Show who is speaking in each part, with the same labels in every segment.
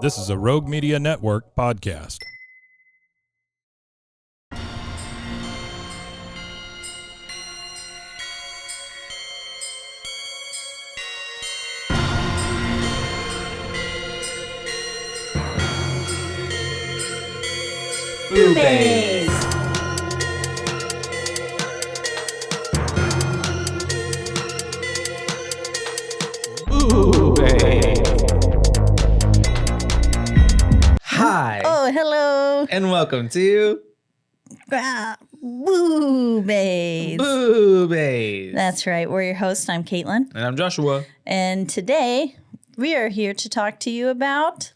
Speaker 1: This is a Rogue Media Network podcast.
Speaker 2: Boobies!
Speaker 3: Hi,
Speaker 2: Oh, hello.
Speaker 3: and welcome to
Speaker 2: Boobies.
Speaker 3: Boobies.
Speaker 2: That's right. We're your hosts. I'm Caitlin.
Speaker 3: And I'm Joshua.
Speaker 2: And today we are here to talk to you about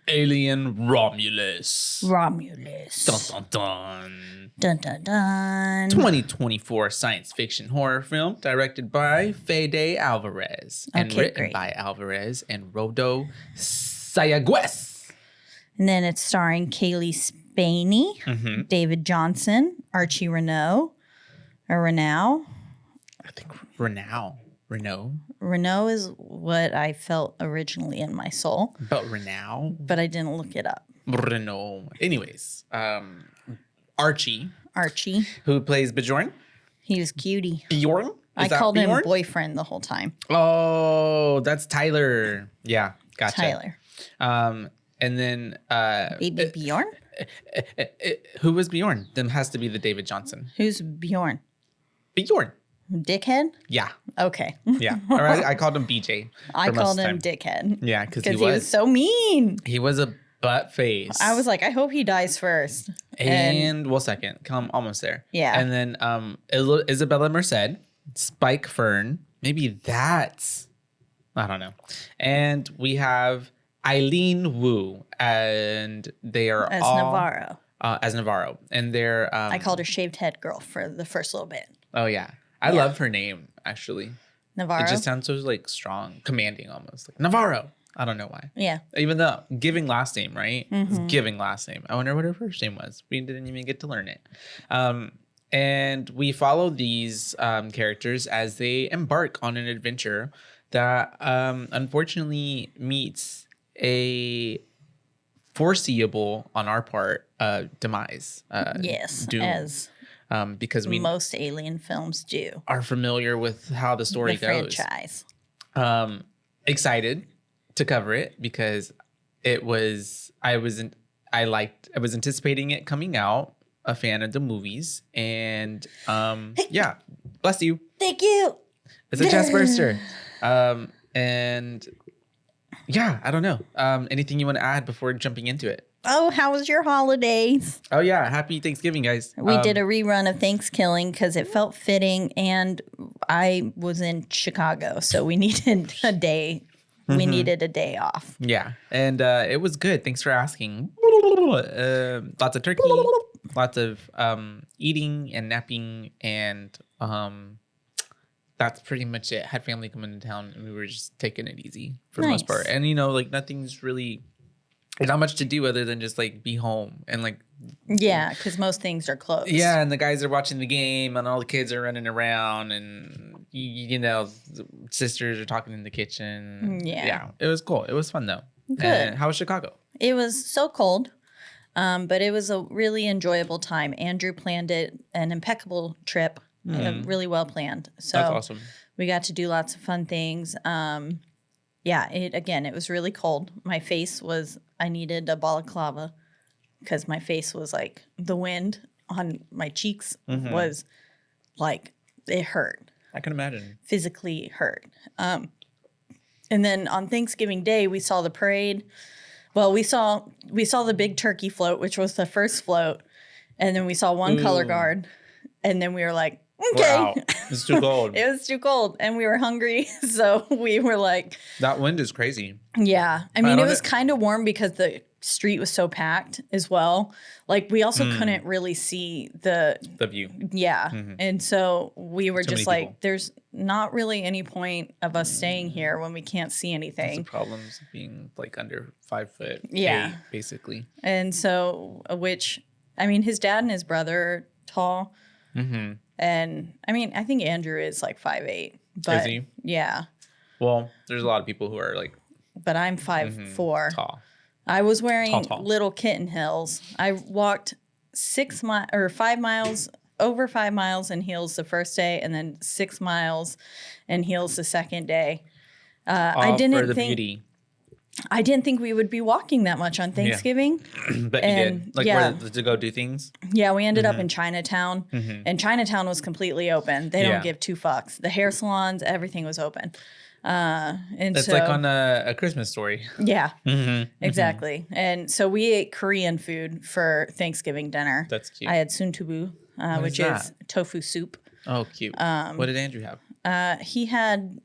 Speaker 3: Alien Romulus.
Speaker 2: Romulus.
Speaker 3: Dun dun dun.
Speaker 2: Dun, dun, dun.
Speaker 3: 2024 science fiction horror film directed by Fede Alvarez and
Speaker 2: Okay,
Speaker 3: written
Speaker 2: great.
Speaker 3: by Alvarez and Rodo Sayagues.
Speaker 2: And then it's starring Kaylee Spaney, David Johnson, Archie Renault.
Speaker 3: I think Renault.
Speaker 2: Renault is what I felt originally in my soul,
Speaker 3: But Renault?
Speaker 2: but I didn't look it up.
Speaker 3: Renault. Anyways, Archie,
Speaker 2: Archie.
Speaker 3: who plays Bjorn.
Speaker 2: He was cutie.
Speaker 3: Bjorn? Is
Speaker 2: I
Speaker 3: that
Speaker 2: called him
Speaker 3: Bjorn?
Speaker 2: boyfriend the whole time.
Speaker 3: Oh, that's Tyler. Yeah, gotcha.
Speaker 2: Tyler.
Speaker 3: And then
Speaker 2: Baby Bjorn?
Speaker 3: who was Bjorn? Then has to be the David Johnson.
Speaker 2: Who's Bjorn?
Speaker 3: Bjorn.
Speaker 2: Dickhead?
Speaker 3: Yeah,
Speaker 2: Okay.
Speaker 3: yeah. Or I called him BJ.
Speaker 2: I
Speaker 3: for most
Speaker 2: called
Speaker 3: of the
Speaker 2: him
Speaker 3: time.
Speaker 2: Dickhead.
Speaker 3: Yeah, because he
Speaker 2: Because he was so mean.
Speaker 3: he was a butt face.
Speaker 2: I was like, I hope he dies first.
Speaker 3: and well, second, come almost there.
Speaker 2: Yeah.
Speaker 3: And then Isabella Merced, Spike Fern. Maybe that's I don't know. And we have Eileen Wu, and they are
Speaker 2: As
Speaker 3: all
Speaker 2: Navarro.
Speaker 3: As Navarro, and they're
Speaker 2: I called her shaved head girl for the first little bit.
Speaker 3: Oh yeah, I love her name actually.
Speaker 2: Navarro?
Speaker 3: It just sounds so like strong, commanding almost, like Navarro. I don't know why.
Speaker 2: Yeah.
Speaker 3: Even though giving last name, right? It's giving last name. I wonder what her first name was. We didn't even get to learn it. And we follow these characters as they embark on an adventure that unfortunately meets a foreseeable on our part demise.
Speaker 2: Yes.
Speaker 3: doom.
Speaker 2: As
Speaker 3: Because we
Speaker 2: most alien films do.
Speaker 3: are familiar with how the story
Speaker 2: The
Speaker 3: goes.
Speaker 2: franchise.
Speaker 3: Excited to cover it because I was anticipating it coming out, a fan of the movies, and yeah, bless you.
Speaker 2: Thank you.
Speaker 3: It's a chest burster. And yeah, I don't know. Anything you want to add before jumping into it?
Speaker 2: Oh, how was your holidays?
Speaker 3: Oh yeah, happy Thanksgiving, guys.
Speaker 2: We did a rerun of Thanksgiving because it felt fitting, and I was in Chicago, so we needed a day. We needed a day off.
Speaker 3: Yeah, and it was good. Thanks for asking. Lots of turkey, lots of eating and napping, and that's pretty much it. Had family come into town, and we were just taking it easy for the most
Speaker 2: Nice.
Speaker 3: part. And like nothing's really, there's not much to do other than just like be home and like.
Speaker 2: Yeah, because most things are closed.
Speaker 3: Yeah, and the guys are watching the game, and all the kids are running around, and you know, the sisters are talking in the kitchen.
Speaker 2: Yeah.
Speaker 3: It was cool. It was fun though.
Speaker 2: Good.
Speaker 3: And how was Chicago?
Speaker 2: It was so cold, but it was a really enjoyable time. Andrew planned an impeccable trip, really well planned. So
Speaker 3: That's awesome.
Speaker 2: we got to do lots of fun things. Yeah, it was really cold. My face I needed a balaclava because my face was like the wind on my cheeks was like, it hurt.
Speaker 3: I can imagine.
Speaker 2: Physically hurt. And then on Thanksgiving Day, we saw the parade. Well, we saw the big turkey float, which was the first float, and then we saw one color guard, and then we were like, okay,
Speaker 3: Wow, it's too cold.
Speaker 2: it was too cold, and we were hungry, so we were like,
Speaker 3: That wind is crazy.
Speaker 2: yeah. I mean, it
Speaker 3: don't
Speaker 2: was kind of warm because the street was so packed as well. Like we also couldn't really see the
Speaker 3: view.
Speaker 2: yeah. And so we were
Speaker 3: Too
Speaker 2: just
Speaker 3: many
Speaker 2: like,
Speaker 3: people.
Speaker 2: there's not really any point of us staying here when we can't see
Speaker 3: The
Speaker 2: anything.
Speaker 3: problems of being like under 5 foot.
Speaker 2: Yeah.
Speaker 3: 8, basically.
Speaker 2: And so, which, I mean, his dad and his brother are tall. And I mean, I think Andrew is like 5'8". But
Speaker 3: Is he?
Speaker 2: yeah.
Speaker 3: Well, there's a lot of people who are like
Speaker 2: But I'm 5'4".
Speaker 3: tall.
Speaker 2: I was wearing
Speaker 3: Tall.
Speaker 2: little kitten heels. I walked 5 miles, over 5 miles in heels the first day, and then 6 miles in heels the second day. I
Speaker 3: For
Speaker 2: didn't
Speaker 3: the
Speaker 2: think
Speaker 3: beauty.
Speaker 2: I didn't think we would be walking that much on Thanksgiving.
Speaker 3: But you
Speaker 2: And,
Speaker 3: did. Like,
Speaker 2: yeah.
Speaker 3: where to go do things?
Speaker 2: Yeah, we ended up in Chinatown, and Chinatown was completely open. They
Speaker 3: Yeah.
Speaker 2: don't give two fucks. The hair salons, everything was open. And
Speaker 3: It's
Speaker 2: so,
Speaker 3: like on a Christmas Story.
Speaker 2: yeah, exactly. And so we ate Korean food for Thanksgiving dinner.
Speaker 3: That's cute.
Speaker 2: I had suntubu, which is tofu soup.
Speaker 3: Oh, cute. What did Andrew have?
Speaker 2: He had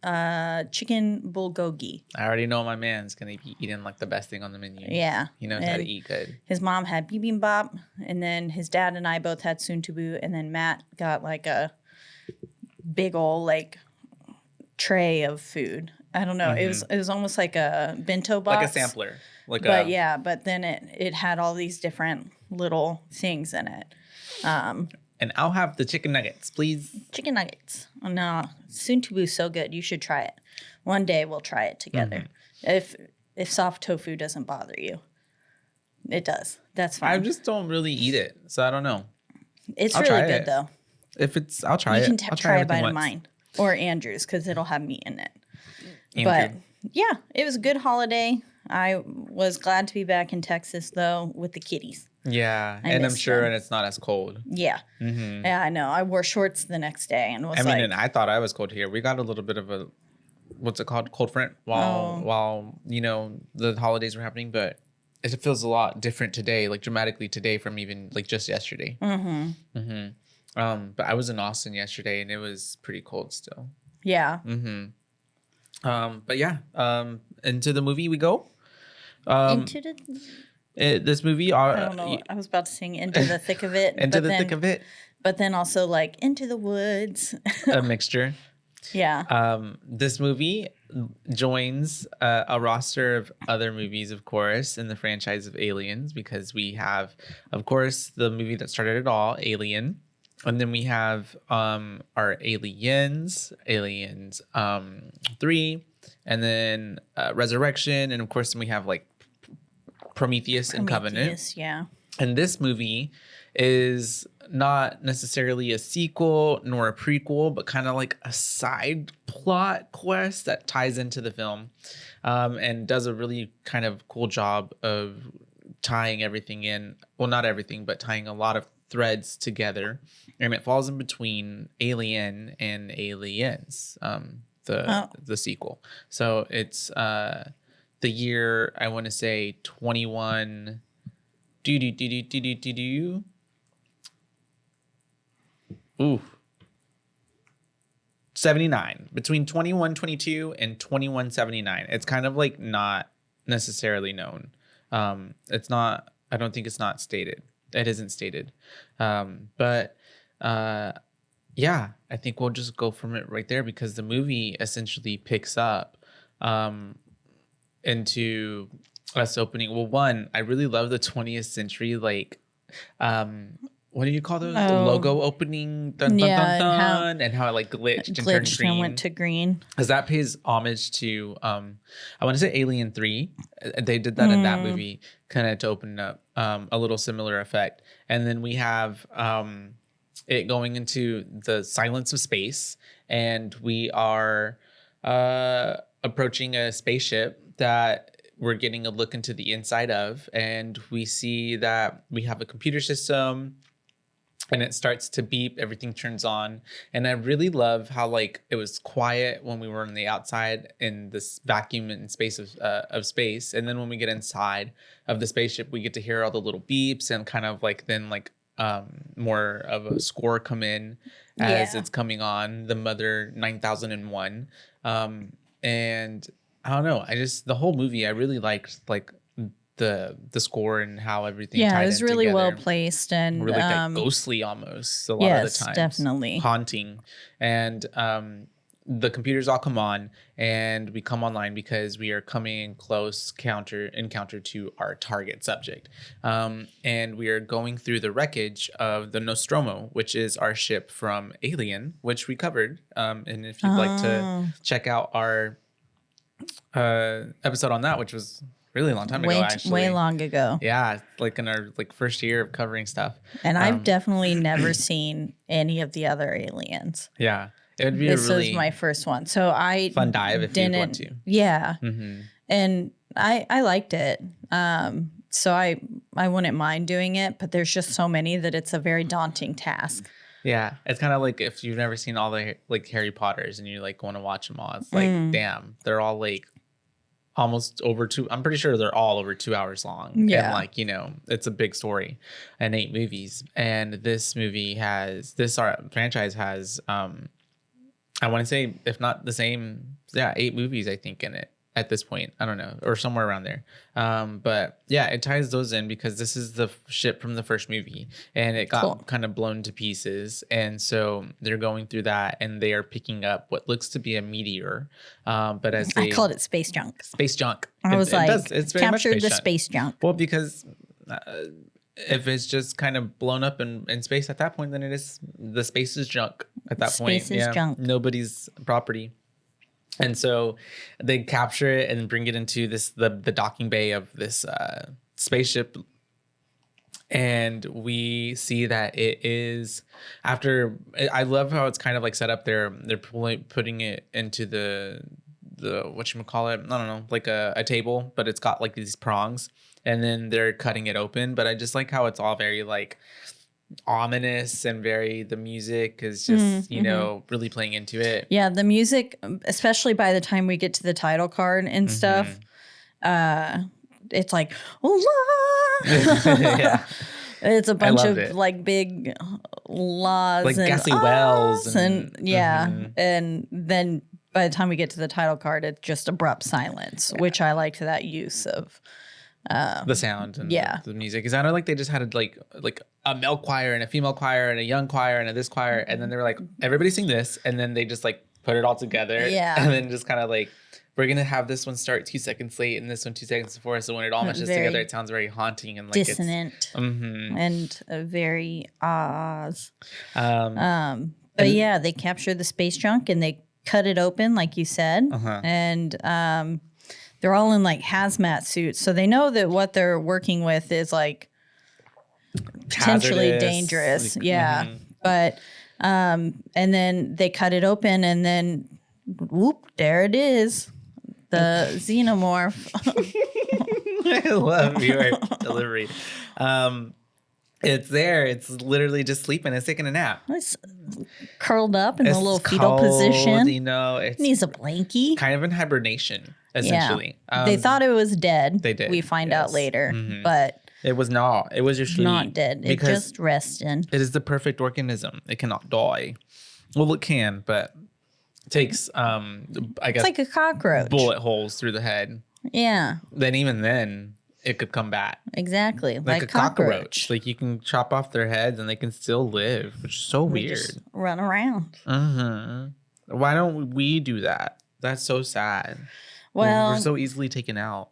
Speaker 2: chicken bulgogi.
Speaker 3: I already know my man's going to be eating like the best thing on the menu.
Speaker 2: Yeah.
Speaker 3: He knows how to eat good.
Speaker 2: His mom had bibimbap, and then his dad and I both had suntubu, and then Matt got like a big old like tray of food. I don't know. It was almost like a bento box.
Speaker 3: Like a sampler.
Speaker 2: But then it had all these different little things in it.
Speaker 3: And I'll have the chicken nuggets, please.
Speaker 2: Chicken nuggets. Oh, no, suntubu is so good. You should try it. One day we'll try it together. If soft tofu doesn't bother you. It does. That's fine.
Speaker 3: I just don't really eat it, so I don't know.
Speaker 2: It's
Speaker 3: I'll
Speaker 2: really
Speaker 3: try
Speaker 2: good
Speaker 3: it.
Speaker 2: though.
Speaker 3: I'll try it.
Speaker 2: You can
Speaker 3: I'll
Speaker 2: try a
Speaker 3: everything
Speaker 2: bite of
Speaker 3: once.
Speaker 2: mine or Andrew's because it'll have meat in it.
Speaker 3: Andrew.
Speaker 2: But yeah, it was a good holiday. I was glad to be back in Texas though with the kitties.
Speaker 3: Yeah,
Speaker 2: I
Speaker 3: and I'm
Speaker 2: missed
Speaker 3: sure
Speaker 2: them.
Speaker 3: and it's not as cold.
Speaker 2: Yeah. Yeah, I know. I wore shorts the next day and was
Speaker 3: And I thought I was cold here. We got a little bit of a, what's it called? Cold front while the holidays were happening, but it feels a lot different today, like dramatically today from even like just yesterday. But I was in Austin yesterday and it was pretty cold still.
Speaker 2: yeah.
Speaker 3: But yeah, into the movie we go.
Speaker 2: Into the
Speaker 3: This movie,
Speaker 2: I don't know. I was about to sing Into the Thick of It.
Speaker 3: Into the Thick of It.
Speaker 2: But then also like Into the Woods.
Speaker 3: A mixture.
Speaker 2: Yeah.
Speaker 3: This movie joins a roster of other movies, of course, in the franchise of Aliens, because we have, of course, the movie that started it all, Alien. And then we have our Aliens 3, and then Resurrection. And of course, then we have like Prometheus and Covenant.
Speaker 2: Yeah.
Speaker 3: And this movie is not necessarily a sequel nor a prequel, but kind of like a side plot quest that ties into the film, and does a really kind of cool job of tying everything in. Well, not everything, but tying a lot of threads together. And it falls in between Alien and Aliens, the sequel. So it's the year, I want to say 21 Ooh. 79. Between 2122 and 2179. It's kind of like not necessarily known. It's not, I don't think it's not stated. It isn't stated. But yeah, I think we'll just go from it right there because the movie essentially picks up into us opening. Well, one, I really love the 20th century, like, what do you call those? The logo opening, dun, dun, dun, dun, and how it like glitched and turned green.
Speaker 2: And went to green.
Speaker 3: Because that pays homage to, I want to say Alien 3. They did that in that movie, kind of to open up a little similar effect. And then we have it going into the silence of space, and we are approaching a spaceship that we're getting a look into the inside of, and we see that we have a computer system. And it starts to beep, everything turns on. And I really love how like it was quiet when we were on the outside in this vacuum and space of space. And then when we get inside of the spaceship, we get to hear all the little beeps and kind of like then like more of a score come in as it's coming on, the Mother 9001. And I don't know, the whole movie I really liked like the score and how everything tied
Speaker 2: it was
Speaker 3: in
Speaker 2: really
Speaker 3: together.
Speaker 2: well placed and
Speaker 3: really like ghostly almost a lot of the times.
Speaker 2: Definitely
Speaker 3: Haunting. And the computers all come on and we come online because we are coming in close encounter to our target subject. And we are going through the wreckage of the Nostromo, which is our ship from Alien, which we covered. And if you'd like to check out our episode on that, which was really long time ago, actually.
Speaker 2: Way long ago.
Speaker 3: Yeah, like in our like first year of covering stuff.
Speaker 2: And I've definitely never seen any of the other Aliens.
Speaker 3: Yeah, it would be
Speaker 2: This
Speaker 3: a
Speaker 2: was
Speaker 3: really
Speaker 2: my first one. So I
Speaker 3: fun dive if you'd want to.
Speaker 2: Yeah. And I liked it. So I wouldn't mind doing it, but there's just so many that it's a very daunting task.
Speaker 3: Yeah, it's kind of like if you've never seen all the like Harry Potters and you like want to watch them all. It's like, damn, they're all like almost over two. I'm pretty sure they're all over 2 hours long.
Speaker 2: Yeah.
Speaker 3: And like, you know, it's a big story and 8 movies. And this movie has franchise has, I want to say, if not the same, 8 movies, I think, in it at this point. I don't know, or somewhere around there. But yeah, it ties those in because this is the ship from the first movie and it got kind of blown to pieces. And so they're going through that and they are picking up what looks to be a meteor. But as
Speaker 2: I called it space junk.
Speaker 3: Space junk.
Speaker 2: I was
Speaker 3: it's very much
Speaker 2: captured the
Speaker 3: junk.
Speaker 2: space junk.
Speaker 3: Well, because if it's just kind of blown up in space at that point, then the space is junk at that point.
Speaker 2: Space is junk.
Speaker 3: Nobody's property. And so they capture it and bring it into the docking bay of this spaceship. And we see that it is after. I love how it's kind of like set up there. They're putting it into the whatchamacallit, I don't know, like a table, but it's got like these prongs. And then they're cutting it open. But I just like how it's all very like ominous and the music is just you know really playing into it.
Speaker 2: Yeah, the music, especially by the time we get to the title card and stuff, it's like
Speaker 3: Yeah,
Speaker 2: it's a bunch of
Speaker 3: it.
Speaker 2: like big laws
Speaker 3: like
Speaker 2: and
Speaker 3: gassy wells
Speaker 2: and and then by the time we get to the title card, it's just abrupt silence, which I liked that use of
Speaker 3: the sound and the music. Is that like they just had like a male choir and a female choir and a young choir and a this choir, and then they were like, everybody sing this, and then they just like put it all together, and then just kind of like, we're gonna have this one start 2 seconds late and this one 2 seconds before, so when it all meshes together, it sounds very haunting and like
Speaker 2: dissonant and very Oz. But yeah, they capture the space junk and they cut it open, like you said, and they're all in like hazmat suits, so they know that what they're working with is like potentially dangerous. Like, but and then they cut it open, and then whoop, there it is, the xenomorph.
Speaker 3: I love your delivery. It's there. It's literally just sleeping. It's taking a nap.
Speaker 2: It's curled up in a little fetal position.
Speaker 3: You know, it
Speaker 2: needs a blankie.
Speaker 3: Kind of in hibernation, essentially.
Speaker 2: Yeah. They thought it was dead.
Speaker 3: They did.
Speaker 2: We find out later, but
Speaker 3: it was not. It was just
Speaker 2: not dead. It just rested.
Speaker 3: It is the perfect organism. It cannot die. Well, it can, but it takes, I guess,
Speaker 2: it's like a cockroach.
Speaker 3: Bullet holes through the head.
Speaker 2: Yeah.
Speaker 3: Then even then, it could come back.
Speaker 2: Exactly.
Speaker 3: Like a cockroach. Like you can chop off their heads and they can still live, which is so weird.
Speaker 2: Just run around.
Speaker 3: Why don't we do that? That's so sad.
Speaker 2: Well,
Speaker 3: we're so easily taken out.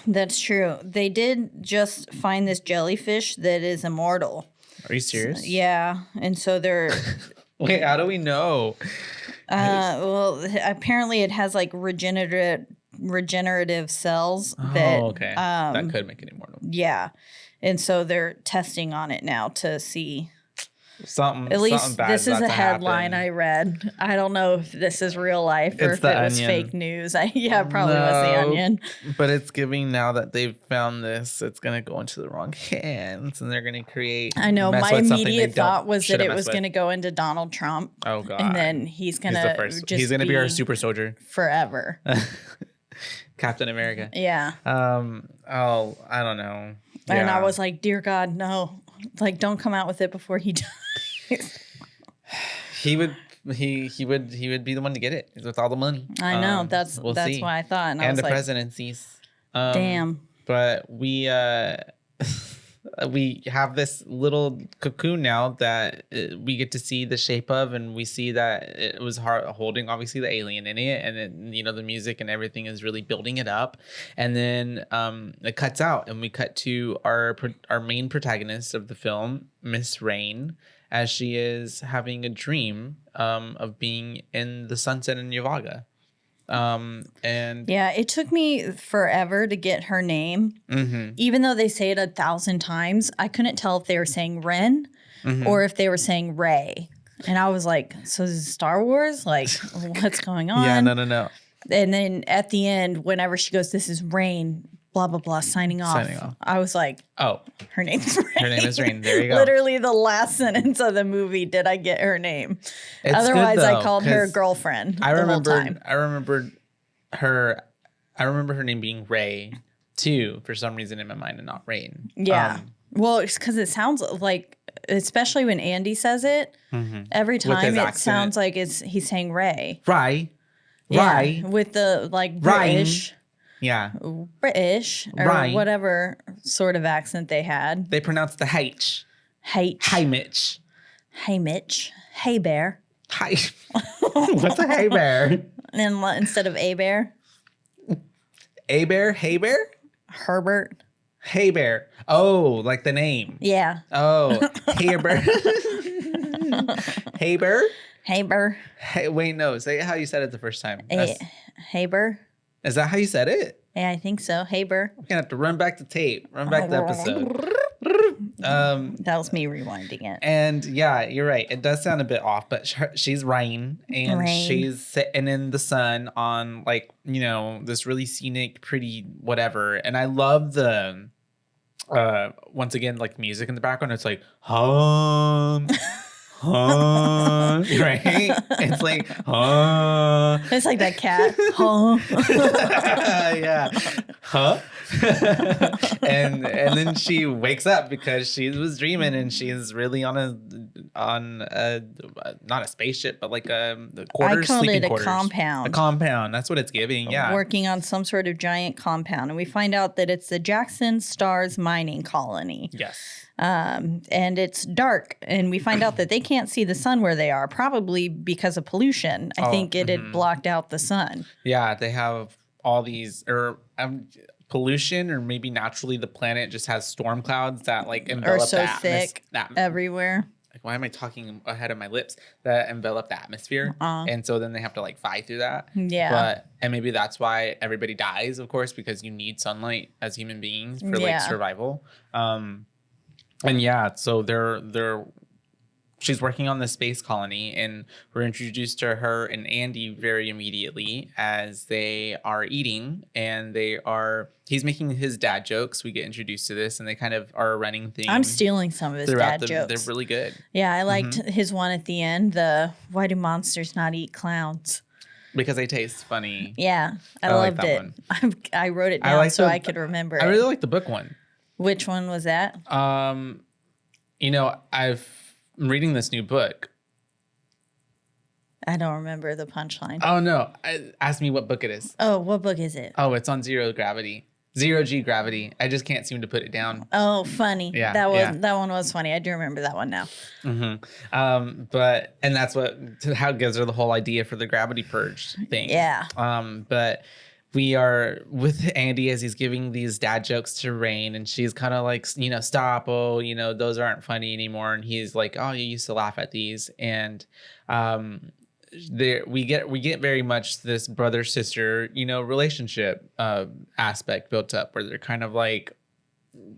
Speaker 2: That's true. They did just find this jellyfish that is immortal.
Speaker 3: Are you serious?
Speaker 2: Yeah. And so they're...
Speaker 3: Wait, how do we know?
Speaker 2: Well, apparently it has like regenerative cells that
Speaker 3: that could make it immortal.
Speaker 2: Yeah. And so they're testing on it now to see
Speaker 3: something.
Speaker 2: At least
Speaker 3: something bad
Speaker 2: this is a headline
Speaker 3: happen.
Speaker 2: I read. I don't know if this is real life or if it was fake news. It probably was the Onion.
Speaker 3: But it's giving now that they've found this, it's going to go into the wrong hands and they're going to create.
Speaker 2: I know. My immediate thought was that it was going to go into Donald Trump.
Speaker 3: Oh, God.
Speaker 2: And then he's going to
Speaker 3: he's going to be our super soldier
Speaker 2: forever.
Speaker 3: Captain America.
Speaker 2: Yeah.
Speaker 3: Oh, I don't know.
Speaker 2: And I was like, dear God, no. Like, don't come out with it before he dies.
Speaker 3: He would be the one to get it with all the money.
Speaker 2: I know. That's why I thought. And I was
Speaker 3: the
Speaker 2: like,
Speaker 3: presidencies.
Speaker 2: Damn.
Speaker 3: But we have this little cocoon now that we get to see the shape of, and we see that it was holding obviously the alien in it, and then the music and everything is really building it up, and then it cuts out, and we cut to our main protagonist of the film, Miss Rain, as she is having a dream of being in the sunset in Yavaga. And
Speaker 2: Yeah, it took me forever to get her name. Even though they say it 1,000 times, I couldn't tell if they were saying Ren or if they were saying Rey. And I was like, so this is Star Wars? Like, what's going on?
Speaker 3: yeah, no.
Speaker 2: And then at the end, whenever she goes, this is Rain, blah, blah, blah, signing off. I was like,
Speaker 3: oh,
Speaker 2: her name's Rain.
Speaker 3: her name is Rain. There you go.
Speaker 2: Literally the last sentence of the movie, did I get her name?
Speaker 3: It's
Speaker 2: Otherwise,
Speaker 3: good, though,
Speaker 2: I called her girlfriend
Speaker 3: I
Speaker 2: the
Speaker 3: remember,
Speaker 2: whole time.
Speaker 3: I remember her name being Ray too, for some reason in my mind, and not Rain.
Speaker 2: Yeah. Well, it's because it sounds like, especially when Andy says it, every time it
Speaker 3: accent.
Speaker 2: sounds like he's saying Ray.
Speaker 3: Ray.
Speaker 2: Yeah,
Speaker 3: Ray.
Speaker 2: with the like British.
Speaker 3: Yeah.
Speaker 2: British or
Speaker 3: Right.
Speaker 2: whatever sort of accent they had.
Speaker 3: They pronounce the H.
Speaker 2: H.
Speaker 3: Hi, Mitch.
Speaker 2: Hey, Mitch. Hey, Bear.
Speaker 3: Hi. What's a hey bear?
Speaker 2: And instead of A Bear,
Speaker 3: A bear? Hey bear?
Speaker 2: Herbert.
Speaker 3: Hey bear. Oh, like the name.
Speaker 2: Yeah.
Speaker 3: Oh, hey bear. Hey bear?
Speaker 2: Hey, Bear.
Speaker 3: Hey, wait, no. Say it how you said it the first time.
Speaker 2: Hey, Bear.
Speaker 3: Is that how you said it?
Speaker 2: Yeah, I think so. Hey, Bear.
Speaker 3: I'm gonna have to run back the tape, run back the episode.
Speaker 2: That was me rewinding it.
Speaker 3: And yeah, you're right. It does sound a bit off, but she's Rain, and she's sitting in the sun on like, you know, this really scenic, pretty whatever. And I love the once again, like music in the background. It's like right? It's like
Speaker 2: It's like that cat. Huh?
Speaker 3: yeah. Huh? and then she wakes up because she was dreaming, and she's really on a not a spaceship, but like the quarters.
Speaker 2: I called
Speaker 3: sleeping
Speaker 2: it a
Speaker 3: quarters.
Speaker 2: compound.
Speaker 3: A compound. That's what it's giving. Yeah.
Speaker 2: Working on some sort of giant compound, and we find out that it's the Jackson Stars mining colony.
Speaker 3: Yes.
Speaker 2: And it's dark, and we find out that they can't see the sun where they are, probably because of pollution. I think it had blocked out the sun.
Speaker 3: Yeah, they have all these pollution, or maybe naturally the planet just has storm clouds that like envelop
Speaker 2: Or so
Speaker 3: the
Speaker 2: thick everywhere.
Speaker 3: Like, why am I talking ahead of my lips? That envelop the atmosphere, and so then they have to like fight through that.
Speaker 2: Yeah.
Speaker 3: And maybe that's why everybody dies, of course, because you need sunlight as human beings for like survival. And yeah, so she's working on the space colony, and we're introduced to her and Andy very immediately as they are eating, and he's making his dad jokes. We get introduced to this, and they kind of are a running theme.
Speaker 2: I'm stealing some of his dad jokes.
Speaker 3: They're really good.
Speaker 2: Yeah, I liked his one at the end, why do monsters not eat clowns?
Speaker 3: Because they taste funny.
Speaker 2: Yeah, I loved
Speaker 3: like
Speaker 2: it.
Speaker 3: One.
Speaker 2: I wrote it down I could remember
Speaker 3: I really like the book one.
Speaker 2: Which one was that?
Speaker 3: You know, I'm reading this new book.
Speaker 2: I don't remember the punchline.
Speaker 3: Oh, no. Ask me what book it is.
Speaker 2: Oh, what book is it?
Speaker 3: Oh, it's on Zero G gravity. I just can't seem to put it down.
Speaker 2: Oh, funny.
Speaker 3: Yeah,
Speaker 2: that one was funny. I do remember that one now.
Speaker 3: And that's how it gives her the whole idea for the gravity purge thing.
Speaker 2: Yeah.
Speaker 3: But we are with Andy as he's giving these dad jokes to Rain, and she's kind of like, you know, stop. Oh, you know, those aren't funny anymore. And he's like, oh, you used to laugh at these. And we get very much this brother sister, you know, relationship aspect built up, where they're kind of like,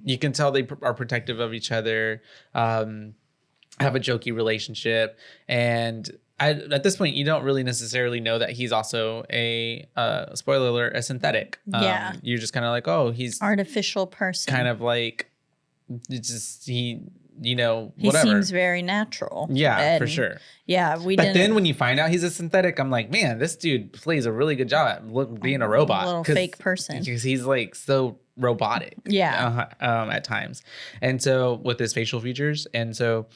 Speaker 3: you can tell they are protective of each other, have a jokey relationship. And at this point, you don't really necessarily know that he's also spoiler alert, a synthetic.
Speaker 2: Yeah.
Speaker 3: You're just kind of like, oh, he's
Speaker 2: artificial person.
Speaker 3: Kind of like, it's just, you know,
Speaker 2: he
Speaker 3: whatever.
Speaker 2: seems very natural.
Speaker 3: Yeah, for sure.
Speaker 2: Yeah,
Speaker 3: But then when you find out he's a synthetic, I'm like, man, this dude plays a really good job at being a robot.
Speaker 2: A little fake person.
Speaker 3: Because he's like so robotic.
Speaker 2: Yeah.
Speaker 3: At times. And so with his facial features. And so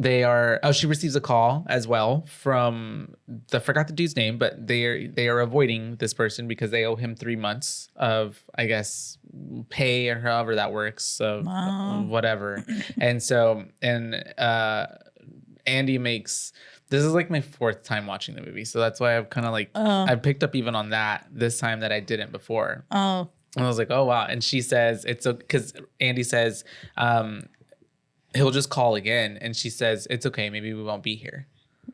Speaker 3: she receives a call as well from I forgot the dude's name, but they are avoiding this person because they owe him 3 months of, I guess, pay, or however that works, of whatever. And so, Andy makes, this is like my 4th time watching the movie, so that's why I've kind of like I picked up even on that this time that I didn't before. And I was like, oh wow. And she says it's because Andy says he'll just call again, and she says it's okay, maybe we won't be here.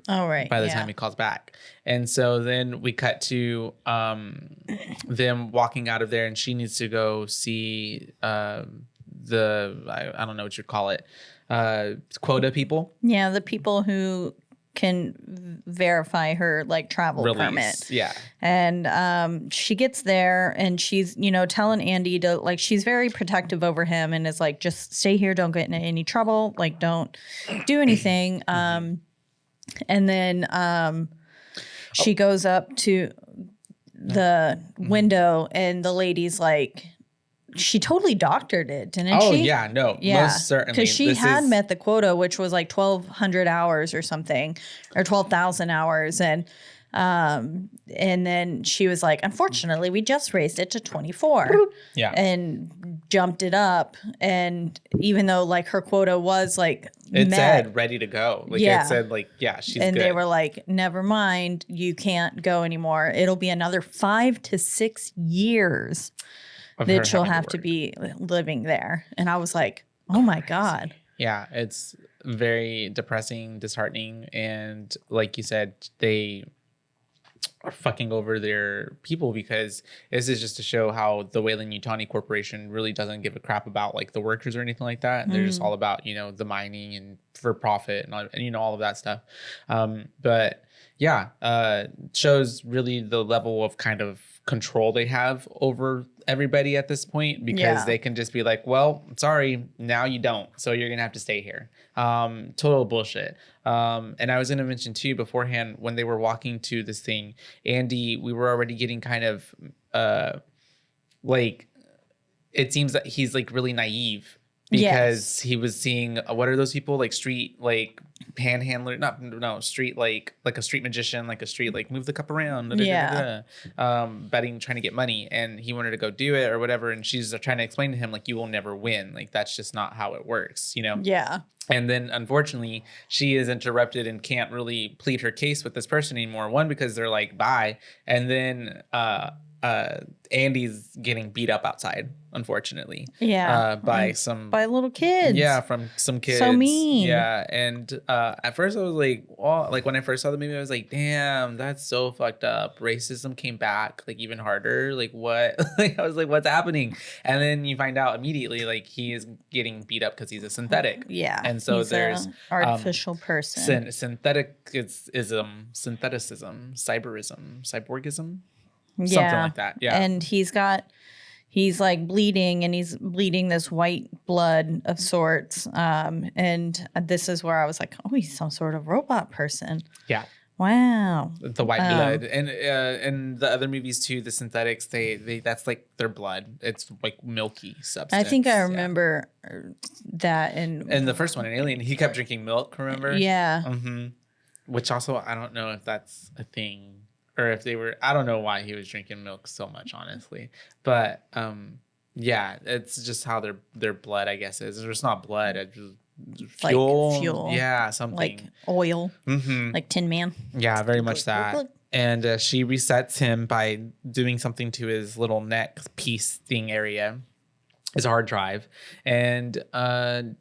Speaker 2: Oh, right.
Speaker 3: by the time he calls back. And so then we cut to them walking out of there, and she needs to go see I don't know what you'd call it, quota people.
Speaker 2: Yeah, the people who can verify her like travel permit.
Speaker 3: Yeah.
Speaker 2: And she gets there and she's, telling Andy to like, she's very protective over him and is like, just stay here. Don't get into any trouble. Like, don't do anything. And then she goes up to the window and the lady's like, she totally doctored it, didn't she?
Speaker 3: Oh, yeah, no, most certainly.
Speaker 2: Because she had met the quota, which was like 1,200 hours or something, or 12,000 hours. And then she was like, unfortunately, we just raised it to 24.
Speaker 3: Yeah.
Speaker 2: And jumped it up. And even though like her quota was like
Speaker 3: it
Speaker 2: met,
Speaker 3: said ready to go. Like it said like, yeah, she's
Speaker 2: and
Speaker 3: good.
Speaker 2: they were like, never mind, you can't go anymore. It'll be another 5 to 6 years that she'll have to be living there. And I was like, oh my God.
Speaker 3: Yeah, it's very depressing, disheartening. And like you said, they are fucking over their people, because this is just to show how the Weyland-Yutani Corporation really doesn't give a crap about like the workers or anything like that. They're just all about, the mining and for profit and all of that stuff. But yeah, shows really the level of kind of control they have over everybody at this point, because they can just be like, well, sorry, now you don't, so you're gonna have to stay here. Total bullshit. And I was gonna mention too beforehand, when they were walking to this thing, Andy, we were already getting kind of like, it seems that he's like really naive, because he was seeing what are those people, like street like panhandler, street like a street magician, like a street like move the cup around, betting, trying to get money, and he wanted to go do it or whatever, and she's trying to explain to him like, you will never win, like that's just not how it works, And then unfortunately she is interrupted and can't really plead her case with this person anymore, one because they're like bye, and then Andy's getting beat up outside, unfortunately. By
Speaker 2: little kids.
Speaker 3: Yeah, from some kids.
Speaker 2: So mean.
Speaker 3: Yeah, and at first I was like, well, like when I first saw the movie, I was like, damn, that's so fucked up. Racism came back like even harder. Like what? Like I was like, what's happening? And then you find out immediately, like he is getting beat up because he's a synthetic.
Speaker 2: Yeah,
Speaker 3: and so there's
Speaker 2: an artificial person.
Speaker 3: Syntheticism, cyborgism. Something like that. Yeah.
Speaker 2: And he's like bleeding, and he's bleeding this white blood of sorts. And this is where I was like, oh, he's some sort of robot person.
Speaker 3: Yeah.
Speaker 2: Wow.
Speaker 3: The white blood. And the other movies too, the synthetics, they that's like their blood. It's like milky substance.
Speaker 2: I think I remember that
Speaker 3: in the first one, in Alien, he kept drinking milk, remember?
Speaker 2: Yeah.
Speaker 3: Mm-hmm. Which also, I don't know if that's a thing. Or if they were, I don't know why he was drinking milk so much, honestly. But yeah, it's just how their blood, I guess, is. It's not blood, it's just fuel.
Speaker 2: Like fuel.
Speaker 3: Yeah, something.
Speaker 2: Like oil. Mm-hmm. Like Tin Man.
Speaker 3: Yeah, very much that. And she resets him by doing something to his little neck piece thing area, his hard drive. And then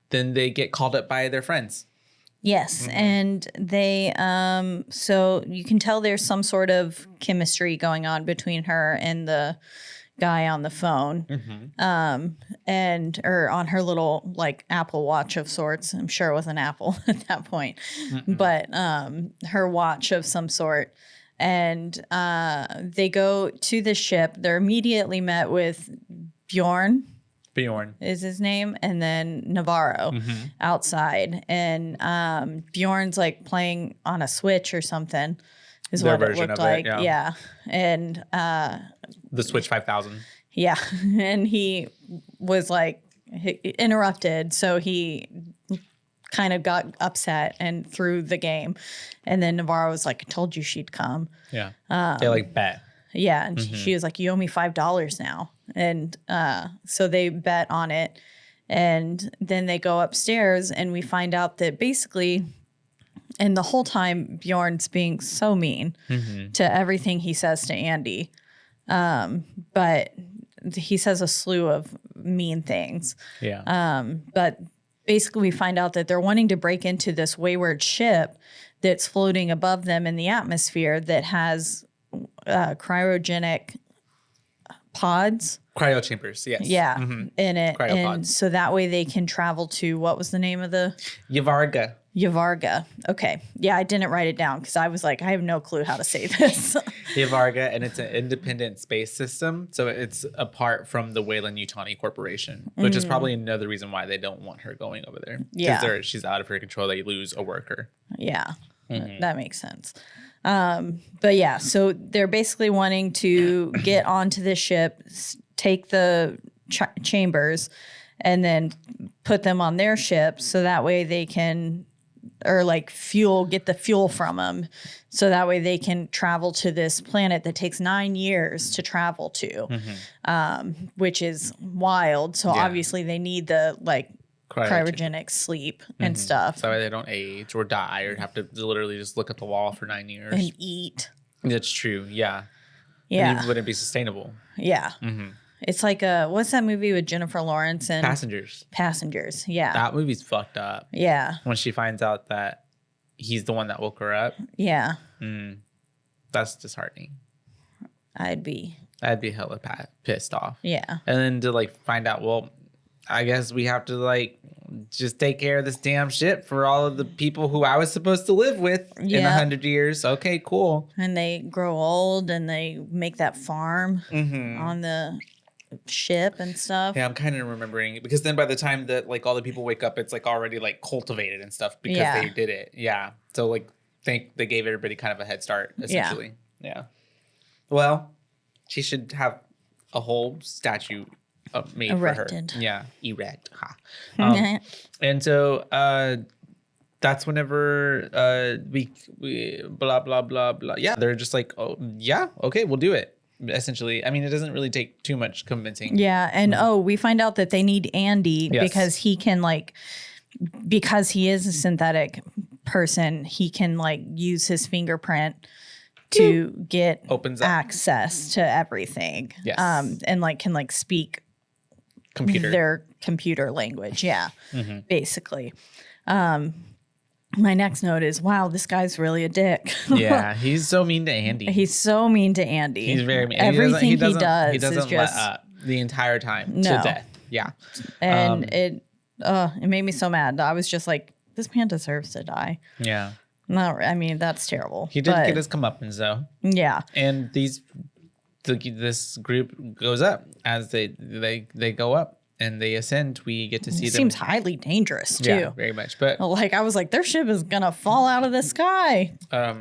Speaker 3: they get called up by their friends.
Speaker 2: Yes, and they so you can tell there's some sort of chemistry going on between her and the guy on the phone, or on her little like Apple Watch of sorts. I'm sure it was an Apple at that point, but her watch of some sort. And they go to the ship. They're immediately met with Bjorn is his name, and then Navarro outside, and Bjorn's like playing on a Switch or something is
Speaker 3: Their
Speaker 2: what it looked like. Yeah. And
Speaker 3: the Switch 5000.
Speaker 2: Yeah. And he was like interrupted, so he kind of got upset and threw the game, and then Navarro was like, I told you she'd come.
Speaker 3: Yeah. They like bet.
Speaker 2: Yeah, and she was like, you owe me $5 now. And so they bet on it. And then they go upstairs, and we find out that basically, and the whole time Bjorn's being so mean to everything he says to Andy. But he says a slew of mean things.
Speaker 3: Yeah.
Speaker 2: But basically we find out that they're wanting to break into this wayward ship that's floating above them in the atmosphere that has cryogenic pods.
Speaker 3: Cryo chambers, yes.
Speaker 2: Yeah, in it.
Speaker 3: Cryopods.
Speaker 2: And so that way they can travel to, what was the name of the?
Speaker 3: Yavarga.
Speaker 2: Yavarga. Okay. Yeah, I didn't write it down because I was like, I have no clue how to say this.
Speaker 3: Yavarga, and it's an independent space system. So it's apart from the Weyland-Yutani Corporation, which is probably another reason why they don't want her going over there.
Speaker 2: Yeah.
Speaker 3: Because she's out of her control. They lose a worker.
Speaker 2: Yeah, that makes sense. But yeah, so they're basically wanting to get onto this ship, take the chambers, and then put them on their ship so that way they can, or like get the fuel from them. So that way they can travel to this planet that takes 9 years to travel to, which is wild. So obviously they need the cryogenic sleep and stuff.
Speaker 3: So that way they don't age or die or have to literally just look at the wall for 9 years.
Speaker 2: And eat.
Speaker 3: That's true. Yeah.
Speaker 2: Yeah.
Speaker 3: And it wouldn't be sustainable.
Speaker 2: Yeah. It's like what's that movie with Jennifer Lawrence and Passengers? Yeah.
Speaker 3: That movie's fucked up.
Speaker 2: Yeah.
Speaker 3: When she finds out that he's the one that woke her up.
Speaker 2: Yeah.
Speaker 3: That's disheartening.
Speaker 2: I'd be
Speaker 3: hella pissed off.
Speaker 2: Yeah.
Speaker 3: And then to find out, well, I guess we have to just take care of this damn shit for all of the people who I was supposed to live with in 100 years. Okay, cool.
Speaker 2: And they grow old and they make that farm on the ship and stuff.
Speaker 3: Yeah, I'm kind of remembering because then by the time that all the people wake up, it's already cultivated and stuff because they did it. Yeah. So they gave everybody kind of a head start essentially. Yeah. Well, she should have a whole statue made
Speaker 2: erected.
Speaker 3: For her. Yeah, erect. And so that's whenever we blah blah blah blah. Yeah, they're just oh yeah, okay, we'll do it. Essentially, I mean, it doesn't really take too much convincing.
Speaker 2: Yeah, and we find out that they need Andy because he can because he is a synthetic person, he can use his fingerprint to get
Speaker 3: opens up
Speaker 2: access to everything.
Speaker 3: Yes.
Speaker 2: And can speak their computer language. Yeah. Basically. My next note is, wow, this guy's really a dick.
Speaker 3: Yeah, he's so mean to Andy.
Speaker 2: He's so mean to Andy.
Speaker 3: He's very mean.
Speaker 2: Everything he does
Speaker 3: is just let up the entire time to death. Yeah.
Speaker 2: And it made me so mad. I was just like, this man deserves to die.
Speaker 3: Yeah.
Speaker 2: No, I mean, that's terrible.
Speaker 3: He did get his comeuppance though.
Speaker 2: Yeah.
Speaker 3: And this group goes up as they go up. And they ascend. We get to see them.
Speaker 2: Seems highly dangerous too.
Speaker 3: Yeah, very much. But
Speaker 2: I was like, their ship is gonna fall out of the sky.
Speaker 3: I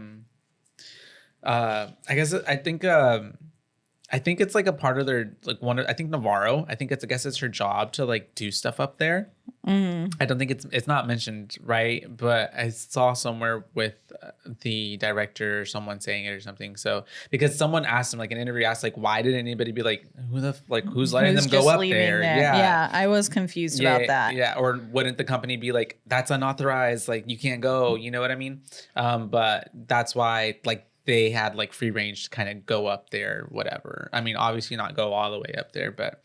Speaker 3: think it's a part of their I think Navarro. I guess it's her job to do stuff up there. I don't think it's not mentioned, right? But I saw somewhere with the director or someone saying it or something. So because someone asked him, an interview asked, why did anybody be who's letting them go up there?
Speaker 2: Yeah, I was confused about that.
Speaker 3: Yeah, or wouldn't the company be that's unauthorized? You can't go. You know what I mean? But that's why they had free range to kind of go up there, whatever. I mean, obviously not go all the way up there, but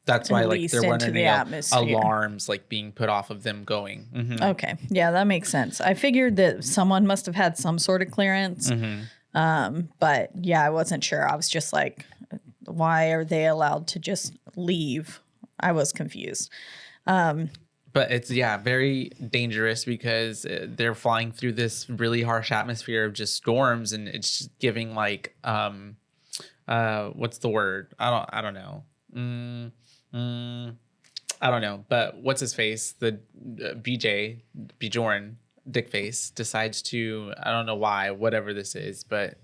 Speaker 3: that's why they're wondering alarms being put off of them going.
Speaker 2: Okay, yeah, that makes sense. I figured that someone must have had some sort of clearance, but yeah, I wasn't sure. I was just why are they allowed to just leave? I was confused.
Speaker 3: But it's very dangerous because they're flying through this really harsh atmosphere of just storms, and it's just giving what's the word? I don't know. I don't know, but what's his face? The Bjorn, Dickface, decides to, I don't know why, whatever this is, but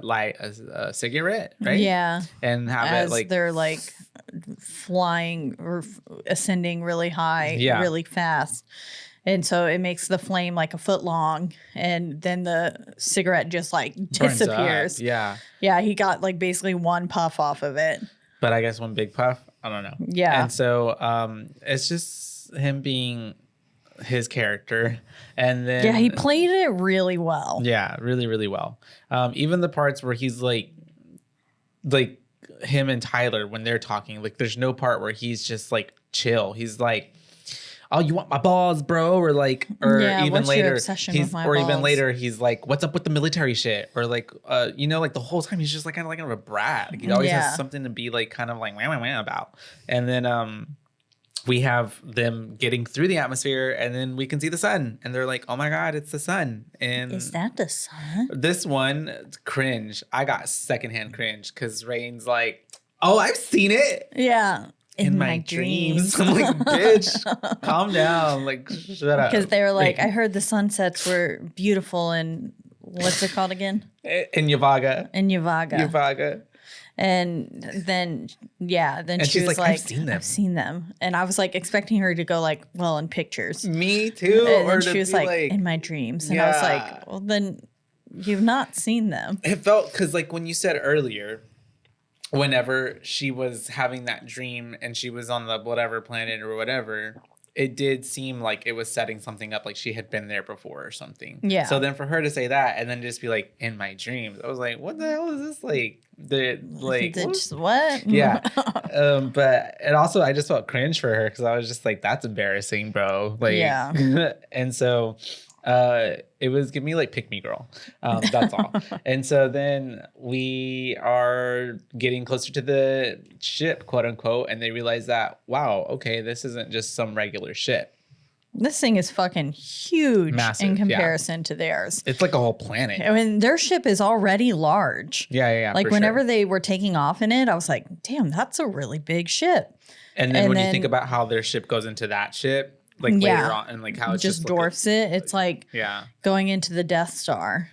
Speaker 3: light a cigarette, right?
Speaker 2: Yeah.
Speaker 3: And have
Speaker 2: they're flying or ascending really high, really fast. And so it makes the flame a foot long, and then the cigarette just disappears.
Speaker 3: Yeah.
Speaker 2: Yeah, he got basically one puff off of it.
Speaker 3: But I guess one big puff. I don't know.
Speaker 2: Yeah.
Speaker 3: And so it's just him being his character. And then
Speaker 2: he played it really well.
Speaker 3: Yeah, really, really well. Even the parts where he's him and Tyler when they're talking, there's no part where he's just chill. He's "Oh, you want my balls, bro?" Or like, or
Speaker 2: Yeah,
Speaker 3: even
Speaker 2: what's your
Speaker 3: later,
Speaker 2: obsession with my
Speaker 3: even
Speaker 2: balls?
Speaker 3: later, he's like, "What's up with the military shit?" Or like, you know, like the whole time he's just like kind of a brat. Like he always has
Speaker 2: Yeah.
Speaker 3: something to be like kind of like wah, wah, wah about. And then we have them getting through the atmosphere, and then we can see the sun, and they're like, "Oh my god, it's the sun!" And
Speaker 2: Is that the sun?
Speaker 3: this one, cringe. I got secondhand cringe because Rain's like, "Oh, I've seen it
Speaker 2: Yeah.
Speaker 3: in my dreams." I'm like, "Bitch, calm down. Like, shut up."
Speaker 2: Because they were like, I heard the sunsets were beautiful in, what's it called again?
Speaker 3: in Yavaga.
Speaker 2: In Yavaga.
Speaker 3: Yavaga.
Speaker 2: And then, yeah, then
Speaker 3: And
Speaker 2: she
Speaker 3: she's
Speaker 2: was
Speaker 3: like,
Speaker 2: like,
Speaker 3: I've seen them.
Speaker 2: And I was like expecting her to go like, well, in pictures.
Speaker 3: Me too.
Speaker 2: And
Speaker 3: or
Speaker 2: then
Speaker 3: to
Speaker 2: she was
Speaker 3: be
Speaker 2: like, in my dreams. And I was like, well, then you've not seen them.
Speaker 3: It felt, because like when you said earlier, whenever she was having that dream and she was on the whatever planet or whatever, it did seem like it was setting something up, like she had been there before or something.
Speaker 2: Yeah.
Speaker 3: So then for her to say that and then just be like, in my dreams, I was like, what the hell is this? Like,
Speaker 2: What?
Speaker 3: Yeah. But it also, I just felt cringe for her because I was just like, that's embarrassing, bro. Like,
Speaker 2: Yeah.
Speaker 3: And so it was give me like pick me girl. That's all. And so then we are getting closer to the ship, quote unquote, and they realize that, wow, okay, this isn't just some regular ship.
Speaker 2: This thing is fucking huge.
Speaker 3: Massive,
Speaker 2: in comparison to theirs.
Speaker 3: It's like a whole planet.
Speaker 2: I mean, their ship is already large.
Speaker 3: Yeah.
Speaker 2: Like
Speaker 3: for
Speaker 2: whenever
Speaker 3: sure.
Speaker 2: they were taking off in it, I was like, damn, that's a really big ship.
Speaker 3: And then when you think about how their ship goes into that ship, like later on, and like how it's
Speaker 2: just dwarfs it. It's like
Speaker 3: yeah,
Speaker 2: going into the Death Star.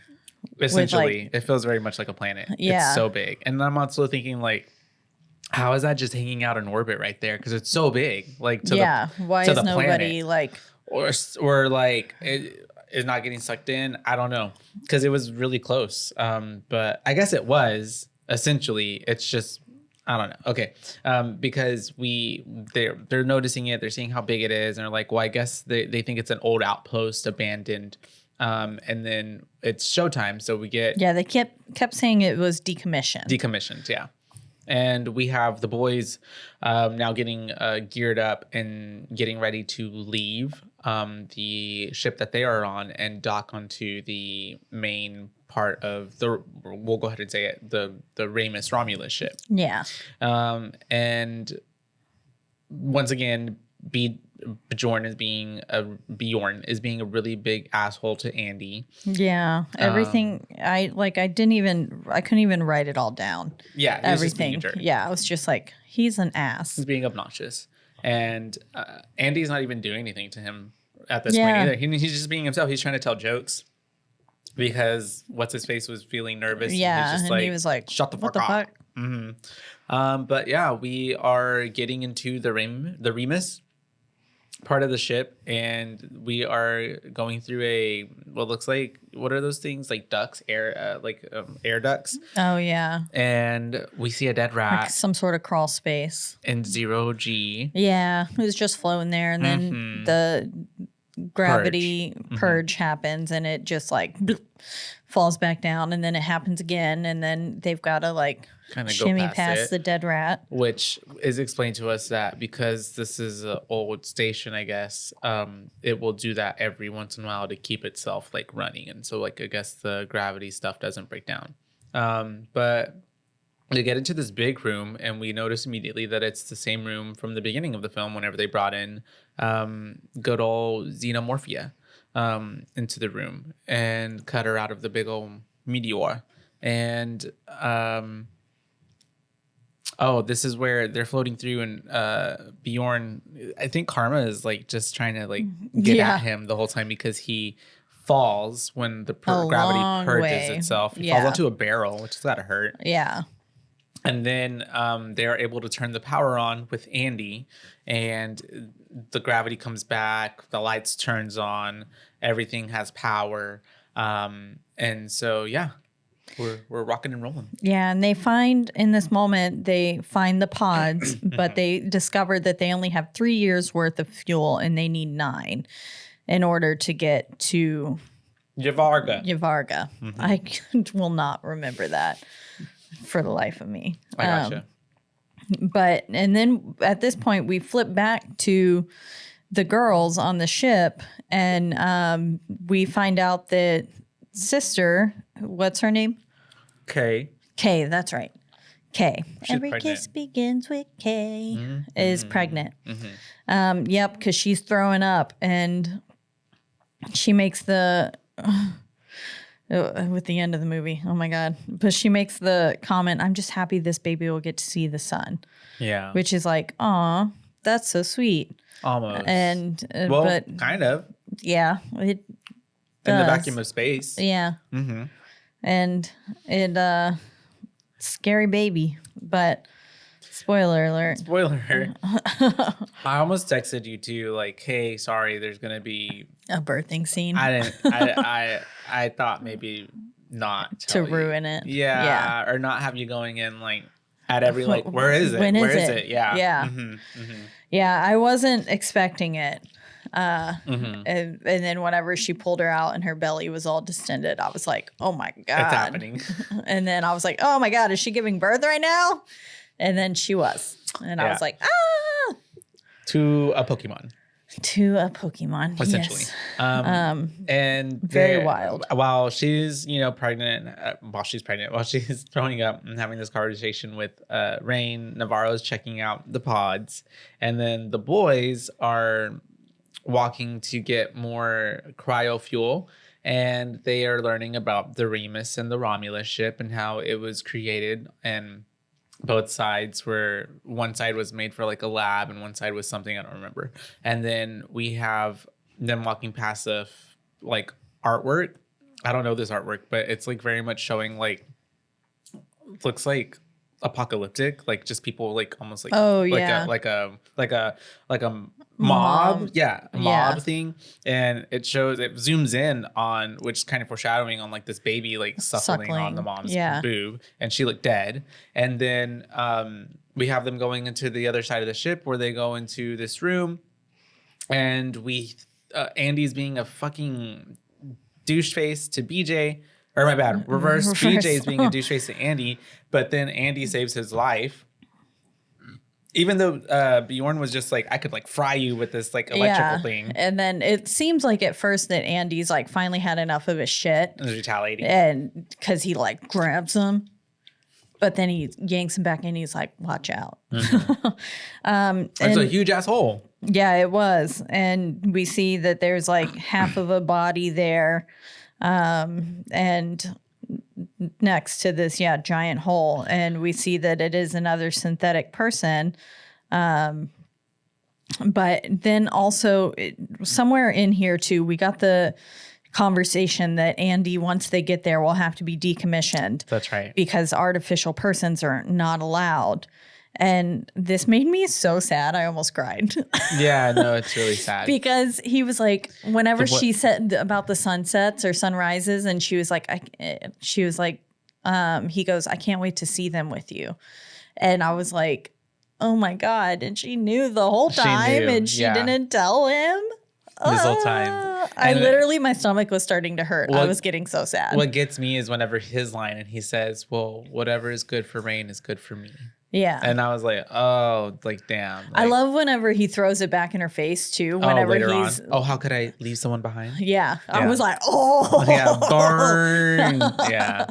Speaker 3: essentially, it feels very much like a planet.
Speaker 2: Yeah.
Speaker 3: It's so big. And I'm also thinking like, how is that just hanging out in orbit right there? Because it's so big. Like
Speaker 2: Why
Speaker 3: to
Speaker 2: is
Speaker 3: the
Speaker 2: nobody
Speaker 3: planet.
Speaker 2: like
Speaker 3: or like it is not getting sucked in? I don't know, because it was really close. But I guess it was essentially. It's just, I don't know. Okay. Because they're noticing it, they're seeing how big it is, and they're like, well, I guess they think it's an old outpost, abandoned. And then it's showtime, so we get
Speaker 2: they kept saying it was decommissioned.
Speaker 3: yeah. And we have the boys now getting geared up and getting ready to leave the ship that they are on and dock onto the main part of we'll go ahead and say it, the Romulus ship.
Speaker 2: Yeah.
Speaker 3: And once again, Bjorn is being a really big asshole to Andy.
Speaker 2: Yeah. Everything I couldn't even write it all down.
Speaker 3: Yeah,
Speaker 2: everything. Yeah, I was just like, he's an ass.
Speaker 3: He's being obnoxious, and Andy's not even doing anything to him at this point either. He's just being himself. He's trying to tell jokes because what's his face was feeling nervous.
Speaker 2: Yeah,
Speaker 3: he's just
Speaker 2: and he was like,
Speaker 3: "Shut the
Speaker 2: what
Speaker 3: fuck
Speaker 2: the
Speaker 3: up."
Speaker 2: fuck?
Speaker 3: Mm-hmm. But yeah, we are getting into the Remus part of the ship, and we are going through what looks like, what are those things, like ducts, air ducts.
Speaker 2: Oh yeah.
Speaker 3: And we see a dead rat,
Speaker 2: Like some sort of crawl space.
Speaker 3: in 0G.
Speaker 2: Yeah, it was just floating there, and then the gravity purge happens, and it just like bloop, falls back down, and then it happens again, and then they've got to like
Speaker 3: Kind of
Speaker 2: shimmy
Speaker 3: go past
Speaker 2: the dead rat.
Speaker 3: Which is explained to us that because this is an old station, I guess, it will do that every once in a while to keep itself like running, and so like I guess the gravity stuff doesn't break down. But they get into this big room, and we notice immediately that it's the same room from the beginning of the film whenever they brought in good old Xenomorphia into the room and cut her out of the big old meteor. And this is where they're floating through, and Bjorn, I think Karma is like just trying to like get at him the whole time because he falls when the gravity purges itself. He falls onto a barrel, which has got to hurt.
Speaker 2: Yeah.
Speaker 3: And then they are able to turn the power on with Andy, and the gravity comes back, the lights turns on, everything has power. And so, yeah, we're rocking and rolling.
Speaker 2: Yeah, and they find the pods, but they discovered that they only have 3 years worth of fuel, and they need 9 in order to get to
Speaker 3: Yvarga.
Speaker 2: Mm-hmm. I will not remember that for the life of me.
Speaker 3: I gotcha.
Speaker 2: And then at this point, we flip back to the girls on the ship, and we find out that sister, what's her name?
Speaker 3: Okay.
Speaker 2: Kay, that's right. Kay.
Speaker 3: She's
Speaker 2: Every
Speaker 3: pregnant.
Speaker 2: kiss begins with Kay.
Speaker 3: Mm-hmm.
Speaker 2: Is pregnant.
Speaker 3: Mm-hmm.
Speaker 2: Yep, because she's throwing up, and she makes the with the end of the movie. Oh my god! But she makes the comment, "I'm just happy this baby will get to see the sun,"
Speaker 3: Yeah.
Speaker 2: which is like, "Aw, that's so sweet."
Speaker 3: Almost.
Speaker 2: And
Speaker 3: well,
Speaker 2: but
Speaker 3: kind of.
Speaker 2: yeah, it
Speaker 3: In the
Speaker 2: does.
Speaker 3: vacuum of space.
Speaker 2: Yeah,
Speaker 3: Mm-hmm.
Speaker 2: and it scary baby, but spoiler alert.
Speaker 3: Spoiler. I almost texted you too, like, hey, sorry, there's gonna be
Speaker 2: A birthing scene.
Speaker 3: I didn't I thought maybe not
Speaker 2: To
Speaker 3: tell you.
Speaker 2: ruin it.
Speaker 3: Yeah,
Speaker 2: Yeah.
Speaker 3: or not have you going in like at every like where is it?
Speaker 2: When
Speaker 3: Where
Speaker 2: is
Speaker 3: is
Speaker 2: it?
Speaker 3: it? Yeah.
Speaker 2: Yeah.
Speaker 3: Mm-hmm. Mm-hmm.
Speaker 2: Yeah, I wasn't expecting it.
Speaker 3: Mm-hmm.
Speaker 2: And then whenever she pulled her out and her belly was all distended, I was like, oh my God.
Speaker 3: It's happening.
Speaker 2: And then I was like, oh my God, is she giving birth right now? And then she was. And I was like,
Speaker 3: To a Pokemon.
Speaker 2: To a Pokemon.
Speaker 3: Essentially.
Speaker 2: Yes.
Speaker 3: And
Speaker 2: very wild.
Speaker 3: While she's, pregnant, while she's throwing up and having this conversation with Rain, Navarro's checking out the pods. And then the boys are walking to get more cryo fuel. And they are learning about the Remus and the Romulus ship and how it was created. And both sides were, one side was made for like a lab and one side was something I don't remember. And then we have them walking past the like artwork. I don't know this artwork, but it's like very much showing like, looks like apocalyptic, like just people like almost like like a mob, mob thing. And it zooms in on, which is kind of foreshadowing on like this baby like suckling on the mom's boob, and she looked dead. And then we have them going into the other side of the ship where they go into this room, and Andy's being a fucking douche face to BJ. Or my bad, reverse. BJ is being a douche face to Andy, but then Andy saves his life. Even though Bjorn was just like, I could like fry you with this like electrical thing.
Speaker 2: And then it seems like at first that Andy's like finally had enough of his shit.
Speaker 3: And he's retaliating.
Speaker 2: And because he like grabs him. But then he yanks him back in. He's like, watch out.
Speaker 3: Mm-hmm. It's a huge asshole.
Speaker 2: Yeah, it was. And we see that there's like half of a body there. And next to this, giant hole. And we see that it is another synthetic person. But then also somewhere in here too, we got the conversation that Andy, once they get there, will have to be decommissioned.
Speaker 3: That's right.
Speaker 2: Because artificial persons are not allowed. And this made me so sad. I almost cried. Yeah,
Speaker 3: no, it's really sad.
Speaker 2: Because he was like, whenever she said about the sunsets or sunrises, and he goes, I can't wait to see them with you. And I was like, oh my God. And she knew the whole time and she didn't tell him.
Speaker 3: This whole time.
Speaker 2: My stomach was starting to hurt. I was getting so sad.
Speaker 3: What gets me is whenever his line and he says, well, whatever is good for Rain is good for me.
Speaker 2: Yeah.
Speaker 3: And I was like, oh, like, damn. Like,
Speaker 2: I love whenever he throws it back in her face, too. Whenever
Speaker 3: later he's on. Oh, how could I leave someone behind?
Speaker 2: Yeah. I was like, oh.
Speaker 3: Yeah, burn. Yeah.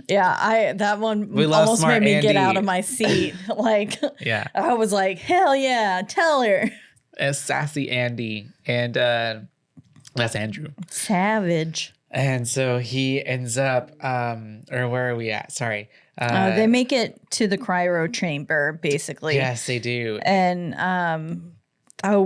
Speaker 2: Yeah. That one almost made me get out of my seat. Like,
Speaker 3: yeah.
Speaker 2: I was like, hell yeah, tell her.
Speaker 3: It's sassy Andy. And that's Andrew.
Speaker 2: Savage.
Speaker 3: And so he ends up, or where are we at? Sorry.
Speaker 2: They make it to the cryo chamber, basically.
Speaker 3: Yes, they do.
Speaker 2: And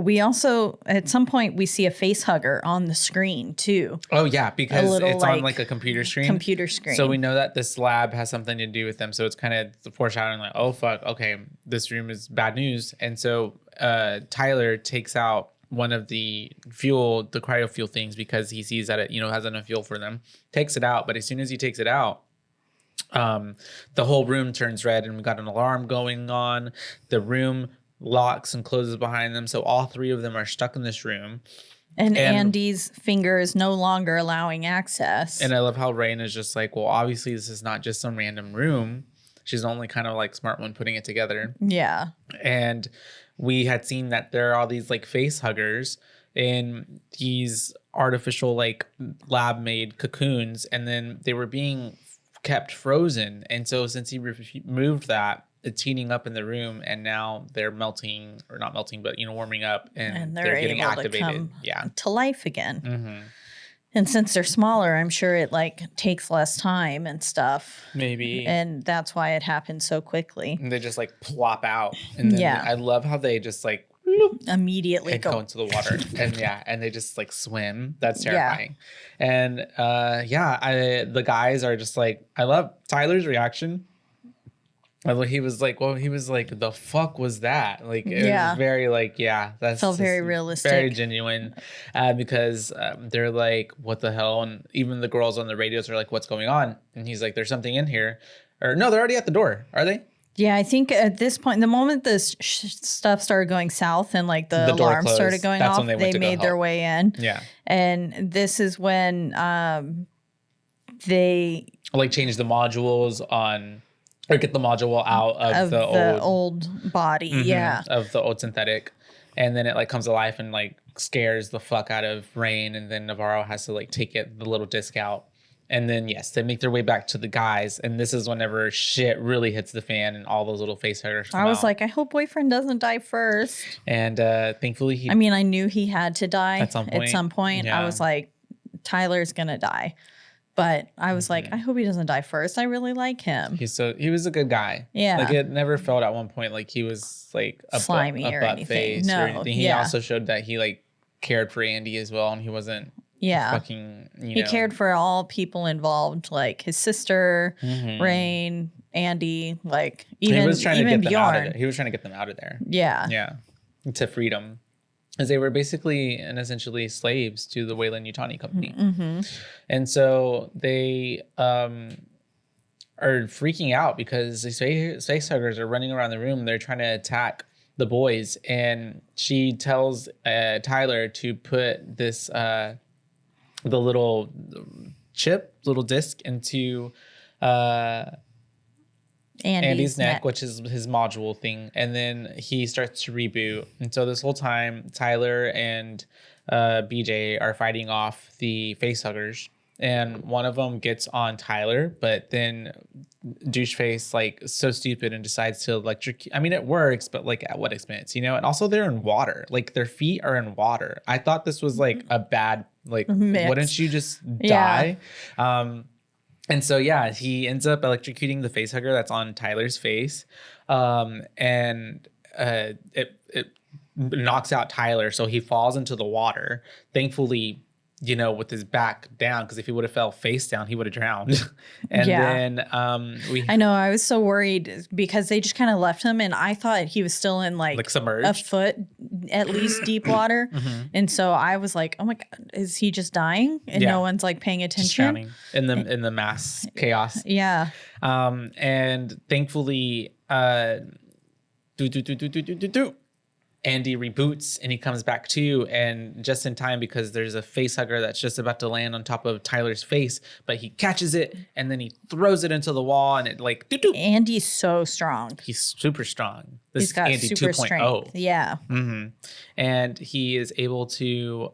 Speaker 2: we also, at some point, we see a face hugger on the screen, too.
Speaker 3: Oh, yeah, because it's on like a computer screen.
Speaker 2: Computer screen.
Speaker 3: So we know that this lab has something to do with them. So it's kind of the foreshadowing like, oh, fuck, okay, this room is bad news. And so Tyler takes out one of the cryo fuel things because he sees that it, has enough fuel for them. Takes it out, but as soon as he takes it out, the whole room turns red and we got an alarm going on. The room locks and closes behind them. So all three of them are stuck in this room.
Speaker 2: And Andy's finger is no longer allowing access.
Speaker 3: And I love how Rain is just like, well, obviously this is not just some random room. She's the only kind of like smart one putting it together.
Speaker 2: Yeah.
Speaker 3: And we had seen that there are all these like face huggers in these artificial like lab made cocoons, and then they were being kept frozen. And so since he removed that, it's heating up in the room, and now they're melting, or not melting, but warming up, and they're getting
Speaker 2: able
Speaker 3: activated.
Speaker 2: to come
Speaker 3: Yeah,
Speaker 2: to life again.
Speaker 3: mm-hmm.
Speaker 2: And since they're smaller, I'm sure it like takes less time and stuff.
Speaker 3: Maybe.
Speaker 2: And that's why it happened so quickly.
Speaker 3: And they just like plop out. And then
Speaker 2: Yeah.
Speaker 3: I love how they just like
Speaker 2: Immediately
Speaker 3: and go into the water. and they just like swim. That's terrifying. And the guys are just like, I love Tyler's reaction. He was like, the fuck was that? Like, it was very like, that's
Speaker 2: felt very realistic,
Speaker 3: very genuine, because they're like, what the hell? And even the girls on the radios are like, what's going on? And he's like, there's something in here. Or no, they're already at the door. Are they?
Speaker 2: Yeah, I think at this point, the moment this stuff started going south and like the alarm started going off, they made their way in.
Speaker 3: Yeah.
Speaker 2: And this is when they
Speaker 3: like change the modules on, or get the module out of the
Speaker 2: old body.
Speaker 3: Mm-hmm, of the old synthetic. And then it like comes to life and like scares the fuck out of Rain. And then Navarro has to like take the little disc out. And then, yes, they make their way back to the guys. And this is whenever shit really hits the fan and all those little face huggers come
Speaker 2: I was
Speaker 3: out.
Speaker 2: like, I hope boyfriend doesn't die first.
Speaker 3: And thankfully
Speaker 2: I mean, I knew he had to die at some point.
Speaker 3: Yeah.
Speaker 2: I was like, Tyler's going to die. But I was like, I hope he doesn't die first. I really like him.
Speaker 3: He was a good guy.
Speaker 2: Yeah.
Speaker 3: Like, it never felt at one point like he was like a
Speaker 2: slimy
Speaker 3: butt
Speaker 2: or anything.
Speaker 3: face
Speaker 2: No,
Speaker 3: or anything. He also showed that he like cared for Andy as well, and he wasn't fucking,
Speaker 2: he cared for all people involved, like his sister, Rain, Andy, like even,
Speaker 3: he was trying to get
Speaker 2: Bjorn.
Speaker 3: them out of there. He was trying to get them out of there.
Speaker 2: Yeah.
Speaker 3: Yeah. To freedom. As they were basically and essentially slaves to the Weyland-Yutani Company.
Speaker 2: Mm-hmm.
Speaker 3: And so they are freaking out because these face huggers are running around the room. They're trying to attack the boys. And she tells Tyler to put this, the little little disc into Andy's neck, which is his module thing, and then he starts to reboot. And so this whole time, Tyler and BJ are fighting off the facehuggers, and one of them gets on Tyler, but then doucheface like so stupid and decides to electrocute. I mean, it works, but like at what expense, And also they're in water, like their feet are in water. I thought this was like a bad
Speaker 2: mix.
Speaker 3: Wouldn't you just die? And so, he ends up electrocuting the facehugger that's on Tyler's face. And it knocks out Tyler. So he falls into the water. Thankfully, with his back down, because if he would have fell face down, he would have drowned. And then
Speaker 2: I know, I was so worried because they just kind of left him, and I thought he was still in like
Speaker 3: submerged,
Speaker 2: a foot at least deep water. And so I was like, oh my God, is he just dying? And no one's like paying attention.
Speaker 3: Just drowning in the mass chaos.
Speaker 2: Yeah.
Speaker 3: And thankfully, Andy reboots and he comes back too, and just in time because there's a facehugger that's just about to land on top of Tyler's face, but he catches it and then he throws it into the wall, and it like
Speaker 2: Andy's so strong.
Speaker 3: He's super strong.
Speaker 2: He's got
Speaker 3: Andy
Speaker 2: super
Speaker 3: 2.0.
Speaker 2: strength. Yeah.
Speaker 3: And he is able to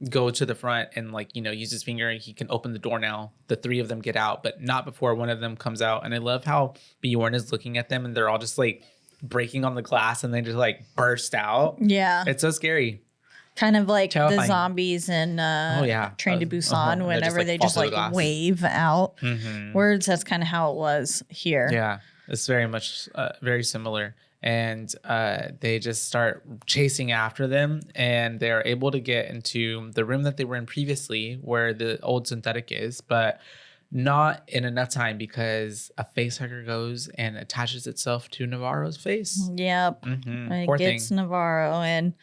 Speaker 3: go to the front and use his finger. He can open the door now. The three of them get out, but not before one of them comes out. And I love how Bjorn is looking at them and they're all just like breaking on the glass and they just like burst out.
Speaker 2: Yeah.
Speaker 3: It's so scary.
Speaker 2: Kind of like
Speaker 3: terrifying.
Speaker 2: The zombies in Train to Busan, whenever they just like wave out words. That's kind of how it was here.
Speaker 3: Yeah. It's very much very similar. And they just start chasing after them, and they're able to get into the room that they were in previously where the old synthetic is, but not in enough time because a facehugger goes and attaches itself to Navarro's face.
Speaker 2: Yep.
Speaker 3: Poor
Speaker 2: It gets
Speaker 3: thing.
Speaker 2: Navarro. And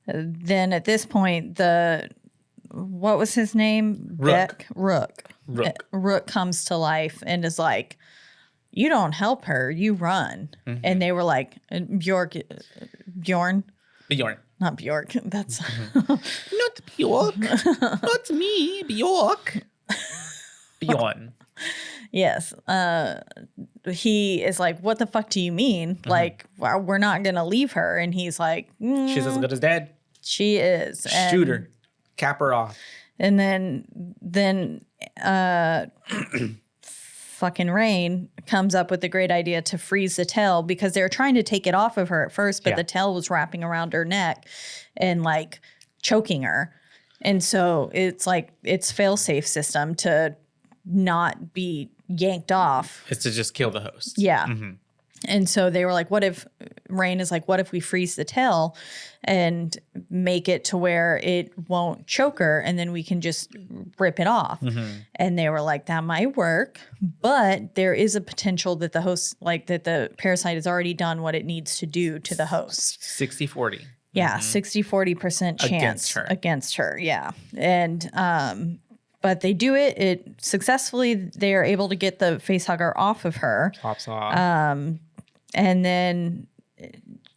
Speaker 2: then at this point, what was his name?
Speaker 3: Rook.
Speaker 2: Rook comes to life and is like, you don't help her, you run. And they were like, Bjorn. Not Bjork. That's
Speaker 3: Not Bjork. Not me, Bjork. Bjorn.
Speaker 2: Yes. he is like, what the fuck do you mean? Like, we're not going to leave her. And he's like,
Speaker 3: She's as good as dead.
Speaker 2: she is.
Speaker 3: Shoot her. Cap her off.
Speaker 2: And then fucking Rain comes up with the great idea to freeze the tail because they were trying to take it off of her at first, but the tail was wrapping around her neck and like choking her. And so it's like it's fail-safe system to not be yanked off.
Speaker 3: It's to just kill the host.
Speaker 2: Yeah. And so they were like, what if Rain is like, what if we freeze the tail and make it to where it won't choke her and then we can just rip it off? And they were like, that might work, but there is a potential that the host, like that the parasite has already done what it needs to do to the host.
Speaker 3: 60-40.
Speaker 2: Yeah, 60-40% chance against her. Yeah. And but they do it. It successfully, they are able to get the facehugger off of her.
Speaker 3: Pops off.
Speaker 2: And then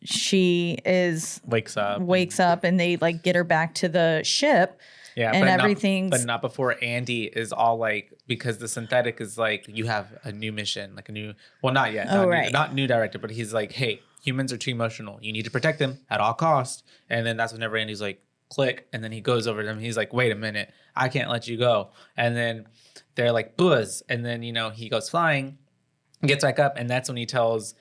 Speaker 2: she wakes up and they like get her back to the ship.
Speaker 3: Yeah,
Speaker 2: and everything's
Speaker 3: but not before Andy is all like, because the synthetic is like, you have a new mission, like a new, well, not yet, not new director, but he's like, hey, humans are too emotional. You need to protect them at all costs. And then that's whenever Andy's like, click, and then he goes over to them. He's like, wait a minute, I can't let you go. And then they're like, buzz. And then, you know, he goes flying, gets back up, and that's when he tells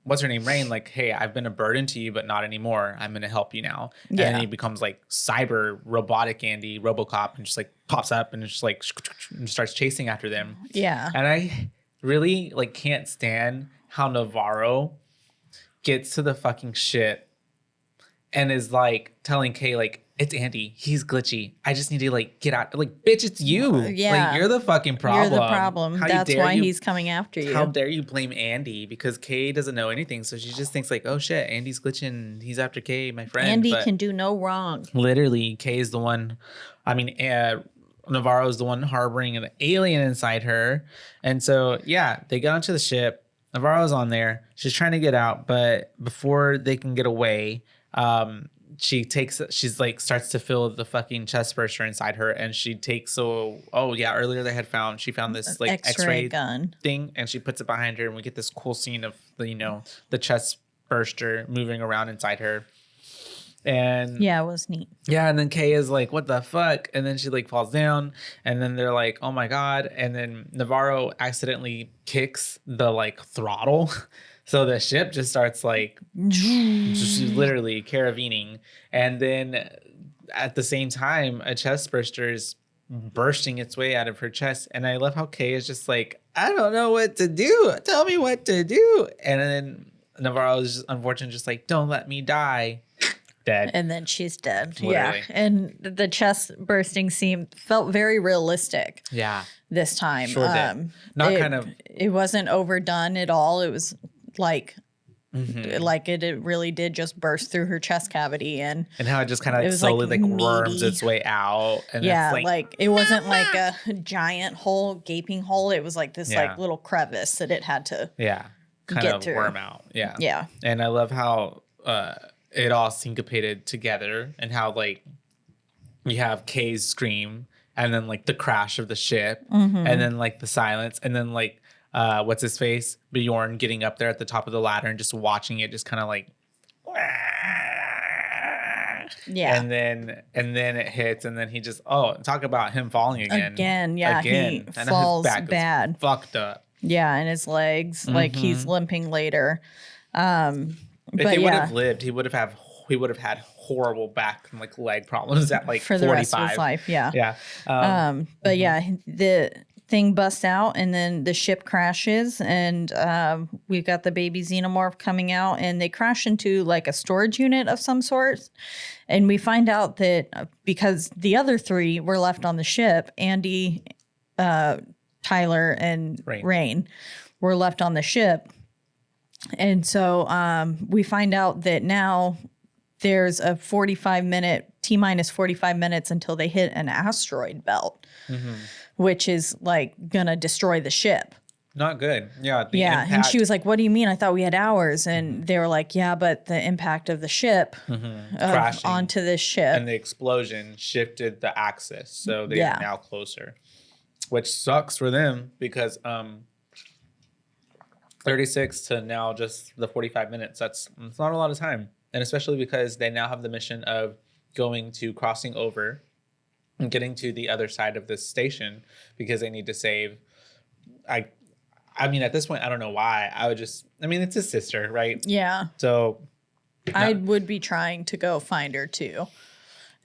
Speaker 3: what's her name, Rain, like, hey, I've been a burden to you, but not anymore. I'm gonna help you now. And then he becomes like cyber robotic Andy, RoboCop, and just like pops up and just like and starts chasing after them.
Speaker 2: Yeah.
Speaker 3: And I really like can't stand how Navarro gets to the fucking ship and is like telling Kay, like, it's Andy. He's glitchy. I just need to like get out. Like, bitch, it's you.
Speaker 2: Yeah.
Speaker 3: Like, you're the fucking problem.
Speaker 2: You're the problem. That's why he's coming after you.
Speaker 3: How dare you blame Andy? Because Kay doesn't know anything. So she just thinks like, oh shit, Andy's glitching. He's after Kay, my friend.
Speaker 2: Andy can do no wrong.
Speaker 3: Literally, Kay is the one. I mean, Navarro is the one harboring an alien inside her. And so, yeah, they get onto the ship. Navarro's on there. She's trying to get out. But before they can get away, she's like starts to feel the fucking chest burster inside her, and she takes earlier she found this like X-ray
Speaker 2: gun
Speaker 3: thing, and she puts it behind her, and we get this cool scene of the chest burster moving around inside her. And
Speaker 2: yeah, it was neat.
Speaker 3: Yeah, and then Kay is like, what the fuck? And then she like falls down, and then they're like, oh my god. And then Navarro accidentally kicks the like throttle. So the ship just starts like just literally caravening. And then at the same time, a chest burster is bursting its way out of her chest. And I love how Kay is just like, I don't know what to do. Tell me what to do. And then Navarro is just, unfortunately just like, don't let me die. Dead.
Speaker 2: And then she's dead.
Speaker 3: Literally.
Speaker 2: Yeah. And the chest bursting scene felt very realistic.
Speaker 3: Yeah.
Speaker 2: This time.
Speaker 3: Sure did.
Speaker 2: It wasn't overdone at all. It was like it really did just burst through her chest cavity and
Speaker 3: how it just kind of like slowly like worms its way out. And
Speaker 2: yeah, it's like it wasn't like a giant hole, gaping hole. It was like this like little crevice that it had to
Speaker 3: kind of worm out. Yeah. Yeah. And I love how it all syncopated together, and how like you have Kay's scream, and then like the crash of the ship, and then like the silence, and then like what's his face? Bjorn getting up there at the top of the ladder and just watching it just kind of like
Speaker 2: yeah.
Speaker 3: And then it hits, and then he just talk about him falling again.
Speaker 2: Yeah. He falls bad.
Speaker 3: Fucked up.
Speaker 2: Yeah, and his legs, like he's limping later.
Speaker 3: If he would have lived, he would have had horrible back and like leg problems at like
Speaker 2: for the
Speaker 3: 45.
Speaker 2: rest of his life. Yeah.
Speaker 3: Yeah.
Speaker 2: But yeah, the thing busts out, and then the ship crashes, and we've got the baby xenomorph coming out, and they crash into like a storage unit of some sort. And we find out that because the other three were left on the ship, Andy, Tyler, and Rain were left on the ship. And so we find out that now there's a 45-minute, T-minus 45 minutes until they hit an asteroid belt, which is like going to destroy the ship.
Speaker 3: Not good. Yeah.
Speaker 2: Impact. And she was like, what do you mean? I thought we had hours. And they were like, yeah, but the impact of the ship crashing onto this ship.
Speaker 3: And the explosion shifted the axis. So they're now closer, which sucks for them because 36 to now just the 45 minutes. It's not a lot of time. And especially because they now have the mission of crossing over and getting to the other side of this station because they need to save. I mean, at this point, I don't know why. It's his sister, right?
Speaker 2: Yeah.
Speaker 3: So
Speaker 2: I would be trying to go find her too,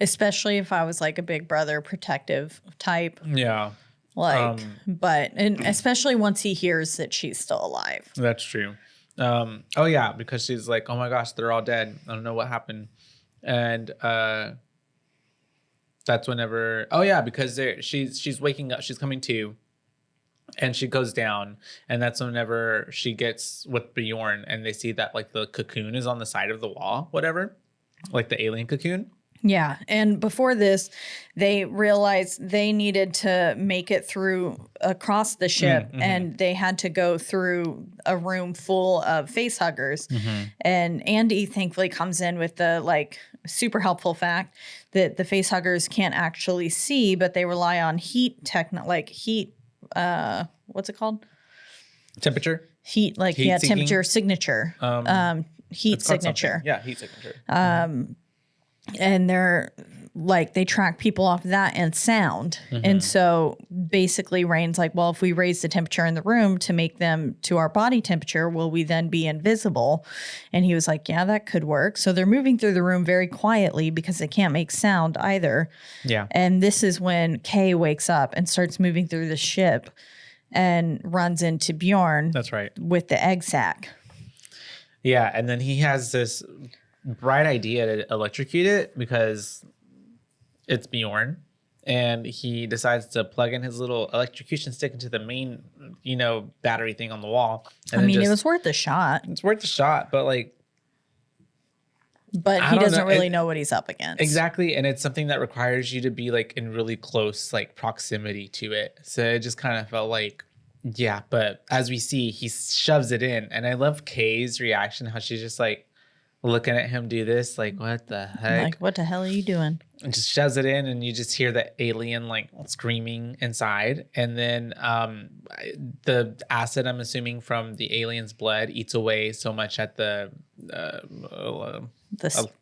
Speaker 2: especially if I was like a big brother protective type.
Speaker 3: Yeah.
Speaker 2: And especially once he hears that she's still alive.
Speaker 3: That's true. Oh yeah, because she's like, oh my gosh, they're all dead. I don't know what happened. And that's whenever, oh yeah, because she's waking up, she's coming to, and she goes down, and that's whenever she gets with Bjorn, and they see that like the cocoon is on the side of the wall, whatever, like the alien cocoon.
Speaker 2: Yeah. And before this, they realized they needed to make it across the ship, and they had to go through a room full of face huggers. And Andy thankfully comes in with the like super helpful fact that the face huggers can't actually see, but they rely on heat what's it called?
Speaker 3: Temperature.
Speaker 2: Heat temperature signature. Heat signature.
Speaker 3: Yeah, heat signature.
Speaker 2: And they're like, they track people off that and sound. And so basically Rain's like, well, if we raise the temperature in the room to make them to our body temperature, will we then be invisible? And he was like, yeah, that could work. So they're moving through the room very quietly because they can't make sound either.
Speaker 3: Yeah.
Speaker 2: And this is when Kay wakes up and starts moving through the ship and runs into Bjorn.
Speaker 3: That's right.
Speaker 2: With the egg sack.
Speaker 3: Yeah. And then he has this bright idea to electrocute it because it's Bjorn, and he decides to plug in his little electrocution stick into the main, battery thing on the wall. And
Speaker 2: it was worth a shot.
Speaker 3: It's worth a shot, but like,
Speaker 2: but he doesn't really know what he's up against.
Speaker 3: Exactly. And it's something that requires you to be like in really close like proximity to it. So it just kind of felt like, yeah, but as we see, he shoves it in. And I love Kay's reaction, how she's just like looking at him do this, like, what the heck?
Speaker 2: Like, what the hell are you doing?
Speaker 3: And just shoves it in, and you just hear the alien like screaming inside. And then the acid, I'm assuming from the alien's blood, eats away so much at the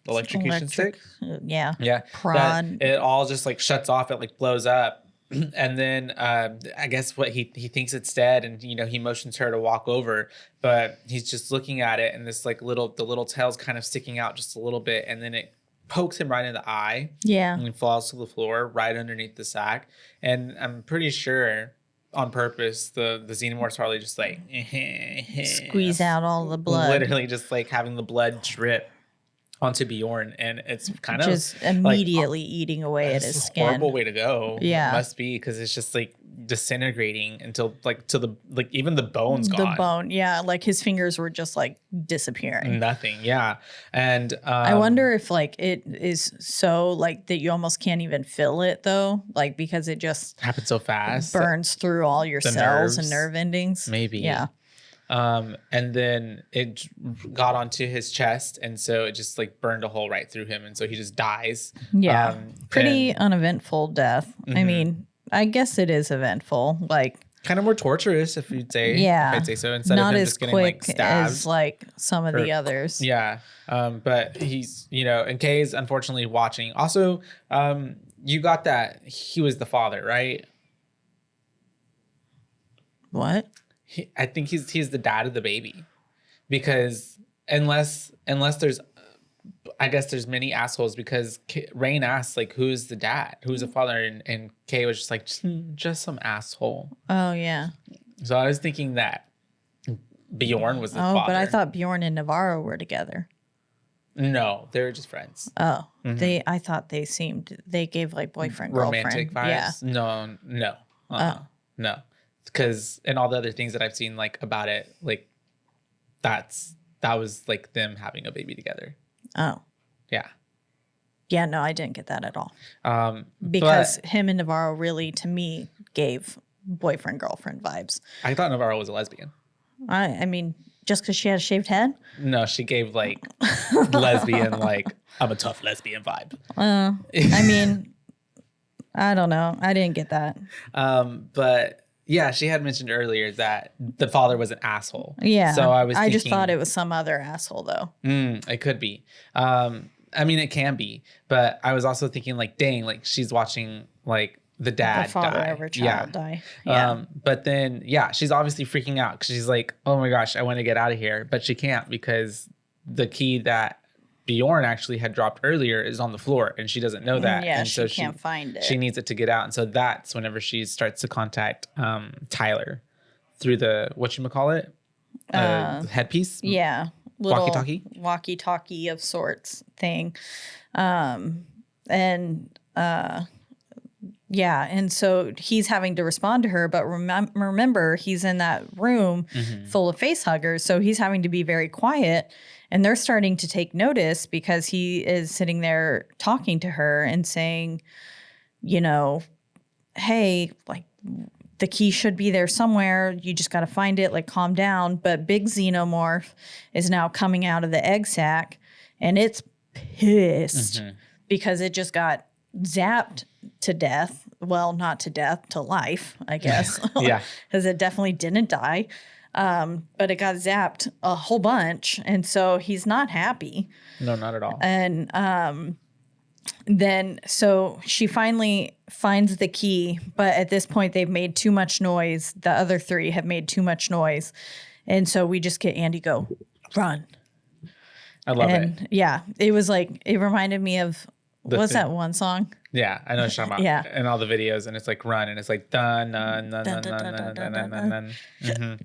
Speaker 3: electrocution stick.
Speaker 2: Yeah.
Speaker 3: Prod. It all just like shuts off. It like blows up. And then I guess what he thinks it's dead, and he motions her to walk over, but he's just looking at it, and this like the little tail's kind of sticking out just a little bit, and then it pokes him right in the eye.
Speaker 2: Yeah.
Speaker 3: And he falls to the floor right underneath the sack. And I'm pretty sure on purpose the xenomorph's probably just like
Speaker 2: squeeze out all the blood.
Speaker 3: Literally just like having the blood drip onto Bjorn, and it's kind of
Speaker 2: just immediately eating away at his skin.
Speaker 3: Horrible way to go.
Speaker 2: Yeah,
Speaker 3: it must be, because it's just like disintegrating until even the bone's gone.
Speaker 2: The bone, yeah, like his fingers were just like disappearing.
Speaker 3: Nothing, yeah. And
Speaker 2: I wonder if like it is so like that you almost can't even feel it though, like because it just
Speaker 3: happens so fast,
Speaker 2: burns through all your cells and nerve endings.
Speaker 3: Maybe,
Speaker 2: yeah.
Speaker 3: And then it got onto his chest, and so it just like burned a hole right through him, and so he just dies.
Speaker 2: Yeah, pretty uneventful death. I mean, I guess it is eventful, like
Speaker 3: kind of more torturous, if you'd say.
Speaker 2: Yeah,
Speaker 3: if I'd say so. Instead
Speaker 2: not
Speaker 3: of him
Speaker 2: as
Speaker 3: just getting
Speaker 2: quick
Speaker 3: like stabbed,
Speaker 2: as like some of the others.
Speaker 3: Yeah, but he's and Kay's unfortunately watching. Also, you got that he was the father, right?
Speaker 2: What?
Speaker 3: I think he's the dad of the baby, because unless there's, I guess there's many assholes, because Rain asked like, who's the dad, who's the father, and Kay was just like just some asshole.
Speaker 2: Oh yeah.
Speaker 3: So I was thinking that Bjorn was the father.
Speaker 2: But I thought Bjorn and Navarro were together.
Speaker 3: No, they were just friends.
Speaker 2: Oh, I thought they gave like boyfriend
Speaker 3: romantic
Speaker 2: girlfriend.
Speaker 3: vibes. Yeah. No. No. Because in all the other things that I've seen like about it, like that was like them having a baby together.
Speaker 2: Oh.
Speaker 3: Yeah.
Speaker 2: Yeah, no, I didn't get that at all. Because him and Navarro really, to me, gave boyfriend girlfriend vibes.
Speaker 3: I thought Navarro was a lesbian.
Speaker 2: I mean, just because she had a shaved head?
Speaker 3: No, she gave like lesbian, like I'm a tough lesbian vibe.
Speaker 2: I mean, I don't know. I didn't get that.
Speaker 3: But Yeah, she had mentioned earlier that the father was an asshole.
Speaker 2: Yeah.
Speaker 3: So I was thinking,
Speaker 2: just thought it was some other asshole though.
Speaker 3: It could be. I mean, it can be. But I was also thinking like, dang, like she's watching like the dad
Speaker 2: The father
Speaker 3: die.
Speaker 2: of her child
Speaker 3: Yeah.
Speaker 2: die. Yeah.
Speaker 3: But then, yeah, she's obviously freaking out because she's like, oh my gosh, I want to get out of here. But she can't because the key that Bjorn actually had dropped earlier is on the floor and she doesn't know that.
Speaker 2: Yeah,
Speaker 3: and so
Speaker 2: she can't find it.
Speaker 3: She needs it to get out. And so that's whenever she starts to contact Tyler through the, whatchamacallit? Headpiece?
Speaker 2: Yeah. Little
Speaker 3: Walkie-talkie?
Speaker 2: Walkie-talkie of sorts thing. Yeah, and so he's having to respond to her, but remember, he's in that room full of face huggers, so he's having to be very quiet, and they're starting to take notice because he is sitting there talking to her and saying, you know, hey, like, the key should be there somewhere. You just got to find it, like, calm down. But big xenomorph is now coming out of the egg sac, and it's pissed because it just got zapped to death. Well, not to death, to life, I guess.
Speaker 3: Yeah.
Speaker 2: Because it definitely didn't die. But it got zapped a whole bunch. And so he's not happy.
Speaker 3: No, not at all.
Speaker 2: And then so she finally finds the key. But at this point, they've made too much noise. The other three have made too much noise. And so we just get Andy go, run.
Speaker 3: I love it.
Speaker 2: Yeah, it was like, it reminded me of, what's that one song?
Speaker 3: Yeah, I know what you're talking about.
Speaker 2: Yeah.
Speaker 3: And all the videos, and it's like run, and it's like dun dun dun dun dun dun dun dun dun.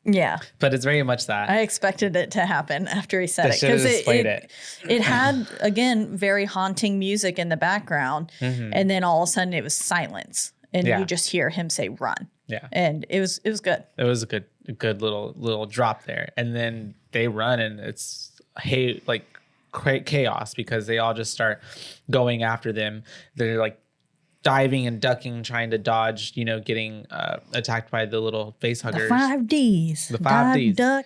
Speaker 2: Yeah.
Speaker 3: But it's very much that.
Speaker 2: I expected it to happen after he said
Speaker 3: They
Speaker 2: it.
Speaker 3: should have
Speaker 2: Because
Speaker 3: displayed it.
Speaker 2: It had, again, very haunting music in the background. And then all of a sudden it was silence. And you just hear him say run.
Speaker 3: Yeah.
Speaker 2: And it was good.
Speaker 3: It was a good little drop there. And then they run, and it's like chaos because they all just start going after them. They're like diving and ducking, trying to dodge, getting attacked by the little face huggers.
Speaker 2: The 5 Ds.
Speaker 3: The 5 Ds.
Speaker 2: Duck,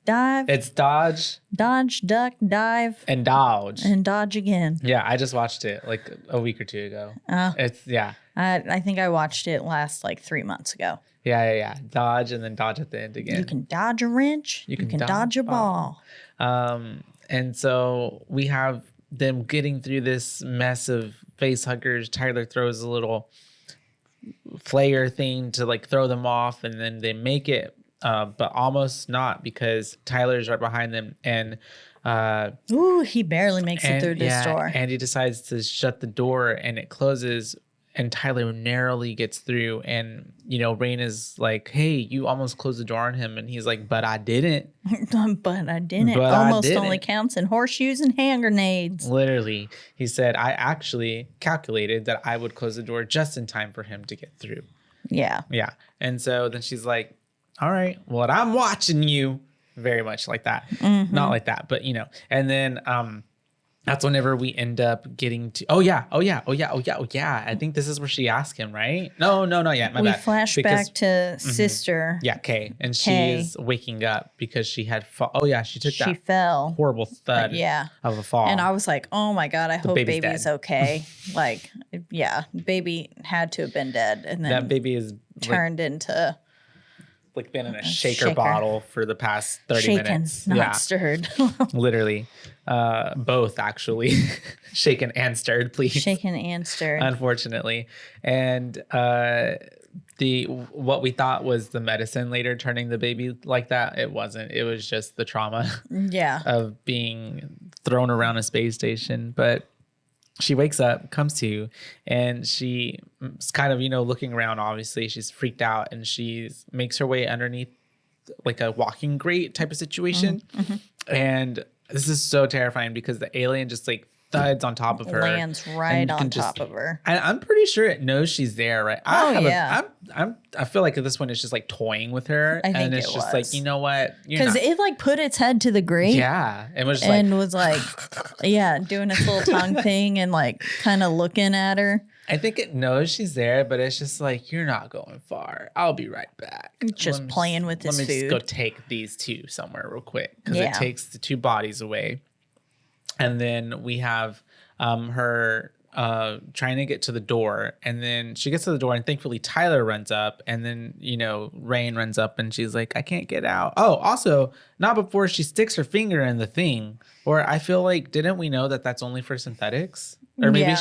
Speaker 2: dive.
Speaker 3: It's dodge,
Speaker 2: duck, dive.
Speaker 3: and dodge.
Speaker 2: And dodge again.
Speaker 3: Yeah, I just watched it like a week or two ago.
Speaker 2: I think I watched it last like 3 months ago.
Speaker 3: Yeah. Dodge and then dodge at the end again.
Speaker 2: You can dodge a wrench. You can dodge a ball.
Speaker 3: And so we have them getting through this mess of face huggers. Tyler throws a little flare thing to like throw them off, and then they make it, but almost not because Tyler's right behind them. And
Speaker 2: he barely makes it through this door.
Speaker 3: And he decides to shut the door, and it closes. And Tyler narrowly gets through, and Rain is like, "Hey, you almost closed the door on him," and he's like, "But I didn't."
Speaker 2: But I didn't.
Speaker 3: But
Speaker 2: almost
Speaker 3: I didn't.
Speaker 2: only counts in horseshoes and hand grenades.
Speaker 3: Literally, he said, "I actually calculated that I would close the door just in time for him to get through."
Speaker 2: Yeah.
Speaker 3: Yeah, and so then she's like, "All right, well, I'm watching you." Very much like that, not like that, but And then that's whenever we end up getting to. Oh yeah. I think this is where she asked him, right? No, not yet. My
Speaker 2: we
Speaker 3: bad.
Speaker 2: flash back to sister.
Speaker 3: Yeah, Kay, and she
Speaker 2: Kay.
Speaker 3: is waking up because she had. She took
Speaker 2: She
Speaker 3: that
Speaker 2: fell.
Speaker 3: horrible thud. Of a fall.
Speaker 2: And I was like, oh my God, I hope
Speaker 3: baby's
Speaker 2: baby's
Speaker 3: dead.
Speaker 2: okay. Like, yeah, baby had to have been dead. And then
Speaker 3: that baby is
Speaker 2: turned into
Speaker 3: like been in a shaker bottle for the past 30 minutes.
Speaker 2: Not stirred.
Speaker 3: Literally. Both actually. Shaken and stirred, please.
Speaker 2: Shaken and stirred.
Speaker 3: Unfortunately. And what we thought was the medicine later turning the baby like that, it wasn't. It was just the trauma of being thrown around a space station. But she wakes up, comes to, and she's kind of, looking around. Obviously, she's freaked out, and she makes her way underneath like a walking grate type of situation. And this is so terrifying because the alien just like thuds on top of her,
Speaker 2: lands right on top of her.
Speaker 3: And I'm pretty sure it knows she's there, right? I feel like at this point it's just like toying with her,
Speaker 2: I think
Speaker 3: and it's just like, you know what?
Speaker 2: Because it like put its head to the grate.
Speaker 3: Yeah, and was just
Speaker 2: was like, doing its little tongue thing and like kind of looking at her.
Speaker 3: I think it knows she's there, but it's just like, you're not going far. I'll be right back.
Speaker 2: Just playing with his food.
Speaker 3: Let me just go take these two somewhere real quick because it takes the two bodies away. And then we have her trying to get to the door, and then she gets to the door, and thankfully Tyler runs up, and then Rain runs up, and she's like, I can't get out. Oh, also not before she sticks her finger in the thing. Or I feel like, didn't we know that that's only for synthetics? Or maybe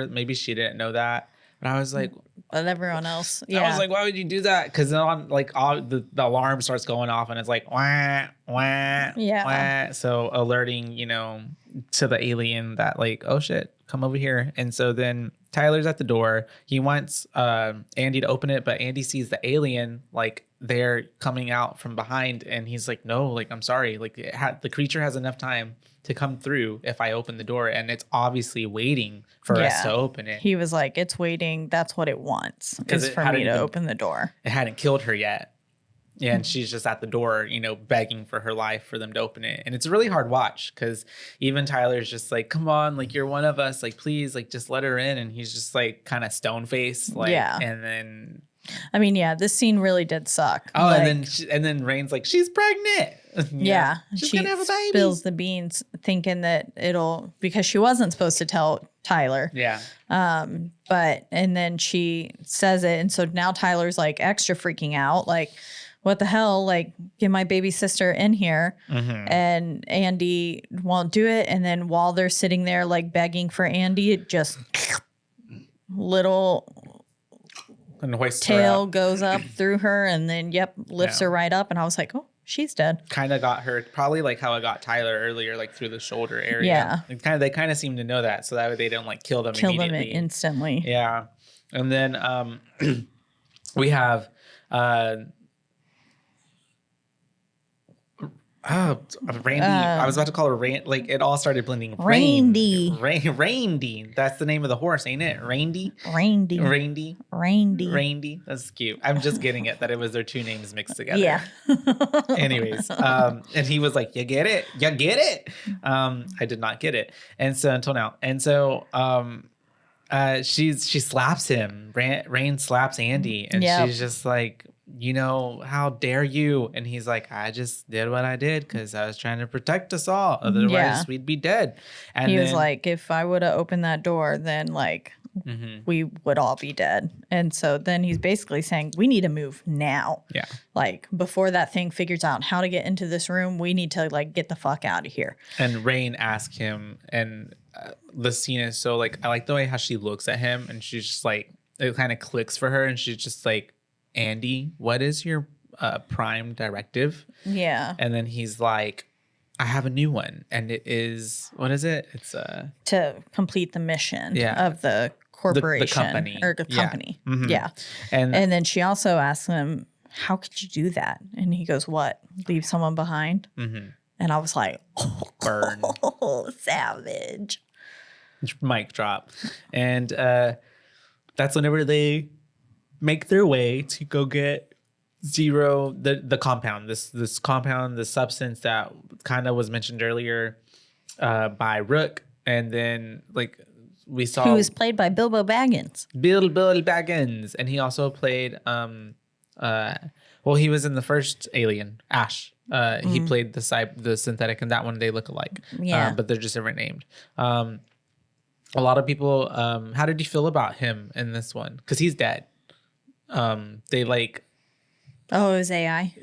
Speaker 3: maybe she didn't know that. But I was like,
Speaker 2: but everyone else,
Speaker 3: I was like, why would you do that? Because then on all the alarm starts going off, and it's like wah wah wah. So alerting to the alien that like, oh shit, come over here. And so then Tyler's at the door. He wants Andy to open it, but Andy sees the alien like they're coming out from behind, and he's like, no, like I'm sorry, like the creature has enough time to come through if I open the door, and it's obviously waiting for us to open it.
Speaker 2: He was like, it's waiting. That's what it wants, is for me to open the door.
Speaker 3: It hadn't killed her yet. Yeah, and she's just at the door, begging for her life for them to open it. And it's a really hard watch because even Tyler's just like, come on, like you're one of us, like please, like just let her in. And he's just like kind of stone faced, like, and then.
Speaker 2: I mean, this scene really did suck.
Speaker 3: Oh, like, and then Rain's like, she's pregnant. She's gonna have a baby.
Speaker 2: Spills the beans, thinking that because she wasn't supposed to tell Tyler.
Speaker 3: Yeah.
Speaker 2: But then she says it, and so now Tyler's like extra freaking out, like, what the hell? Like, get my baby sister in here. Mm-hmm. And Andy won't do it. And then while they're sitting there like begging for Andy, it just little
Speaker 3: and
Speaker 2: tail goes up through her, and then lifts her right up. And I was like, oh, she's dead.
Speaker 3: Kind of got her, probably like how I got Tyler earlier, like through the shoulder area. Yeah. They kind of seem to know that, so that way they don't like kill them
Speaker 2: instantly.
Speaker 3: Yeah. And then we have Randy. I was about to call her Rain. Like it all started blending.
Speaker 2: Randy.
Speaker 3: Randy. That's the name of the horse, ain't it? Randy. That's cute. I'm just getting it that it was their two names mixed together.
Speaker 2: Yeah.
Speaker 3: Anyways, and he was like, "You get it? You get it?" I did not get it, and so until now, and so she slaps him. Rain slaps Andy, and she's just like, how dare you? And he's like, I just did what I did because I was trying to protect us all. Otherwise, we'd be dead. And
Speaker 2: he was like, if I would have opened that door, then like we would all be dead. And so then he's basically saying, we need to move now.
Speaker 3: Yeah.
Speaker 2: Like before that thing figures out how to get into this room, we need to like get the fuck out of here.
Speaker 3: And Rain asked him, and the scene is so like, I like the way how she looks at him, and she's just like, it kind of clicks for her, and she's just like, Andy, what is your prime directive?
Speaker 2: Yeah.
Speaker 3: And then he's like, I have a new one, and it is, what is it? It's
Speaker 2: to complete the mission of the corporation,
Speaker 3: the company,
Speaker 2: or the company.
Speaker 3: Yeah. Mm-hmm.
Speaker 2: Yeah. And then she also asks him, how could you do that? And he goes, what? Leave someone behind? Mm-hmm. And I was like,
Speaker 3: burn.
Speaker 2: Oh, savage.
Speaker 3: Mic drop. And that's whenever they make their way to go get Zero, the compound, this compound, the substance that kind of was mentioned earlier by Rook, and then like we saw,
Speaker 2: who was played by Bilbo Baggins.
Speaker 3: Bilbo Baggins, and he also played he was in the first Alien, Ash. He played the synthetic, and that one they look alike.
Speaker 2: Yeah,
Speaker 3: but they're just different named. A lot of people. How did you feel about him in this one? Because he's dead. They like,
Speaker 2: it was AI.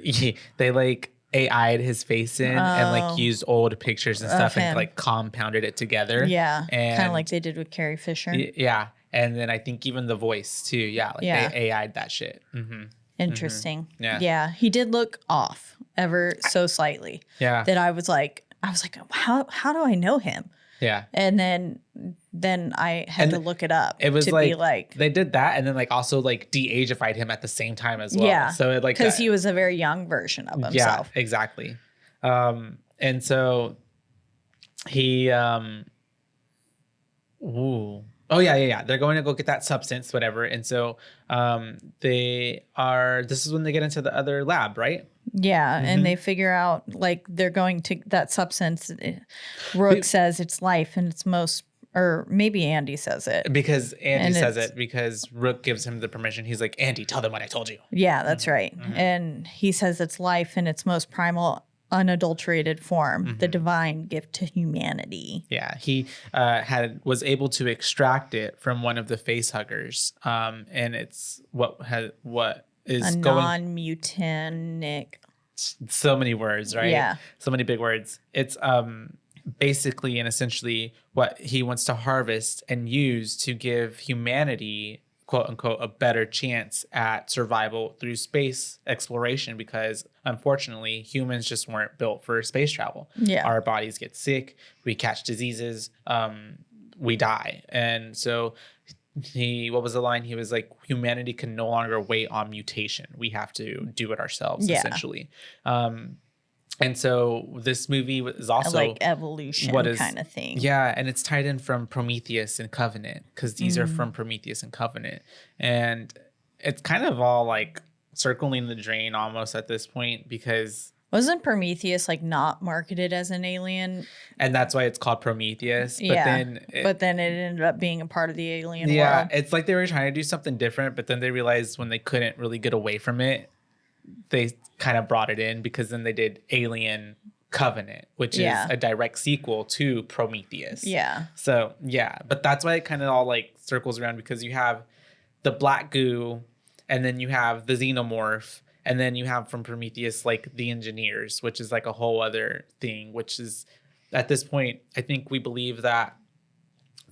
Speaker 3: They like AI'd his face in and like used old pictures and stuff and like compounded it together.
Speaker 2: Yeah, kind of like they did with Carrie Fisher.
Speaker 3: Yeah, and then I think even the voice too. Yeah, like they AI'd that shit. Mm-hmm.
Speaker 2: Interesting.
Speaker 3: Mm-hmm.
Speaker 2: Yeah, he did look off ever so slightly.
Speaker 3: Yeah,
Speaker 2: that I was like, how do I know him?
Speaker 3: Yeah.
Speaker 2: And then I had to look it up.
Speaker 3: It was
Speaker 2: to
Speaker 3: like,
Speaker 2: be like,
Speaker 3: they did that, and then like also like de-ageified him at the same time as well.
Speaker 2: Yeah.
Speaker 3: So it like,
Speaker 2: because he was a very young version of himself.
Speaker 3: Yeah, exactly. And so he they're going to go get that substance, whatever. And so this is when they get into the other lab, right?
Speaker 2: Yeah, and they figure out like they're going to that substance. Rook says it's life and it's most, or maybe Andy says it.
Speaker 3: Because Andy says it because Rook gives him the permission. He's like, Andy, tell them what I told you.
Speaker 2: Yeah, that's right. And he says it's life in its most primal unadulterated form, the divine gift to humanity.
Speaker 3: Yeah, he was able to extract it from one of the face huggers, and it's what is
Speaker 2: A
Speaker 3: going.
Speaker 2: non-mutanic.
Speaker 3: So many words, right?
Speaker 2: Yeah.
Speaker 3: So many big words. It's basically and essentially what he wants to harvest and use to give humanity, quote unquote, a better chance at survival through space exploration, because unfortunately humans just weren't built for space travel.
Speaker 2: Yeah.
Speaker 3: Our bodies get sick, we catch diseases, we die. And so what was the line? He was like, humanity can no longer wait on mutation. We have to do it ourselves, essentially. And so this movie is also
Speaker 2: like evolution kind of thing.
Speaker 3: Yeah, and it's tied in from Prometheus and Covenant, because these are from Prometheus and Covenant. And it's kind of all like circling the drain almost at this point, because
Speaker 2: wasn't Prometheus like not marketed as an alien?
Speaker 3: And that's why it's called Prometheus. But
Speaker 2: then it ended up being a part of the alien world.
Speaker 3: Yeah, it's like they were trying to do something different, but then they realized when they couldn't really get away from it, they kind of brought it in, because then they did Alien Covenant, which is a direct sequel to Prometheus.
Speaker 2: Yeah.
Speaker 3: So, yeah, but that's why it kind of all like circles around, because you have the black goo, and then you have the xenomorph, and then you have from Prometheus like the engineers, which is like a whole other thing, which is at this point, I think we believe that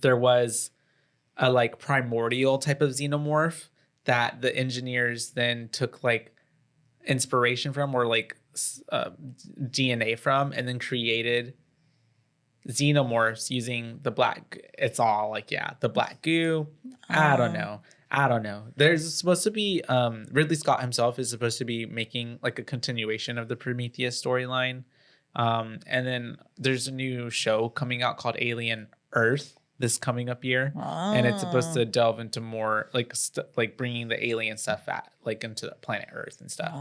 Speaker 3: there was a like primordial type of xenomorph that the engineers then took like inspiration from, or like DNA from, and then created xenomorphs using the black. It's all like, the black goo. I don't know. There's supposed to be Ridley Scott himself is supposed to be making like a continuation of the Prometheus storyline, and then there's a new show coming out called Alien Earth this coming up year, and it's supposed to delve into more like like bringing the alien stuff like into the planet Earth and stuff.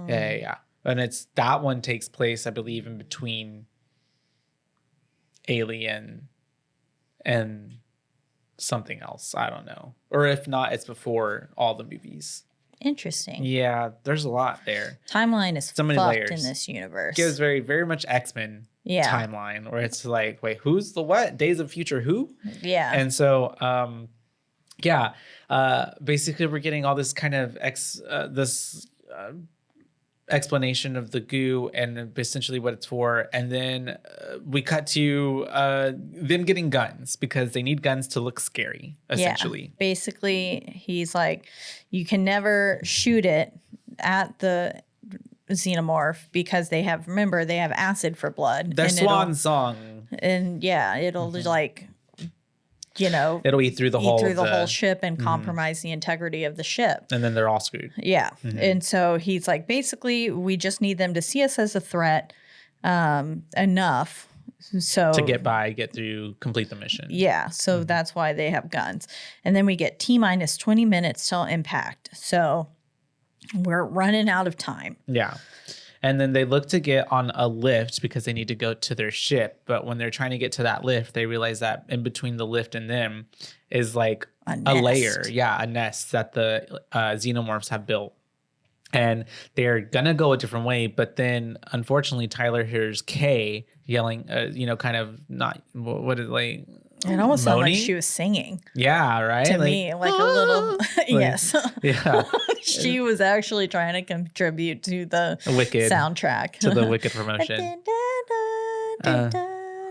Speaker 3: Yeah. And that one takes place, I believe, in between Alien and something else. I don't know, or if not, it's before all the movies.
Speaker 2: Interesting.
Speaker 3: Yeah, there's a lot there.
Speaker 2: Timeline is
Speaker 3: so many
Speaker 2: fucked
Speaker 3: layers
Speaker 2: in this universe.
Speaker 3: It gives very much X-Men timeline, where it's like, wait, who's the what? Days of Future who?
Speaker 2: Yeah.
Speaker 3: And so basically we're getting all this kind of explanation of the goo and essentially what it's for, and then we cut to them getting guns, because they need guns to look scary, essentially.
Speaker 2: Basically, he's like, you can never shoot it at the xenomorph, because they have acid for blood.
Speaker 3: Their swan song.
Speaker 2: And it'll like,
Speaker 3: it'll eat through the
Speaker 2: whole ship and compromise the integrity of the ship.
Speaker 3: And then they're all screwed.
Speaker 2: Yeah. And so he's like, basically, we just need them to see us as a threat enough. So
Speaker 3: to get through, complete the mission.
Speaker 2: Yeah. So that's why they have guns. And then we get T-minus 20 minutes till impact. So we're running out of time.
Speaker 3: Yeah. And then they look to get on a lift because they need to go to their ship. But when they're trying to get to that lift, they realize that in between the lift and them is like a layer. Yeah, a nest that the xenomorphs have built. And they're going to go a different way. But then, unfortunately, Tyler hears Kay yelling, kind of not, what is like...
Speaker 2: It almost sounded like
Speaker 3: moaning?
Speaker 2: she was singing.
Speaker 3: Yeah, right?
Speaker 2: To me, like a little... yes.
Speaker 3: Yeah.
Speaker 2: She was actually trying to contribute to the
Speaker 3: Wicked
Speaker 2: soundtrack.
Speaker 3: to the Wicked promotion.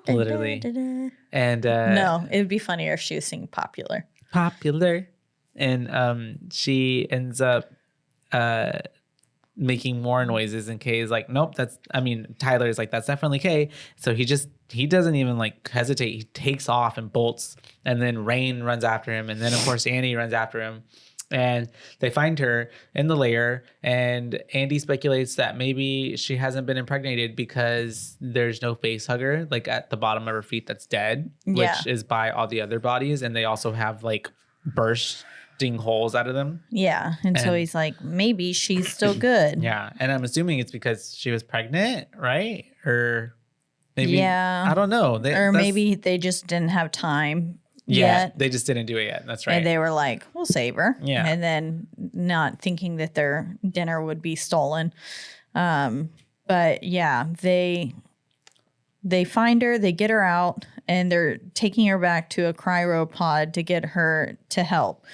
Speaker 3: Literally. And
Speaker 2: no, it would be funnier if she was singing Popular.
Speaker 3: And she ends up making more noises, and Kay is like, nope, Tyler is like, that's definitely Kay. So he doesn't even like hesitate. He takes off and bolts, and then Rain runs after him, and then of course Andy runs after him. And they find her in the lair, and Andy speculates that maybe she hasn't been impregnated because there's no face hugger like at the bottom of her feet that's dead, which is by all the other bodies, and they also have like bursting holes out of them.
Speaker 2: Yeah, and so he's like, maybe she's still good.
Speaker 3: Yeah, and I'm assuming it's because she was pregnant, right? Or maybe I don't know.
Speaker 2: Maybe they just didn't have time.
Speaker 3: Yeah, they just didn't do it yet. That's right.
Speaker 2: And they were like, we'll save her.
Speaker 3: Yeah.
Speaker 2: And then not thinking that their dinner would be stolen. But But yeah, they find her, they get her out, and they're taking her back to a cryopod to get her to help.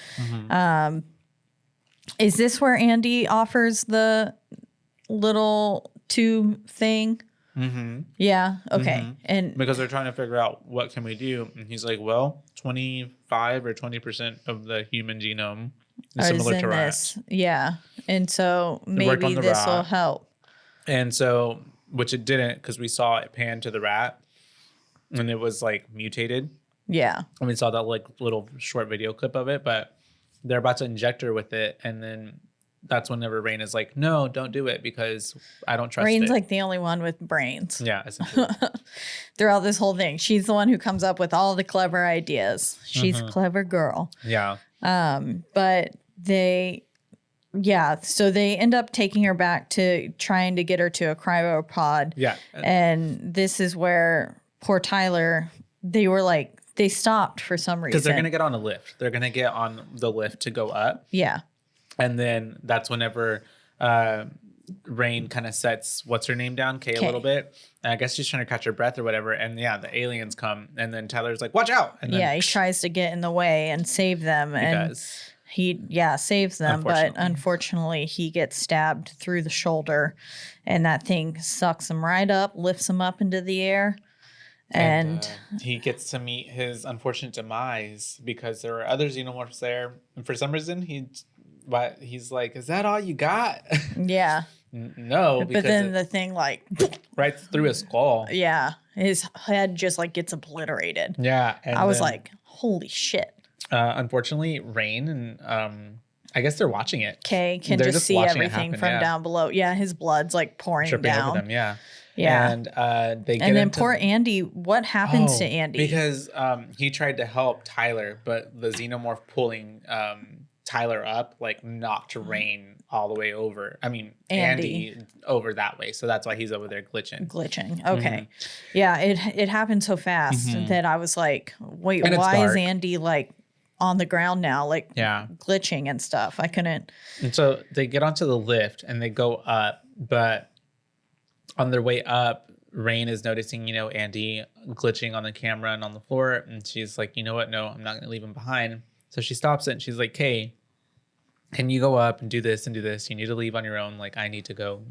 Speaker 2: Is this where Andy offers the little tube thing? Yeah. Okay. And
Speaker 3: because they're trying to figure out what can we do, and he's like, well, 25 or 20% of the human genome is similar to rats.
Speaker 2: Yeah. And so maybe this will help.
Speaker 3: And so, which it didn't, because we saw it pan to the rat and it was like mutated.
Speaker 2: Yeah.
Speaker 3: And we saw that like little short video clip of it, but they're about to inject her with it. And then that's whenever Rain is like, no, don't do it because I don't trust
Speaker 2: Rain's
Speaker 3: it.
Speaker 2: like the only one with brains.
Speaker 3: Yeah, essentially.
Speaker 2: Throughout this whole thing. She's the one who comes up with all the clever ideas. She's a clever girl.
Speaker 3: Yeah.
Speaker 2: But so they end up taking her back to trying to get her to a cryopod.
Speaker 3: Yeah.
Speaker 2: And this is where poor Tyler, they stopped for some reason.
Speaker 3: Because they're going to get on a lift. They're going to get on the lift to go up.
Speaker 2: Yeah.
Speaker 3: And then that's whenever Rain kind of sets what's her name down, Kay, a little bit. And I guess she's trying to catch her breath or whatever. And yeah, the aliens come. And then Tyler's like, watch out. And then,
Speaker 2: he tries to get in the way and save them. He saves them. But unfortunately, he gets stabbed through the shoulder. And that thing sucks him right up, lifts him up into the air. And
Speaker 3: he gets to meet his unfortunate demise because there were other xenomorphs there. And for some reason, he's like, is that all you got?
Speaker 2: Yeah.
Speaker 3: No.
Speaker 2: But then the thing
Speaker 3: right through his skull.
Speaker 2: Yeah. His head just gets obliterated.
Speaker 3: Yeah. And
Speaker 2: I was like, holy shit.
Speaker 3: Unfortunately, Rain and I guess they're watching it.
Speaker 2: Kay can just see everything from down below. Yeah. His blood's pouring
Speaker 3: Tripping
Speaker 2: down.
Speaker 3: over them, yeah.
Speaker 2: Yeah.
Speaker 3: And they get
Speaker 2: and then poor Andy, what happens to Andy?
Speaker 3: Because he tried to help Tyler, but the xenomorph pulling Tyler up knocked Rain all the way over. I mean, Andy over that way. So that's why he's over there glitching.
Speaker 2: Okay. Yeah, it happened so fast that I was like, wait, why is Andy on the ground now, glitching and stuff? I couldn't.
Speaker 3: And so they get onto the lift and they go up, but on their way up, Rain is noticing, Andy glitching on the camera and on the floor. And she's like, you know what? No, I'm not going to leave him behind. So she stops it and she's like, hey, can you go up and do this and do this? You need to leave on your own. I need to go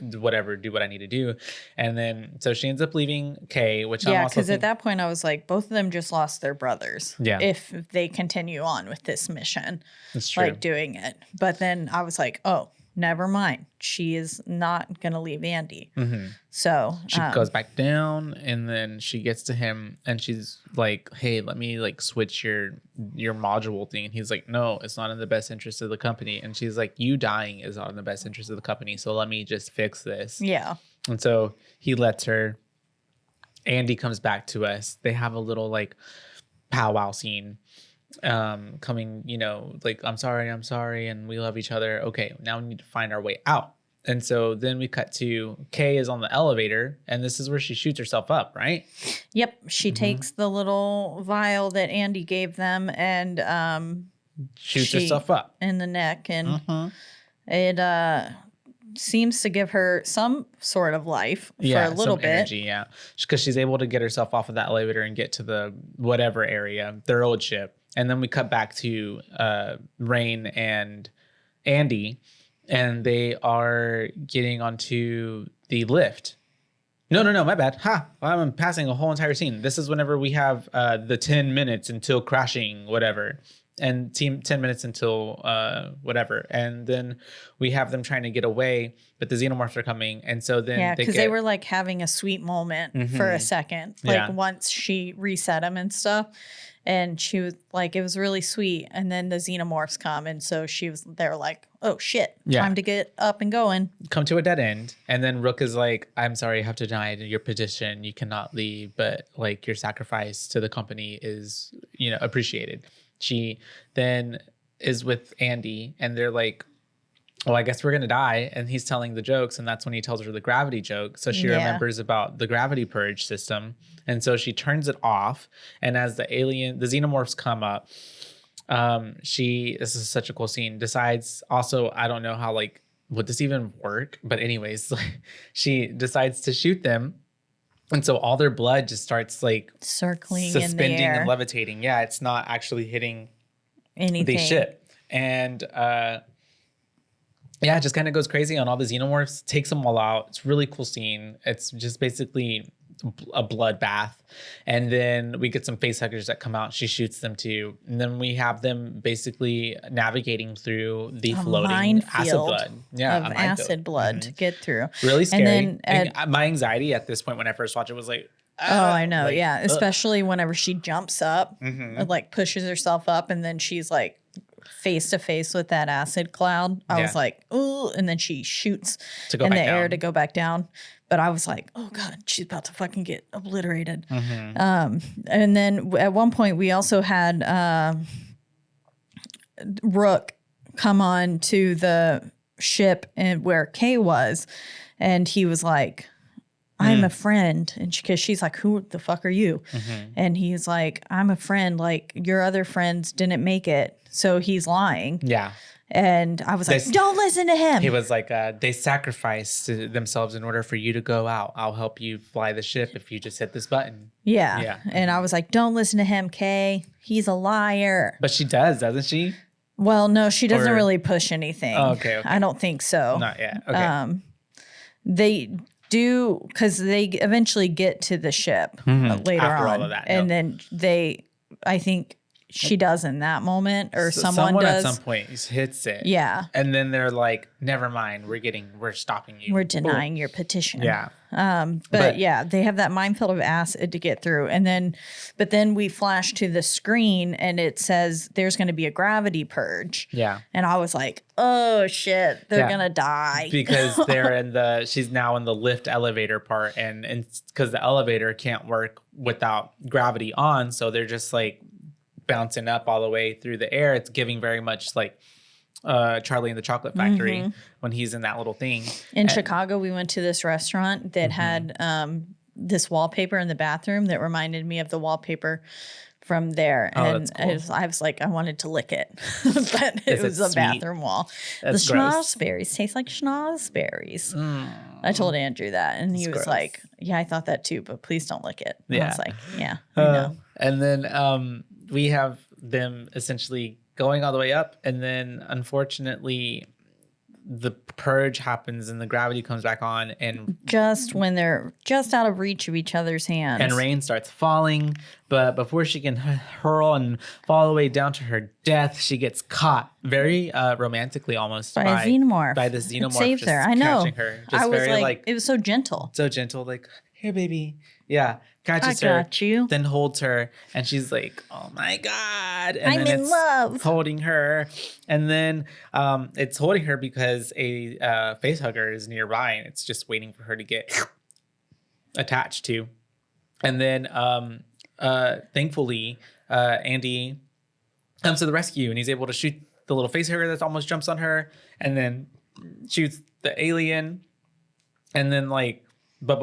Speaker 3: do what I need to do. And then, so she ends up leaving Kay, which I'm also
Speaker 2: because at that point I was like, both of them just lost their brothers.
Speaker 3: Yeah.
Speaker 2: If they continue on with this mission.
Speaker 3: That's true.
Speaker 2: Doing it. But then I was like, oh, never mind. She is not going to leave Andy. So
Speaker 3: she goes back down and then she gets to him and she's like, hey, let me switch your module thing. And he's like, no, it's not in the best interest of the company. And she's like, you dying is not in the best interest of the company. So let me just fix this.
Speaker 2: Yeah.
Speaker 3: And so he lets her. Andy comes back to us. They have a little powwow scene. Coming, I'm sorry, and we love each other. Okay, now we need to find our way out. And so then we cut to Kay is on the elevator, and this is where she shoots herself up, right?
Speaker 2: Yep. She takes the little vial that Andy gave them and
Speaker 3: shoots herself up
Speaker 2: in the neck, and it seems to give her some sort of life for a little bit.
Speaker 3: Energy, yeah, because she's able to get herself off of that elevator and get to the whatever area, their old ship. And then we cut back to Rain and Andy, and they are getting onto the lift. No, my bad. I'm passing a whole entire scene. This is whenever we have the 10 minutes until crashing, whatever. And 10 minutes until whatever. And then we have them trying to get away, but the xenomorphs are coming. And so then
Speaker 2: because they were having a sweet moment for a second. Once she reset them and stuff. And she was it was really sweet. And then the xenomorphs come. And so they're like, oh shit, time to get up and going.
Speaker 3: Come to a dead end. And then Rook is like, I'm sorry, you have to deny your petition. You cannot leave. But your sacrifice to the company is, appreciated. She then is with Andy and they're like, well, I guess we're going to die. And he's telling the jokes. And that's when he tells her the gravity joke. So she remembers about the gravity purge system. And so she turns it off. And as the xenomorphs come up, this is such a cool scene, decides also, I don't know how would this even work? But anyways, she decides to shoot them. And so all their blood just starts like
Speaker 2: circling in
Speaker 3: suspending
Speaker 2: the air.
Speaker 3: and levitating. Yeah, it's not actually hitting
Speaker 2: Anything.
Speaker 3: the ship. And yeah, it just kind of goes crazy on all the xenomorphs, takes them all out. It's a really cool scene. It's just basically a bloodbath. And then we get some facehuggers that come out. She shoots them too. And then we have them basically navigating through the floating acid blood. Yeah,
Speaker 2: of acid blood to get through.
Speaker 3: Really scary.
Speaker 2: And then
Speaker 3: my anxiety at this point when I first watched it was like,
Speaker 2: I know. Like, yeah. Especially whenever she jumps up, like pushes herself up, and then she's like face to face with that acid cloud. I was like, ooh, and then she shoots in the air to go back down. But I was like, oh God, she's about to fucking get obliterated. And then at one point we also had Rook come on to the ship and where Kay was, and he was like, I'm a friend. And because she's like, who the fuck are you? And he's like, I'm a friend. Like, your other friends didn't make it. So he's lying.
Speaker 3: Yeah.
Speaker 2: And I was like, don't listen to him.
Speaker 3: He was like, they sacrificed themselves in order for you to go out. I'll help you fly the ship if you just hit this button.
Speaker 2: Yeah. And I was like, don't listen to him, Kay. He's a liar.
Speaker 3: But she does, doesn't she?
Speaker 2: Well, no, she doesn't really push anything.
Speaker 3: Oh, okay.
Speaker 2: I don't think so.
Speaker 3: Not yet. Okay.
Speaker 2: They do, because they eventually get to the ship later
Speaker 3: After
Speaker 2: on.
Speaker 3: all of that,
Speaker 2: and then I think she does in that moment, or
Speaker 3: So
Speaker 2: someone does.
Speaker 3: at some point hits it.
Speaker 2: Yeah.
Speaker 3: And then they're like, never mind, we're stopping you.
Speaker 2: We're denying your petition.
Speaker 3: Yeah.
Speaker 2: But yeah, they have that minefield of acid to get through. But then we flash to the screen and it says there's going to be a gravity purge.
Speaker 3: Yeah.
Speaker 2: And I was like, oh shit, they're going to die.
Speaker 3: Because she's now in the lift elevator part, and because the elevator can't work without gravity on. So they're just like bouncing up all the way through the air. It's giving very much like Charlie and the Chocolate Factory when he's in that little thing.
Speaker 2: In Chicago, we went to this restaurant that had this wallpaper in the bathroom that reminded me of the wallpaper from there. And that's cool. I was like, I wanted to lick it, but it was a bathroom wall. That's the schnozberries taste like schnozberries. I told Andrew that, and he was like, yeah, I thought that too, but please don't lick it. And I was like, yeah, I know.
Speaker 3: And then we have them essentially going all the way up, and then unfortunately the purge happens and the gravity comes back on, and
Speaker 2: just when they're just out of reach of each other's hands,
Speaker 3: and rain starts falling, but before she can hurl and fall all the way down to her death, she gets caught very romantically almost
Speaker 2: by a xenomorph.
Speaker 3: By the xenomorph.
Speaker 2: It saves her. I know.
Speaker 3: Her.
Speaker 2: I was like, it was so gentle.
Speaker 3: So gentle, like, here, baby. Yeah. Catches
Speaker 2: I
Speaker 3: her,
Speaker 2: got you.
Speaker 3: Then holds her, and she's like, "Oh my god!" And
Speaker 2: I'm
Speaker 3: then
Speaker 2: in love.
Speaker 3: Holding her, and then it's holding her because a facehugger is nearby, and it's just waiting for her to get attached to. And then, thankfully, Andy comes to the rescue, and he's able to shoot the little facehugger that almost jumps on her, and then shoots the alien, and then like. But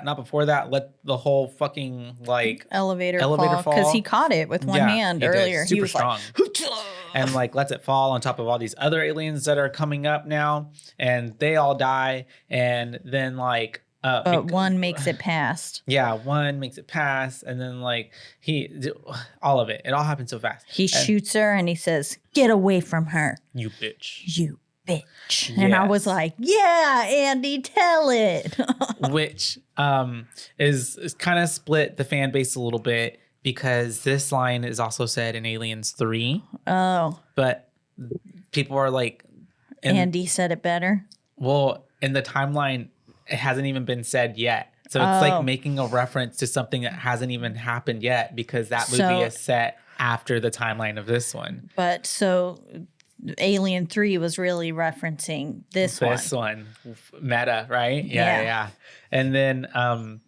Speaker 3: not before that, let the whole fucking like
Speaker 2: elevator fall because he caught it with one hand earlier.
Speaker 3: He was
Speaker 2: strong.
Speaker 3: Like, and like lets it fall on top of all these other aliens that are coming up now, and they all die. And then like,
Speaker 2: but one makes it past.
Speaker 3: Yeah, one makes it past, and then like all of it. It all happens so fast.
Speaker 2: He shoots her, and he says, "Get away from her,
Speaker 3: you bitch."
Speaker 2: You. Bitch. Yes. And I was like, yeah, Andy, tell it.
Speaker 3: Which is kind of split the fan base a little bit, because this line is also said in Aliens 3.
Speaker 2: Oh.
Speaker 3: But people are like...
Speaker 2: Andy said it better?
Speaker 3: Well, in the timeline, it hasn't even been said yet. So it's like making a reference to something that hasn't even happened yet, because that movie is set after the timeline of this one.
Speaker 2: But so... Alien 3 was really referencing this one.
Speaker 3: Meta, right? Yeah. And then I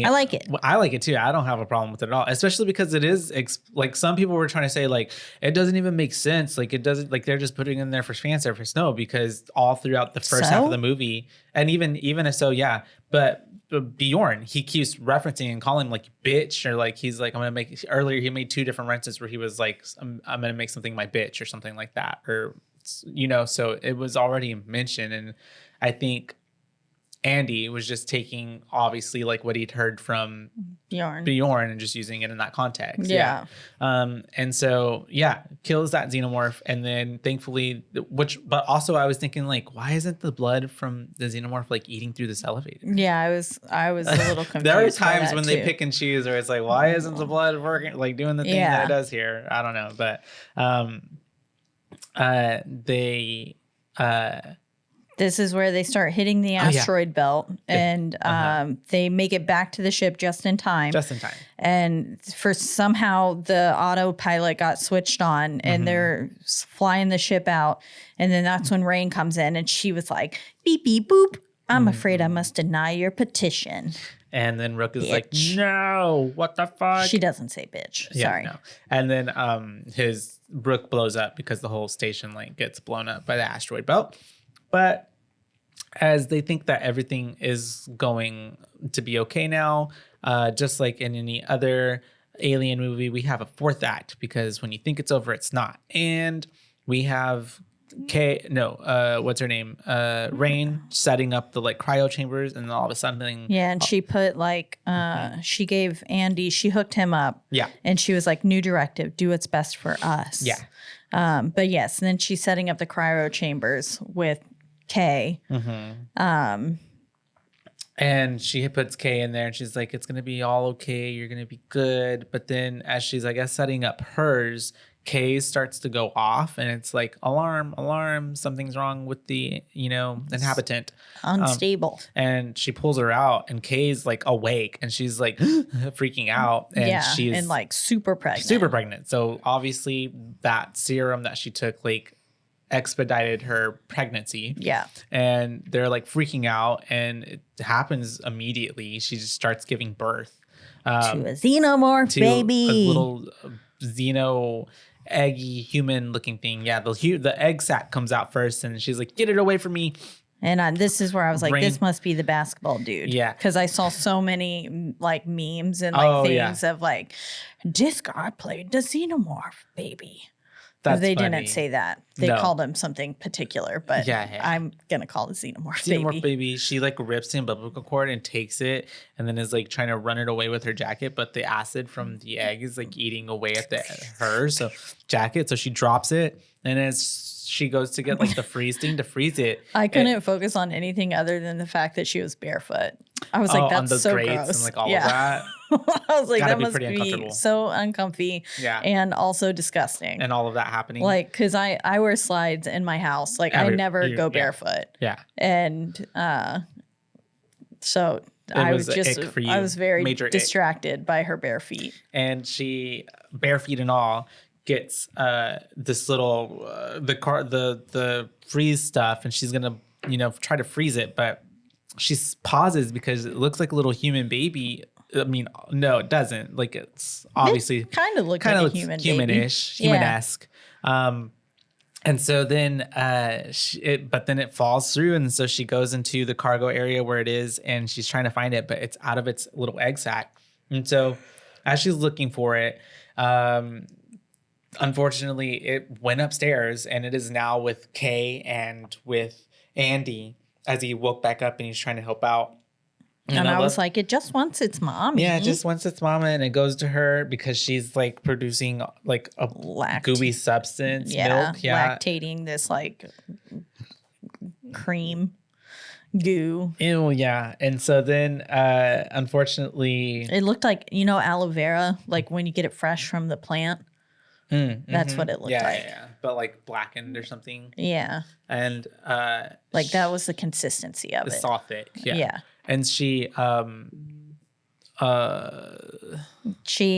Speaker 2: like it.
Speaker 3: I like it too. I don't have a problem with it at all, especially because it is like some people were trying to say like it doesn't even make sense. Like it doesn't, like they're just putting in there for fan service. No, because all throughout the first half of the movie, and even if so, yeah. But Bjorn, he keeps referencing and calling him like bitch, or like he's like, I'm gonna make. Earlier he made 2 different references where he was like, I'm gonna make something my bitch or something like that, or so it was already mentioned. And I think Andy was just taking obviously like what he'd heard from Bjorn and just using it in that context.
Speaker 2: Yeah.
Speaker 3: And so kills that xenomorph, and then thankfully, but also I was thinking like, why isn't the blood from the xenomorph like eating through this elevator?
Speaker 2: Yeah, I was a little confused.
Speaker 3: There are times when they pick and choose, where it's like, why isn't the blood working, like doing the thing that it does here? I don't know, but
Speaker 2: this is where they start hitting the asteroid belt, and they make it back to the ship just in time. And for somehow the autopilot got switched on, and they're flying the ship out. And then that's when Rain comes in, and she was like, beep, beep, boop. I'm afraid I must deny your petition.
Speaker 3: And then Rook is like, no, what the fuck?
Speaker 2: She doesn't say bitch. Sorry. No.
Speaker 3: And then Rook blows up because the whole station like gets blown up by the asteroid belt. But as they think that everything is going to be okay now, just like in any other alien movie, we have a fourth act, because when you think it's over, it's not. And we have what's her name? Rain setting up the like cryo chambers, and then all of a sudden,
Speaker 2: and she put like she gave Andy, she hooked him up.
Speaker 3: Yeah.
Speaker 2: And she was like, new directive, do what's best for us.
Speaker 3: Yeah.
Speaker 2: But yes, and then she's setting up the cryo chambers with Kay.
Speaker 3: And she puts Kay in there, and she's like, it's gonna be all okay, you're gonna be good. But then as she's, I guess, setting up hers, Kay starts to go off, and it's like, alarm, something's wrong with the inhabitant,
Speaker 2: unstable.
Speaker 3: And she pulls her out, and Kay's like awake, and she's like freaking out, and she's
Speaker 2: and like super pregnant.
Speaker 3: So obviously that serum that she took like expedited her pregnancy.
Speaker 2: Yeah.
Speaker 3: And they're like freaking out, and it happens immediately. She just starts giving birth
Speaker 2: to a xenomorph baby.
Speaker 3: A little xeno eggy human looking thing. Yeah, the egg sac comes out first, and she's like, get it away from me.
Speaker 2: And this is where I was like, this must be the basketball dude.
Speaker 3: Yeah.
Speaker 2: Because I saw so many like memes and like things of like, this guy played the xenomorph baby. They didn't say that. They called him something particular, but I'm going to call it Xenomorph baby.
Speaker 3: She like rips the umbilical cord and takes it, and then is like trying to run it away with her jacket, but the acid from the egg is like eating away at her jacket. So she drops it, and as she goes to get like the freeze thing to freeze it.
Speaker 2: I couldn't focus on anything other than the fact that she was barefoot. I was like, that's so gross.
Speaker 3: And like all of that.
Speaker 2: I was like, that must be so uncomfy and also disgusting.
Speaker 3: And all of that happening.
Speaker 2: Like, because I wear slides in my house. Like, I never go barefoot.
Speaker 3: Yeah.
Speaker 2: And so I was very distracted by her bare feet.
Speaker 3: And she, bare feet and all, gets this little, the freeze stuff, and she's going to, try to freeze it, but she pauses because it looks like a little human baby. I mean, no, it doesn't. Like, it's obviously
Speaker 2: kind of looks like a human
Speaker 3: humanish,
Speaker 2: baby.
Speaker 3: Humanesque. And so then, but then it falls through, and so she goes into the cargo area where it is, and she's trying to find it, but it's out of its little egg sac. And so, as she's looking for it, unfortunately, it went upstairs, and it is now with Kay and with Andy as he woke back up and he's trying to help out.
Speaker 2: And I was like, it just wants its mommy.
Speaker 3: Yeah, it just wants its mama, and it goes to her because she's like producing like a gooey substance, milk. Yeah,
Speaker 2: lactating this like cream goo.
Speaker 3: Ew, yeah. And so then, unfortunately,
Speaker 2: it looked like aloe vera, like when you get it fresh from the plant. That's what it looked like.
Speaker 3: Yeah, but like blackened or something.
Speaker 2: Yeah.
Speaker 3: And
Speaker 2: like that was the consistency of it.
Speaker 3: It's all thick. Yeah.
Speaker 2: Yeah.
Speaker 3: And she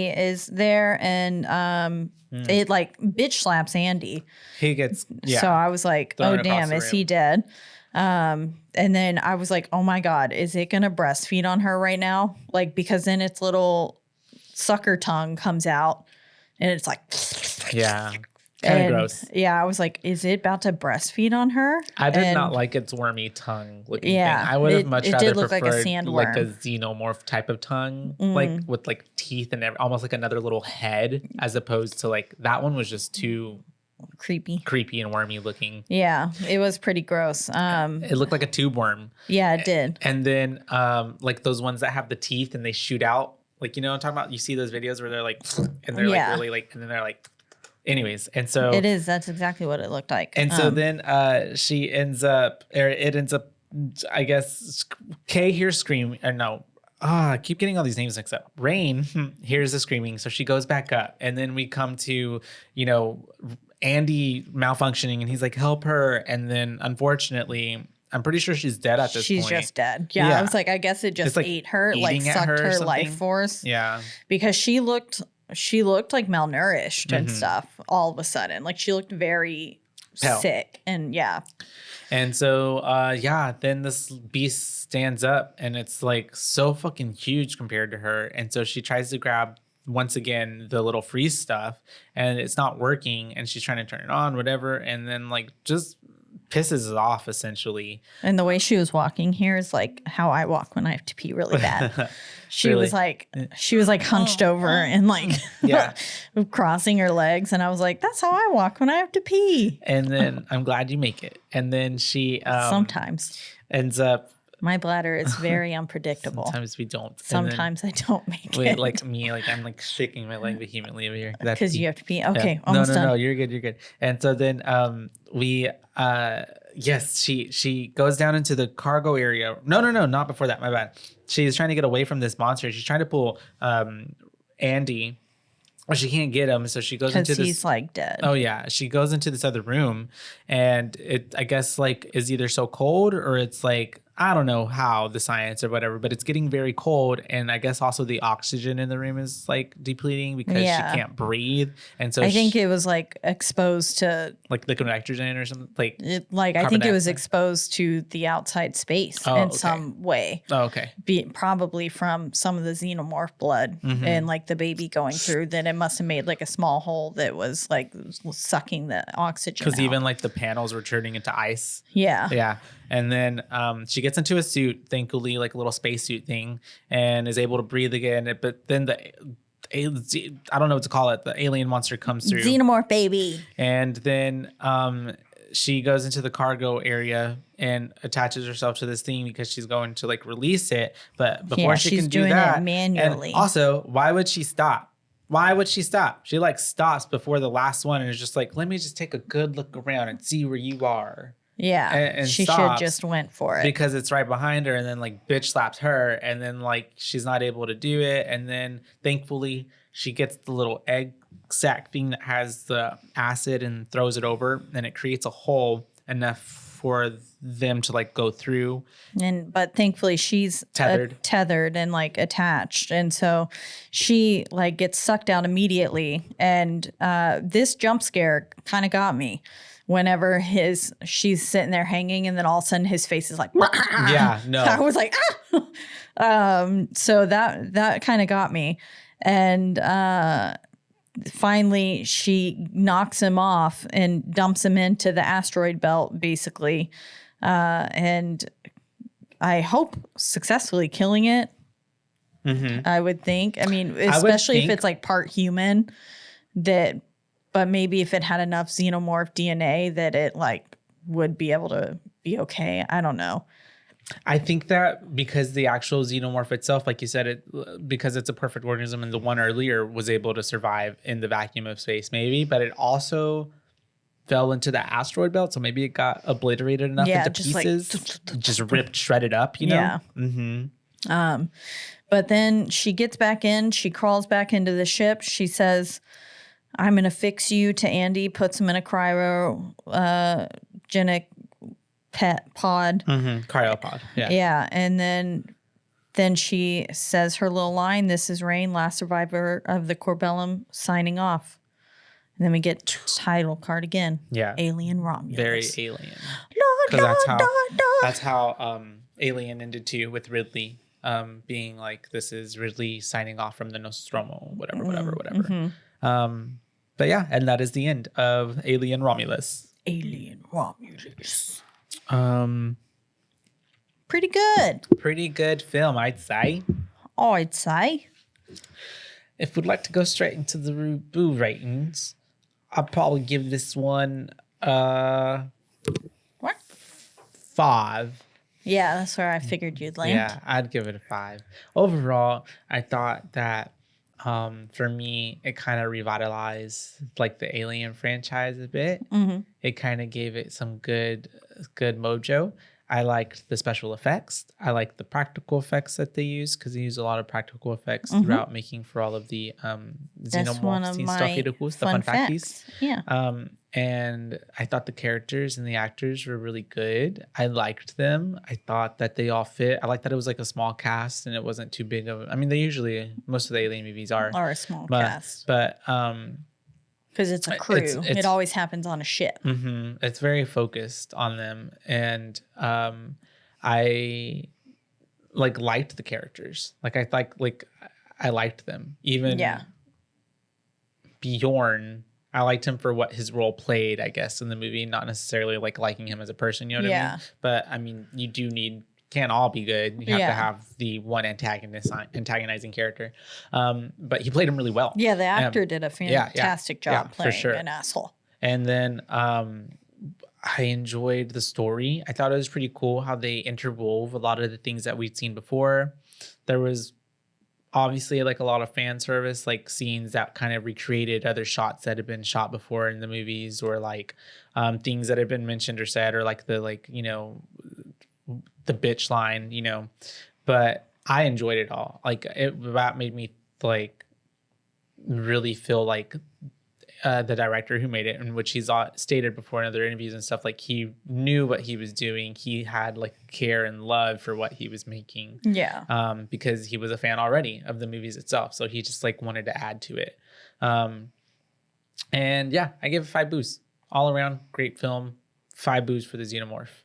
Speaker 2: is there, and it like bitch slaps Andy.
Speaker 3: He gets
Speaker 2: So I was like, oh damn, is he dead? And then I was like, oh my God, is it gonna breastfeed on her right now? Like, because then its little sucker tongue comes out, and it's like,
Speaker 3: yeah. Kind of gross.
Speaker 2: Yeah, I was like, is it about to breastfeed on her?
Speaker 3: I did not like its wormy tongue looking thing. I would have much rather preferred like a sandworm, like a xenomorph type of tongue, like with like teeth and almost like another little head, as opposed to like that one was just too
Speaker 2: creepy
Speaker 3: and wormy looking.
Speaker 2: Yeah, it was pretty gross.
Speaker 3: It looked like a tube worm.
Speaker 2: Yeah, it did.
Speaker 3: And then like those ones that have the teeth and they shoot out, like, you know what I'm talking about? You see those videos where they're like, and they're like really like, and then they're like, anyways. And so
Speaker 2: it is. That's exactly what it looked like.
Speaker 3: And so then it ends up, I guess, Kay hears screaming, or no. I keep getting all these names mixed up. Rain hears the screaming, so she goes back up. And then we come to, Andy malfunctioning, and he's like, help her. And then, unfortunately, I'm pretty sure she's dead at this point.
Speaker 2: She's just dead. Yeah, I was like, I guess it just ate her, like sucked her life force.
Speaker 3: Yeah.
Speaker 2: Because she looked like malnourished and stuff all of a sudden. Like she looked very sick. And
Speaker 3: And so, then this beast stands up and it's like so fucking huge compared to her. And so she tries to grab, once again, the little freeze stuff and it's not working. And she's trying to turn it on, whatever. And then like just pisses it off essentially.
Speaker 2: And the way she was walking here is like how I walk when I have to pee really bad. She was like hunched over and like crossing her legs. And I was like, that's how I walk when I have to pee.
Speaker 3: And then I'm glad you make it. And then she
Speaker 2: sometimes
Speaker 3: ends up.
Speaker 2: My bladder is very unpredictable.
Speaker 3: Sometimes we don't.
Speaker 2: Sometimes I don't make it.
Speaker 3: Like me, like I'm like shaking my leg vehemently over here.
Speaker 2: Because you have to pee. Okay,
Speaker 3: almost done. No, you're good. And so then she goes down into the cargo area. No, not before that. My bad. She's trying to get away from this monster. She's trying to pull Andy. Well, she can't get him, so she goes into this. Because
Speaker 2: he's like dead.
Speaker 3: Oh yeah, she goes into this other room, and it I guess like is either so cold or it's like I don't know how the science or whatever, but it's getting very cold, and I guess also the oxygen in the room is like depleting because she can't breathe, and so
Speaker 2: I think it was like exposed to
Speaker 3: like liquid nitrogen or something
Speaker 2: I think it was exposed to the outside space in some way.
Speaker 3: Oh, okay.
Speaker 2: Probably from some of the xenomorph blood and like the baby going through. Then it must have made like a small hole that was like sucking the oxygen.
Speaker 3: Because even like the panels were turning into ice.
Speaker 2: Yeah.
Speaker 3: And then she gets into a suit, thankfully, like a little spacesuit thing, and is able to breathe again. But then I don't know what to call it. The alien monster comes through.
Speaker 2: Xenomorph baby.
Speaker 3: And then she goes into the cargo area and attaches herself to this thing because she's going to like release it. But before she can do that,
Speaker 2: it manually.
Speaker 3: And also, why would she stop? She like stops before the last one and is just like, let me just take a good look around and see where you are.
Speaker 2: Yeah, and she should just went for it
Speaker 3: because it's right behind her, and then like bitch slaps her, and then like she's not able to do it, and then thankfully she gets the little egg sac thing that has the acid and throws it over, and it creates a hole enough for them to like go through.
Speaker 2: But thankfully she's tethered and like attached, and so she like gets sucked out immediately. And this jump scare kind of got me. Whenever she's sitting there hanging, and then all of a sudden his face is like,
Speaker 3: yeah, no.
Speaker 2: I was like, so that kind of got me. And finally she knocks him off and dumps him into the asteroid belt, basically. And I hope successfully killing it. I would think. I mean, especially if it's like part human, but maybe if it had enough xenomorph DNA that it like would be able to be okay. I don't know.
Speaker 3: I think that because the actual xenomorph itself, like you said, because it's a perfect organism and the one earlier was able to survive in the vacuum of space, maybe, but it also fell into the asteroid belt. So maybe it got obliterated enough into pieces, just ripped, shredded up, you know?
Speaker 2: Yeah. But then she gets back in, she crawls back into the ship. She says, I'm going to fix you to Andy, puts him in a cryogenic pod.
Speaker 3: Cryopod. Yeah.
Speaker 2: Yeah. And then she says her little line, this is Rain, last survivor of the Corbellum, signing off. And then we get title card again.
Speaker 3: Yeah.
Speaker 2: Alien Romulus.
Speaker 3: Very alien. That's how Alien ended too, with Ridley being like, this is Ridley signing off from the Nostromo, whatever. But yeah, and that is the end of Alien Romulus.
Speaker 2: Alien Romulus.
Speaker 3: Pretty good film, I'd say.
Speaker 2: I'd say.
Speaker 3: If we'd like to go straight into the Boo ratings, I'll probably give this one
Speaker 2: What?
Speaker 3: 5.
Speaker 2: Yeah, that's where I figured you'd land.
Speaker 3: Yeah, I'd give it a 5. Overall, I thought that for me, it kind of revitalized like the Alien franchise a bit.
Speaker 2: Mm-hmm.
Speaker 3: It kind of gave it some good mojo. I liked the special effects. I liked the practical effects that they use, because they use a lot of practical effects throughout making for all of the
Speaker 2: That's one of
Speaker 3: xenomorphs and
Speaker 2: my
Speaker 3: stuff, the fun facties.
Speaker 2: Yeah.
Speaker 3: And I thought the characters and the actors were really good. I liked them. I thought that they all fit. I liked that it was like a small cast and it wasn't too big of. I mean, they usually, most of the Alien movies are
Speaker 2: Or a small cast.
Speaker 3: but
Speaker 2: because it's a crew. It always happens on a ship.
Speaker 3: It's very focused on them, and I liked the characters. I liked them. Even Bjorn, I liked him for what his role played, I guess, in the movie. Not necessarily liking him as a person, you know what I mean? But I mean, you do can't all be good. You have to have the one antagonizing character. But he played him really well.
Speaker 2: Yeah, the actor did a fantastic job playing an asshole.
Speaker 3: And then I enjoyed the story. I thought it was pretty cool how they interwove a lot of the things that we'd seen before. There was obviously a lot of fan service, scenes that kind of recreated other shots that had been shot before in the movies, or things that had been mentioned or said, or the bitch line, but I enjoyed it all. That made me really feel the director who made it, in which he's stated before in other interviews and stuff, he knew what he was doing. He had care and love for what he was making.
Speaker 2: Yeah.
Speaker 3: Because he was a fan already of the movies itself. So he just wanted to add to it. And yeah, I give it 5 boos. All around great film. 5 boos for the Xenomorph.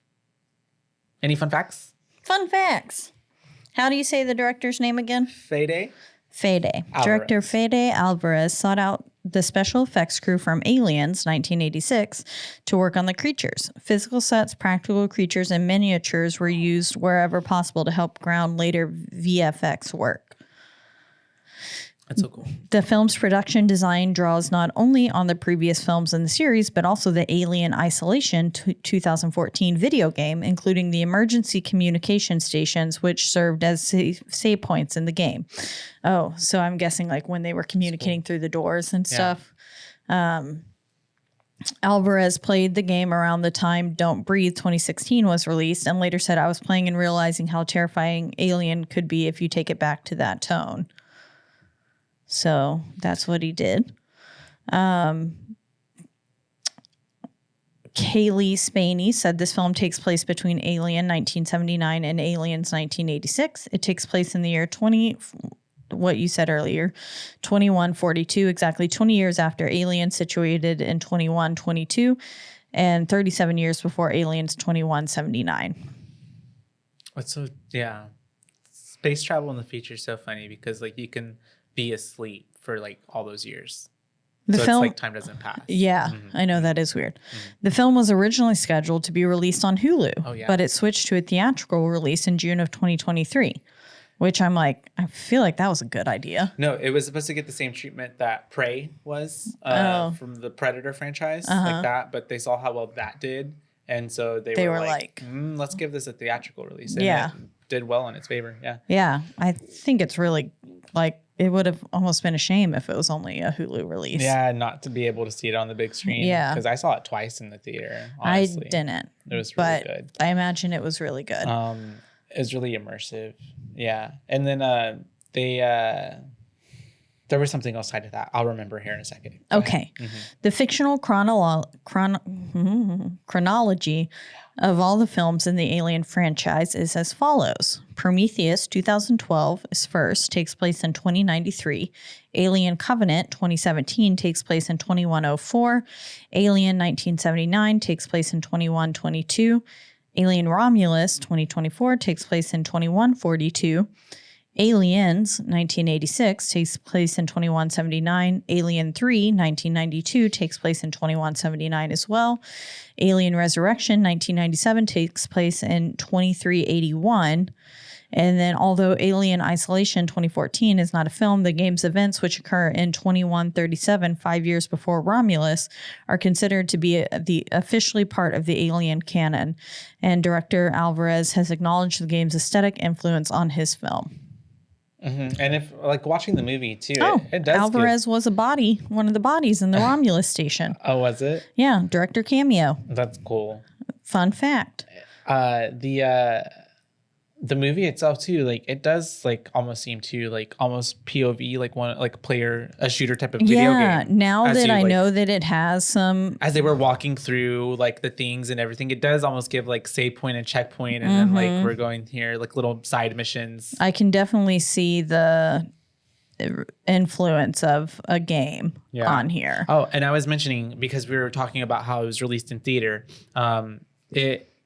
Speaker 3: Any fun facts?
Speaker 2: Fun facts. How do you say the director's name again?
Speaker 3: Fede.
Speaker 2: Director Fede Alvarez sought out the special effects crew from Aliens 1986 to work on the creatures. Physical sets, practical creatures, and miniatures were used wherever possible to help ground later VFX work.
Speaker 3: That's so cool.
Speaker 2: The film's production design draws not only on the previous films in the series, but also the Alien Isolation 2014 video game, including the emergency communication stations, which served as save points in the game. Oh, so I'm guessing when they were communicating through the doors and stuff. Alvarez played the game around the time Don't Breathe 2016 was released, and later said, "I was playing and realizing how terrifying Alien could be if you take it back to that tone." So that's what he did. Kaylee Spaney said this film takes place between Alien 1979 and Aliens 1986. It takes place in the year 2142, exactly 20 years after Aliens, situated in 2122, and 37 years before Aliens 2179.
Speaker 3: Space travel in the future is so funny because you can be asleep for all those years.
Speaker 2: The film,
Speaker 3: it's time doesn't pass.
Speaker 2: Yeah, I know, that is weird. The film was originally scheduled to be released on Hulu, but it switched to a theatrical release in June of 2023, which I feel like that was a good idea.
Speaker 3: No, it was supposed to get the same treatment that Prey was from the Predator franchise, like that, but they saw how well that did, and so they were let's give this a theatrical release. And it did well in its favor.
Speaker 2: Yeah, I think it's really it would have almost been a shame if it was only a Hulu release.
Speaker 3: Yeah, not to be able to see it on the big screen.
Speaker 2: Yeah.
Speaker 3: Because I saw it twice in the theater, honestly.
Speaker 2: I didn't.
Speaker 3: It was really good.
Speaker 2: I imagine it was really good.
Speaker 3: It was really immersive. Yeah. And then there was something else tied to that. I'll remember here in a second.
Speaker 2: Okay. The fictional chronology of all the films in the Alien franchise is as follows. Prometheus 2012 is first, takes place in 2093. Alien Covenant 2017 takes place in 2104. Alien 1979 takes place in 2122. Alien Romulus 2024 takes place in 2142. Aliens 1986 takes place in 2179. Alien 3 1992 takes place in 2179 as well. Alien Resurrection 1997 takes place in 2381. And then although Alien Isolation 2014 is not a film, the game's events, which occur in 2137, 5 years before Romulus, are considered to be the officially part of the Alien canon. And director Alvarez has acknowledged the game's aesthetic influence on his film.
Speaker 3: And if like watching the movie too, it does.
Speaker 2: Alvarez was one of the bodies in the Romulus station.
Speaker 3: Oh, was it?
Speaker 2: Yeah, director cameo.
Speaker 3: That's cool.
Speaker 2: Fun fact.
Speaker 3: The movie itself too, like it does like almost seem to like almost POV, like one like player a shooter type of video game.
Speaker 2: Yeah, now that I know that it has some,
Speaker 3: as they were walking through like the things and everything, it does almost give like save point and checkpoint, and then like we're going here like little side missions.
Speaker 2: I can definitely see the influence of a game on here.
Speaker 3: Oh, and I was mentioning, because we were talking about how it was released in theater,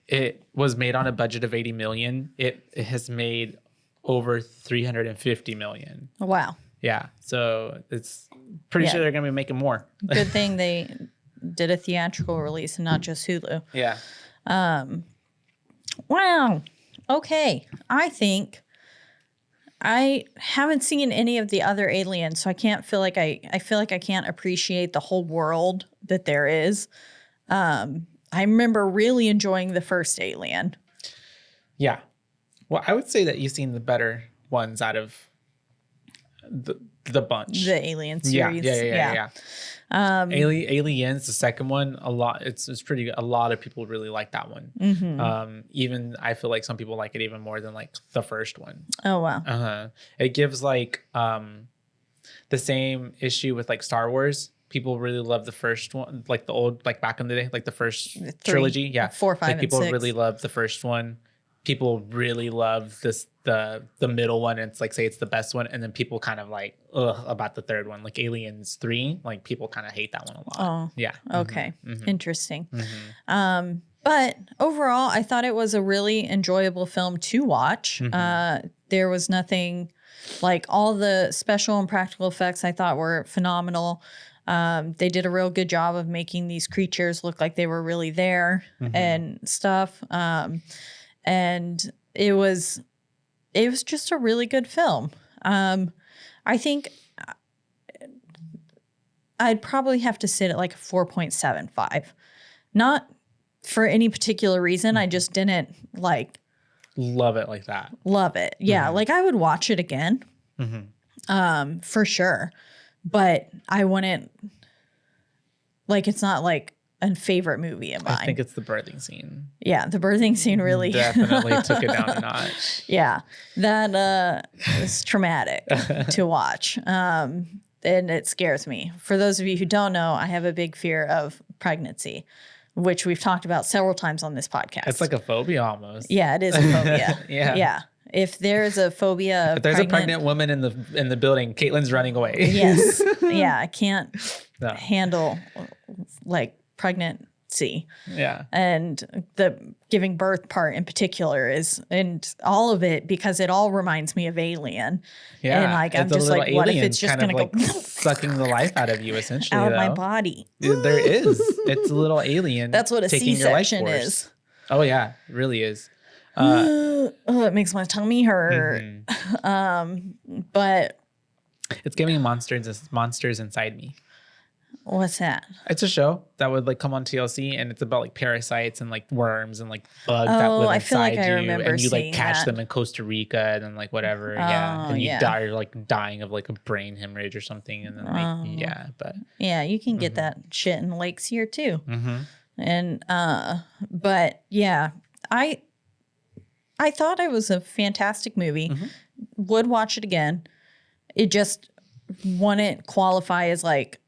Speaker 3: it was made on a budget of 80 million. It has made over 350 million.
Speaker 2: Wow.
Speaker 3: Yeah. So it's pretty sure they're going to be making more.
Speaker 2: Good thing they did a theatrical release and not just Hulu.
Speaker 3: Yeah.
Speaker 2: Wow. Okay. I think I haven't seen any of the other Aliens, so I can't feel like I feel like I can't appreciate the whole world that there is. I remember really enjoying the first Alien.
Speaker 3: Yeah. Well, I would say that you've seen the better ones out of the bunch.
Speaker 2: The Alien series.
Speaker 3: Yeah. Aliens, the second one, a lot. It's pretty good. A lot of people really like that one. Even I feel like some people like it even more than like the first one.
Speaker 2: Oh wow.
Speaker 3: It gives like the same issue with like Star Wars. People really love the first one, like the old, like back in the day, like the first trilogy. Yeah,
Speaker 2: 4, 5,
Speaker 3: like people
Speaker 2: and 6.
Speaker 3: really love the first one. People really love the middle one. And it's like, say it's the best one, and then people kind of like about the third one, like Aliens 3. Like people kind of hate that one a lot.
Speaker 2: Oh,
Speaker 3: yeah.
Speaker 2: Okay, interesting. But overall, I thought it was a really enjoyable film to watch. There was nothing like all the special and practical effects I thought were phenomenal. They did a real good job of making these creatures look like they were really there and stuff. And it was just a really good film. I think I'd probably have to sit at like a 4.75. Not for any particular reason. I just didn't like
Speaker 3: love it like that.
Speaker 2: Love it. Yeah. Like I would watch it again. For sure. But I wouldn't, like, it's not like a favorite movie of mine.
Speaker 3: I think it's the birthing scene.
Speaker 2: Yeah, the birthing scene really
Speaker 3: definitely took it down a notch.
Speaker 2: Yeah, that was traumatic to watch. And it scares me. For those of you who don't know, I have a big fear of pregnancy, which we've talked about several times on this podcast.
Speaker 3: It's like a phobia almost.
Speaker 2: Yeah, it is a phobia.
Speaker 3: Yeah.
Speaker 2: If there's a phobia,
Speaker 3: if there's a pregnant woman in the building, Caitlin's running away.
Speaker 2: Yes. Yeah, I can't handle like pregnancy.
Speaker 3: Yeah.
Speaker 2: And the giving birth part in particular and all of it, because it all reminds me of Alien. Yeah. And like I'm just like, what if it's just gonna go
Speaker 3: sucking the life out of you essentially
Speaker 2: out of my body?
Speaker 3: There is. It's a little alien.
Speaker 2: That's what a C-section is.
Speaker 3: Oh yeah, it really is.
Speaker 2: It makes my tummy hurt. But
Speaker 3: it's giving monsters inside me.
Speaker 2: What's that?
Speaker 3: It's a show that would like come on TLC, and it's about like parasites and like worms and like bugs that live inside
Speaker 2: I feel like
Speaker 3: you,
Speaker 2: I remember
Speaker 3: and you like
Speaker 2: seeing
Speaker 3: catch
Speaker 2: that.
Speaker 3: them in Costa Rica and then like whatever, and you die, you're like dying of like a brain hemorrhage or something, and then
Speaker 2: yeah, you can get that shit in lakes here too, and but yeah, I thought it was a fantastic movie. Would watch it again. It just wouldn't qualify as like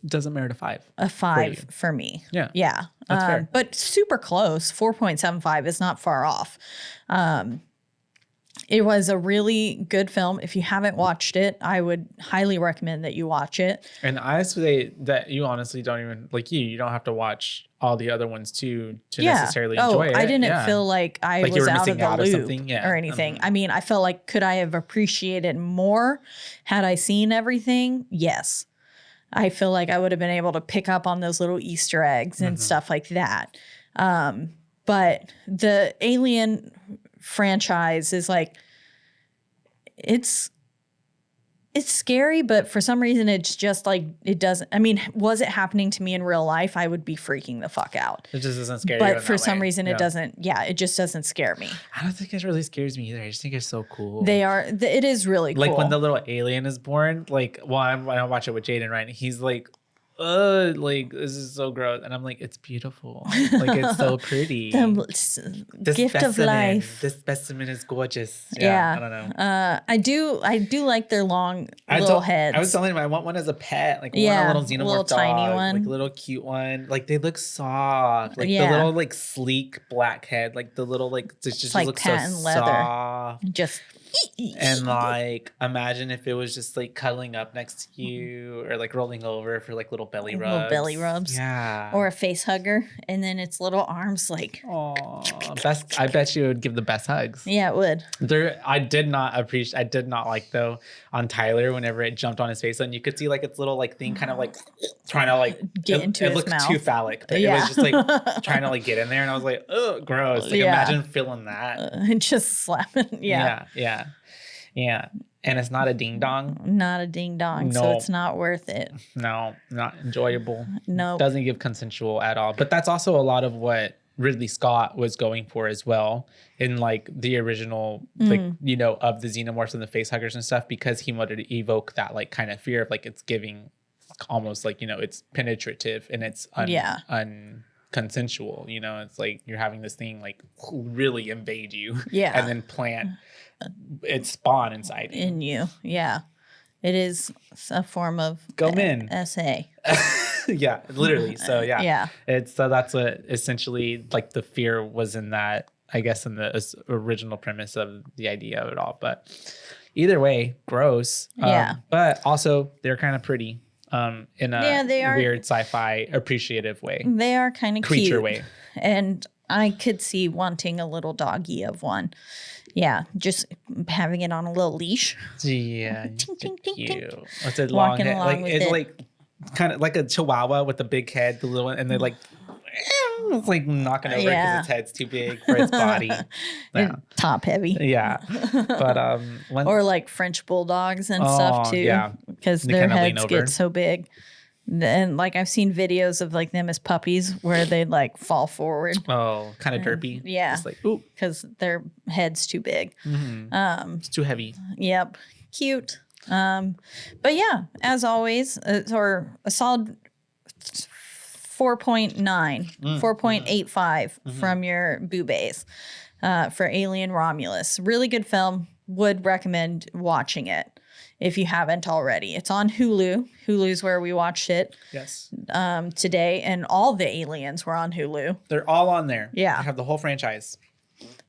Speaker 3: doesn't merit a 5.
Speaker 2: A 5 for me.
Speaker 3: Yeah.
Speaker 2: Yeah.
Speaker 3: That's fair.
Speaker 2: But super close. 4.75 is not far off. It was a really good film. If you haven't watched it, I would highly recommend that you watch it.
Speaker 3: And I say that you honestly don't even like you don't have to watch all the other ones too to necessarily enjoy it.
Speaker 2: I didn't feel like I was out of the loop or anything. I mean, I felt like, could I have appreciated more had I seen everything? Yes. I feel like I would have been able to pick up on those little Easter eggs and stuff like that. But the Alien franchise is like, it's scary, but for some reason it's just like, it doesn't, I mean, was it happening to me in real life, I would be freaking the fuck out.
Speaker 3: It just doesn't scare you.
Speaker 2: But for some reason it doesn't, it just doesn't scare me.
Speaker 3: I don't think it really scares me either. I just think it's so cool.
Speaker 2: It is really cool.
Speaker 3: Like when the little alien is born, like, when I watch it with Jaden, right? He's like, like, this is so gross. And I'm like, it's beautiful. Like, it's so pretty.
Speaker 2: The gift of life.
Speaker 3: This specimen is gorgeous.
Speaker 2: Yeah.
Speaker 3: I don't know.
Speaker 2: I do like their long little heads.
Speaker 3: I was telling him I want one as a pet. Like, a little xenomorph
Speaker 2: little
Speaker 3: dog,
Speaker 2: tiny one.
Speaker 3: like a little cute one. Like, they look soft. Like the little like sleek black head. Like the little like it just
Speaker 2: like
Speaker 3: looks
Speaker 2: patent
Speaker 3: so
Speaker 2: leather.
Speaker 3: soft.
Speaker 2: Just
Speaker 3: and like imagine if it was just like cuddling up next to you or like rolling over for like little belly rubs.
Speaker 2: Little belly rubs.
Speaker 3: Yeah.
Speaker 2: Or a face hugger, and then its little arms like.
Speaker 3: Oh, I bet you it would give the best hugs.
Speaker 2: Yeah, it would.
Speaker 3: I did not like though on Tyler whenever it jumped on his face and you could see like its little like thing kind of like trying to like
Speaker 2: get into his
Speaker 3: looked
Speaker 2: mouth.
Speaker 3: Too phallic, but it was just like trying to like get in there, and I was like, oh, gross. Like imagine feeling that.
Speaker 2: And just slapping.
Speaker 3: Yeah. And it's not a ding dong.
Speaker 2: Not a ding dong, so it's not worth it.
Speaker 3: No, not enjoyable.
Speaker 2: No.
Speaker 3: Doesn't give consensual at all. But that's also a lot of what Ridley Scott was going for as well in like the original, like, you know, of the xenomorphs and the face huggers and stuff, because he wanted to evoke that like kind of fear of like it's giving almost like, you know, it's penetrative and it's unconsensual. You know, it's like you're having this thing like really invade you and then plant its spawn inside
Speaker 2: you. Yeah. It is a form of SA.
Speaker 3: Yeah, literally. So
Speaker 2: Yeah.
Speaker 3: It's that's what essentially like the fear was in that, I guess, in the original premise of the idea of it all. But either way, gross. But also they're kind of pretty in a weird sci-fi appreciative way.
Speaker 2: They are kind of
Speaker 3: creature
Speaker 2: cute.
Speaker 3: way.
Speaker 2: And I could see wanting a little doggy of one. Yeah, just having it on a little leash.
Speaker 3: Yeah,
Speaker 2: ting, ting, ting, ting.
Speaker 3: cute. It's a long head. Like
Speaker 2: with
Speaker 3: it's
Speaker 2: it.
Speaker 3: like kind of like a chihuahua with a big head, the little one, and they're like it's like knocking over because its head's too big for its body.
Speaker 2: Top heavy.
Speaker 3: Yeah, but
Speaker 2: or like French bulldogs and stuff too.
Speaker 3: Yeah,
Speaker 2: because their heads get so big. And like I've seen videos of like them as puppies where they like fall forward.
Speaker 3: Oh, kind of derpy.
Speaker 2: Yeah,
Speaker 3: just like ooh,
Speaker 2: because their head's too big.
Speaker 3: It's too heavy.
Speaker 2: Yep, cute. But yeah, as always, or a solid 4.9, 4.85 from your boobays for Alien Romulus. Really good film. Would recommend watching it if you haven't already. It's on Hulu. Hulu's where we watched it.
Speaker 3: Yes.
Speaker 2: Today, and all the aliens were on Hulu.
Speaker 3: They're all on there.
Speaker 2: Yeah.
Speaker 3: I have the whole franchise.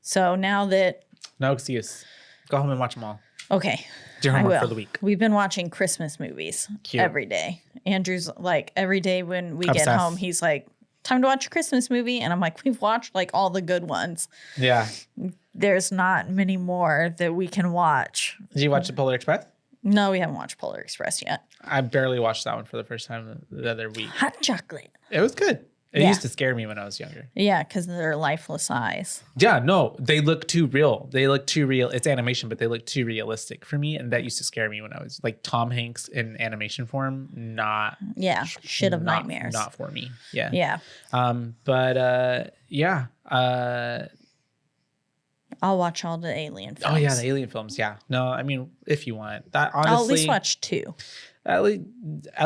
Speaker 2: So now that...
Speaker 3: No excuse. Go home and watch them all.
Speaker 2: Okay.
Speaker 3: Do your homework for the week.
Speaker 2: We've been watching Christmas movies every day. Andrew's like, every day when we get home, he's like, time to watch a Christmas movie. And I'm like, we've watched like all the good ones.
Speaker 3: Yeah.
Speaker 2: There's not many more that we can watch.
Speaker 3: Did you watch the Polar Express?
Speaker 2: No, we haven't watched Polar Express yet.
Speaker 3: I barely watched that one for the first time the other week.
Speaker 2: Hot chocolate.
Speaker 3: It was good. It used to scare me when I was younger.
Speaker 2: Yeah, because of their lifeless eyes.
Speaker 3: Yeah, no, they look too real. They look too real. It's animation, but they look too realistic for me. And that used to scare me when I was like Tom Hanks in animation form. Not.
Speaker 2: Yeah, shit of nightmares.
Speaker 3: Not for me. Yeah.
Speaker 2: Yeah.
Speaker 3: But yeah.
Speaker 2: I'll watch all the alien films.
Speaker 3: Oh, yeah, the alien films. Yeah. No, I mean, if you want. That honestly.
Speaker 2: I'll at least watch 2.
Speaker 3: At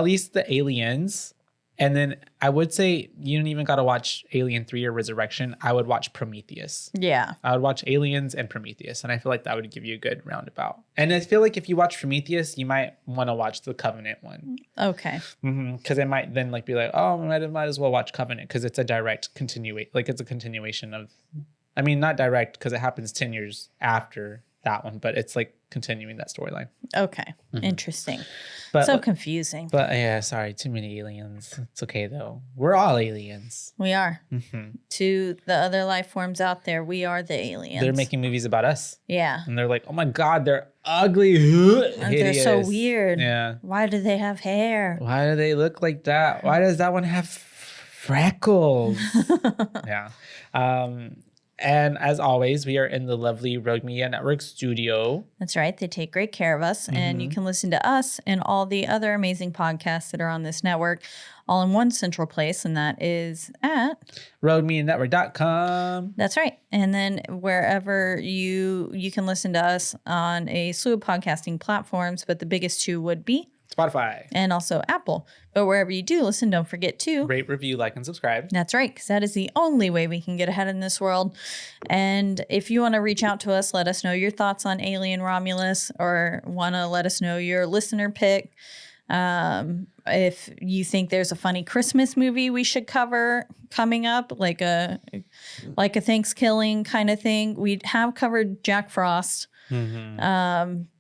Speaker 3: least the aliens. And then I would say you don't even got to watch Alien 3 or Resurrection. I would watch Prometheus.
Speaker 2: Yeah.
Speaker 3: I would watch Aliens and Prometheus. And I feel like that would give you a good roundabout. And I feel like if you watch Prometheus, you might want to watch the Covenant one.
Speaker 2: Okay.
Speaker 3: Because it might then like be like, oh, I might as well watch Covenant because it's a direct continuation. Like it's a continuation of, I mean, not direct because it happens 10 years after that one, but it's like continuing that storyline.
Speaker 2: Okay. Interesting.
Speaker 3: But,
Speaker 2: so confusing.
Speaker 3: But yeah, sorry, too many aliens. It's okay though. We're all aliens.
Speaker 2: We are. To the other life forms out there, we are the aliens.
Speaker 3: They're making movies about us.
Speaker 2: Yeah.
Speaker 3: And they're like, oh my God, they're ugly.
Speaker 2: They're so weird.
Speaker 3: Yeah.
Speaker 2: Why do they have hair?
Speaker 3: Why do they look like that? Why does that one have freckles? Yeah. And as always, we are in the lovely Rogue Media Network studio.
Speaker 2: That's right. They take great care of us. And you can listen to us and all the other amazing podcasts that are on this network all in one central place. And that is at
Speaker 3: RogueMediaNetwork.com.
Speaker 2: That's right. And then wherever you can listen to us on a slew of podcasting platforms, but the biggest two would be
Speaker 3: Spotify.
Speaker 2: and also Apple. But wherever you do listen, don't forget to
Speaker 3: rate, review, like, and subscribe.
Speaker 2: That's right, because that is the only way we can get ahead in this world. And if you want to reach out to us, let us know your thoughts on Alien Romulus, or want to let us know your listener pick. If you think there's a funny Christmas movie we should cover coming up, like a Thanksgiving kind of thing. We have covered Jack Frost.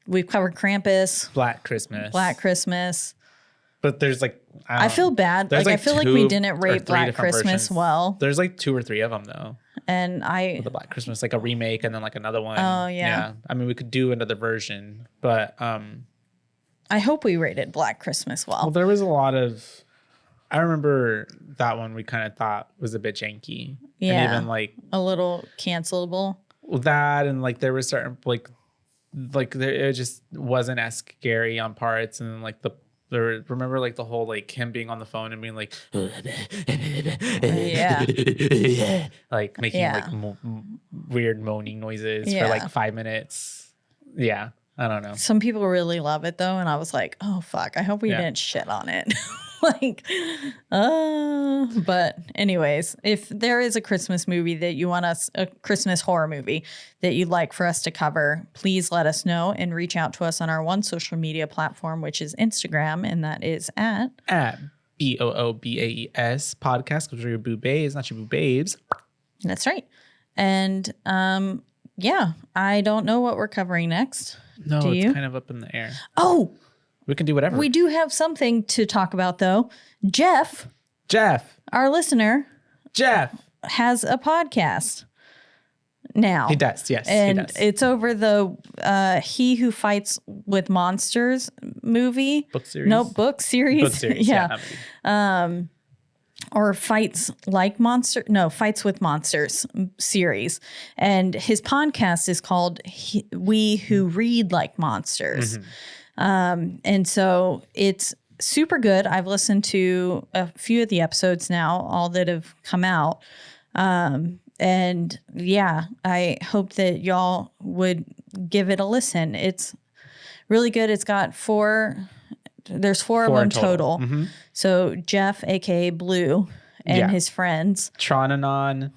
Speaker 2: We've covered Krampus,
Speaker 3: Black Christmas. But there's like
Speaker 2: I feel bad. Like I feel like we didn't rate Black Christmas well.
Speaker 3: There's like 2 or 3 of them though.
Speaker 2: And
Speaker 3: the Black Christmas, like a remake, and then like another one.
Speaker 2: Oh yeah.
Speaker 3: I mean, we could do another version, but
Speaker 2: I hope we rated Black Christmas well.
Speaker 3: Well, there was a lot of. I remember that one we kind of thought was a bit janky.
Speaker 2: Yeah.
Speaker 3: And even like
Speaker 2: a little cancelable.
Speaker 3: That, and like there was certain like there, it just wasn't as scary on parts, and then like remember like the whole like him being on the phone and being like
Speaker 2: yeah,
Speaker 3: like making like weird moaning noises for like 5 minutes. Yeah, I don't know.
Speaker 2: Some people really love it though, and I was like, oh fuck, I hope we didn't shit on it. Like, but anyways, if there is a Christmas movie that you want us, a Christmas horror movie that you'd like for us to cover, please let us know and reach out to us on our one social media platform, which is Instagram, and that is at
Speaker 3: BOOBAES podcast, because we're your boo babes, not your boo babes.
Speaker 2: That's right. And yeah, I don't know what we're covering next.
Speaker 3: No,
Speaker 2: Do
Speaker 3: it's
Speaker 2: you?
Speaker 3: kind of up in the air.
Speaker 2: Oh,
Speaker 3: we can do whatever.
Speaker 2: we do have something to talk about though. Jeff, our listener, has a podcast now.
Speaker 3: He does, yes.
Speaker 2: And
Speaker 3: he does.
Speaker 2: it's over the He Who Fights with Monsters movie.
Speaker 3: Book series?
Speaker 2: No, book series.
Speaker 3: Book series,
Speaker 2: yeah. Or Fights with Monsters series. And his podcast is called We Who Read Like Monsters. And so it's super good. I've listened to a few of the episodes now, all that have come out. And yeah, I hope that y'all would give it a listen. It's really good. It's got there's four of them total. So Jeff, aka Blue, and his friends.
Speaker 3: Tronanon,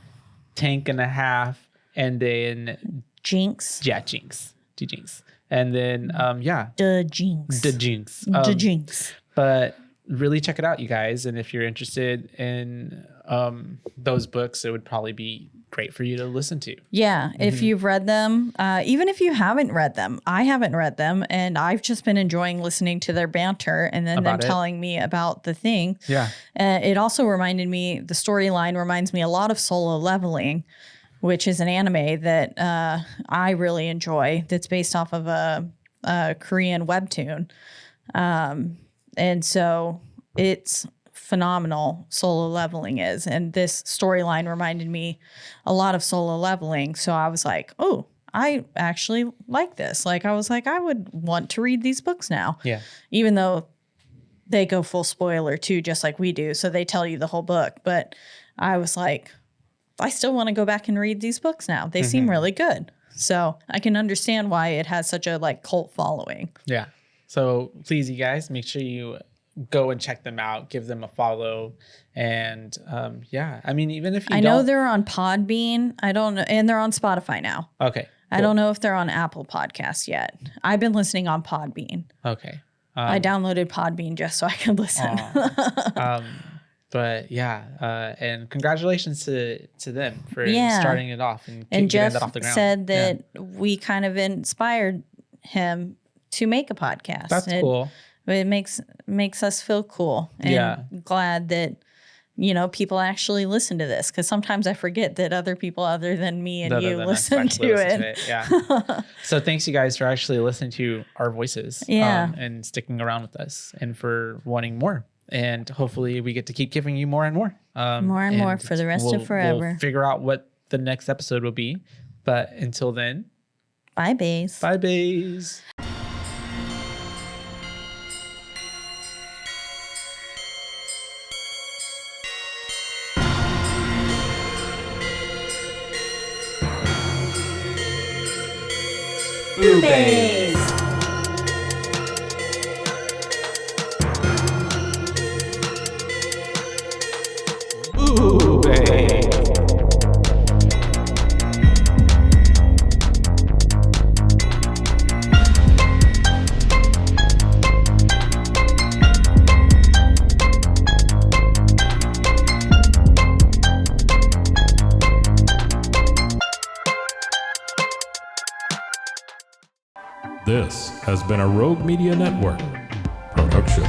Speaker 3: Tank and a Half, and then
Speaker 2: Jinx.
Speaker 3: Yeah, Jinx. Jinx. And then
Speaker 2: The Jinx.
Speaker 3: Jinx. But really check it out, you guys. And if you're interested in those books, it would probably be great for you to listen to.
Speaker 2: Yeah, if you've read them, even if you haven't read them, I haven't read them, and I've just been enjoying listening to their banter and then them telling me about the thing.
Speaker 3: Yeah.
Speaker 2: It also reminded me, the storyline reminds me a lot of Solo Leveling, which is an anime that I really enjoy, that's based off of a Korean webtoon. And so it's phenomenal, Solo Leveling is. And this storyline reminded me a lot of Solo Leveling. So I was like, oh, I actually like this. Like, I was like, I would want to read these books now.
Speaker 3: Yeah.
Speaker 2: Even though they go full spoiler too, just like we do. So they tell you the whole book. But I was like, I still want to go back and read these books now. They seem really good. So I can understand why it has such a like cult following.
Speaker 3: Yeah. So please, you guys, make sure you go and check them out, give them a follow. And I mean, even if you
Speaker 2: I know they're on Podbean. I don't know. And they're on Spotify now.
Speaker 3: Okay. Cool.
Speaker 2: I don't know if they're on Apple Podcasts yet. I've been listening on Podbean.
Speaker 3: Okay.
Speaker 2: I downloaded Podbean just so I could listen.
Speaker 3: But yeah, and congratulations to them for starting it off and
Speaker 2: Jeff
Speaker 3: getting that off the ground.
Speaker 2: Said that we kind of inspired him to make a podcast.
Speaker 3: That's cool.
Speaker 2: It makes us feel cool and glad that people actually listen to this, because sometimes I forget that other people other than me and you listen to it.
Speaker 3: Yeah. So thanks you guys for actually listening to our voices.
Speaker 2: Yeah.
Speaker 3: And sticking around with us and for wanting more. And hopefully we get to keep giving you more and more.
Speaker 2: More and more for the rest of forever.
Speaker 3: We'll figure out what the next episode will be. But until then,
Speaker 2: Bye, bays.
Speaker 3: bye, bays.
Speaker 2: Boo bays.
Speaker 3: Ooh, babe.
Speaker 1: This has been a Rogue Media Network production.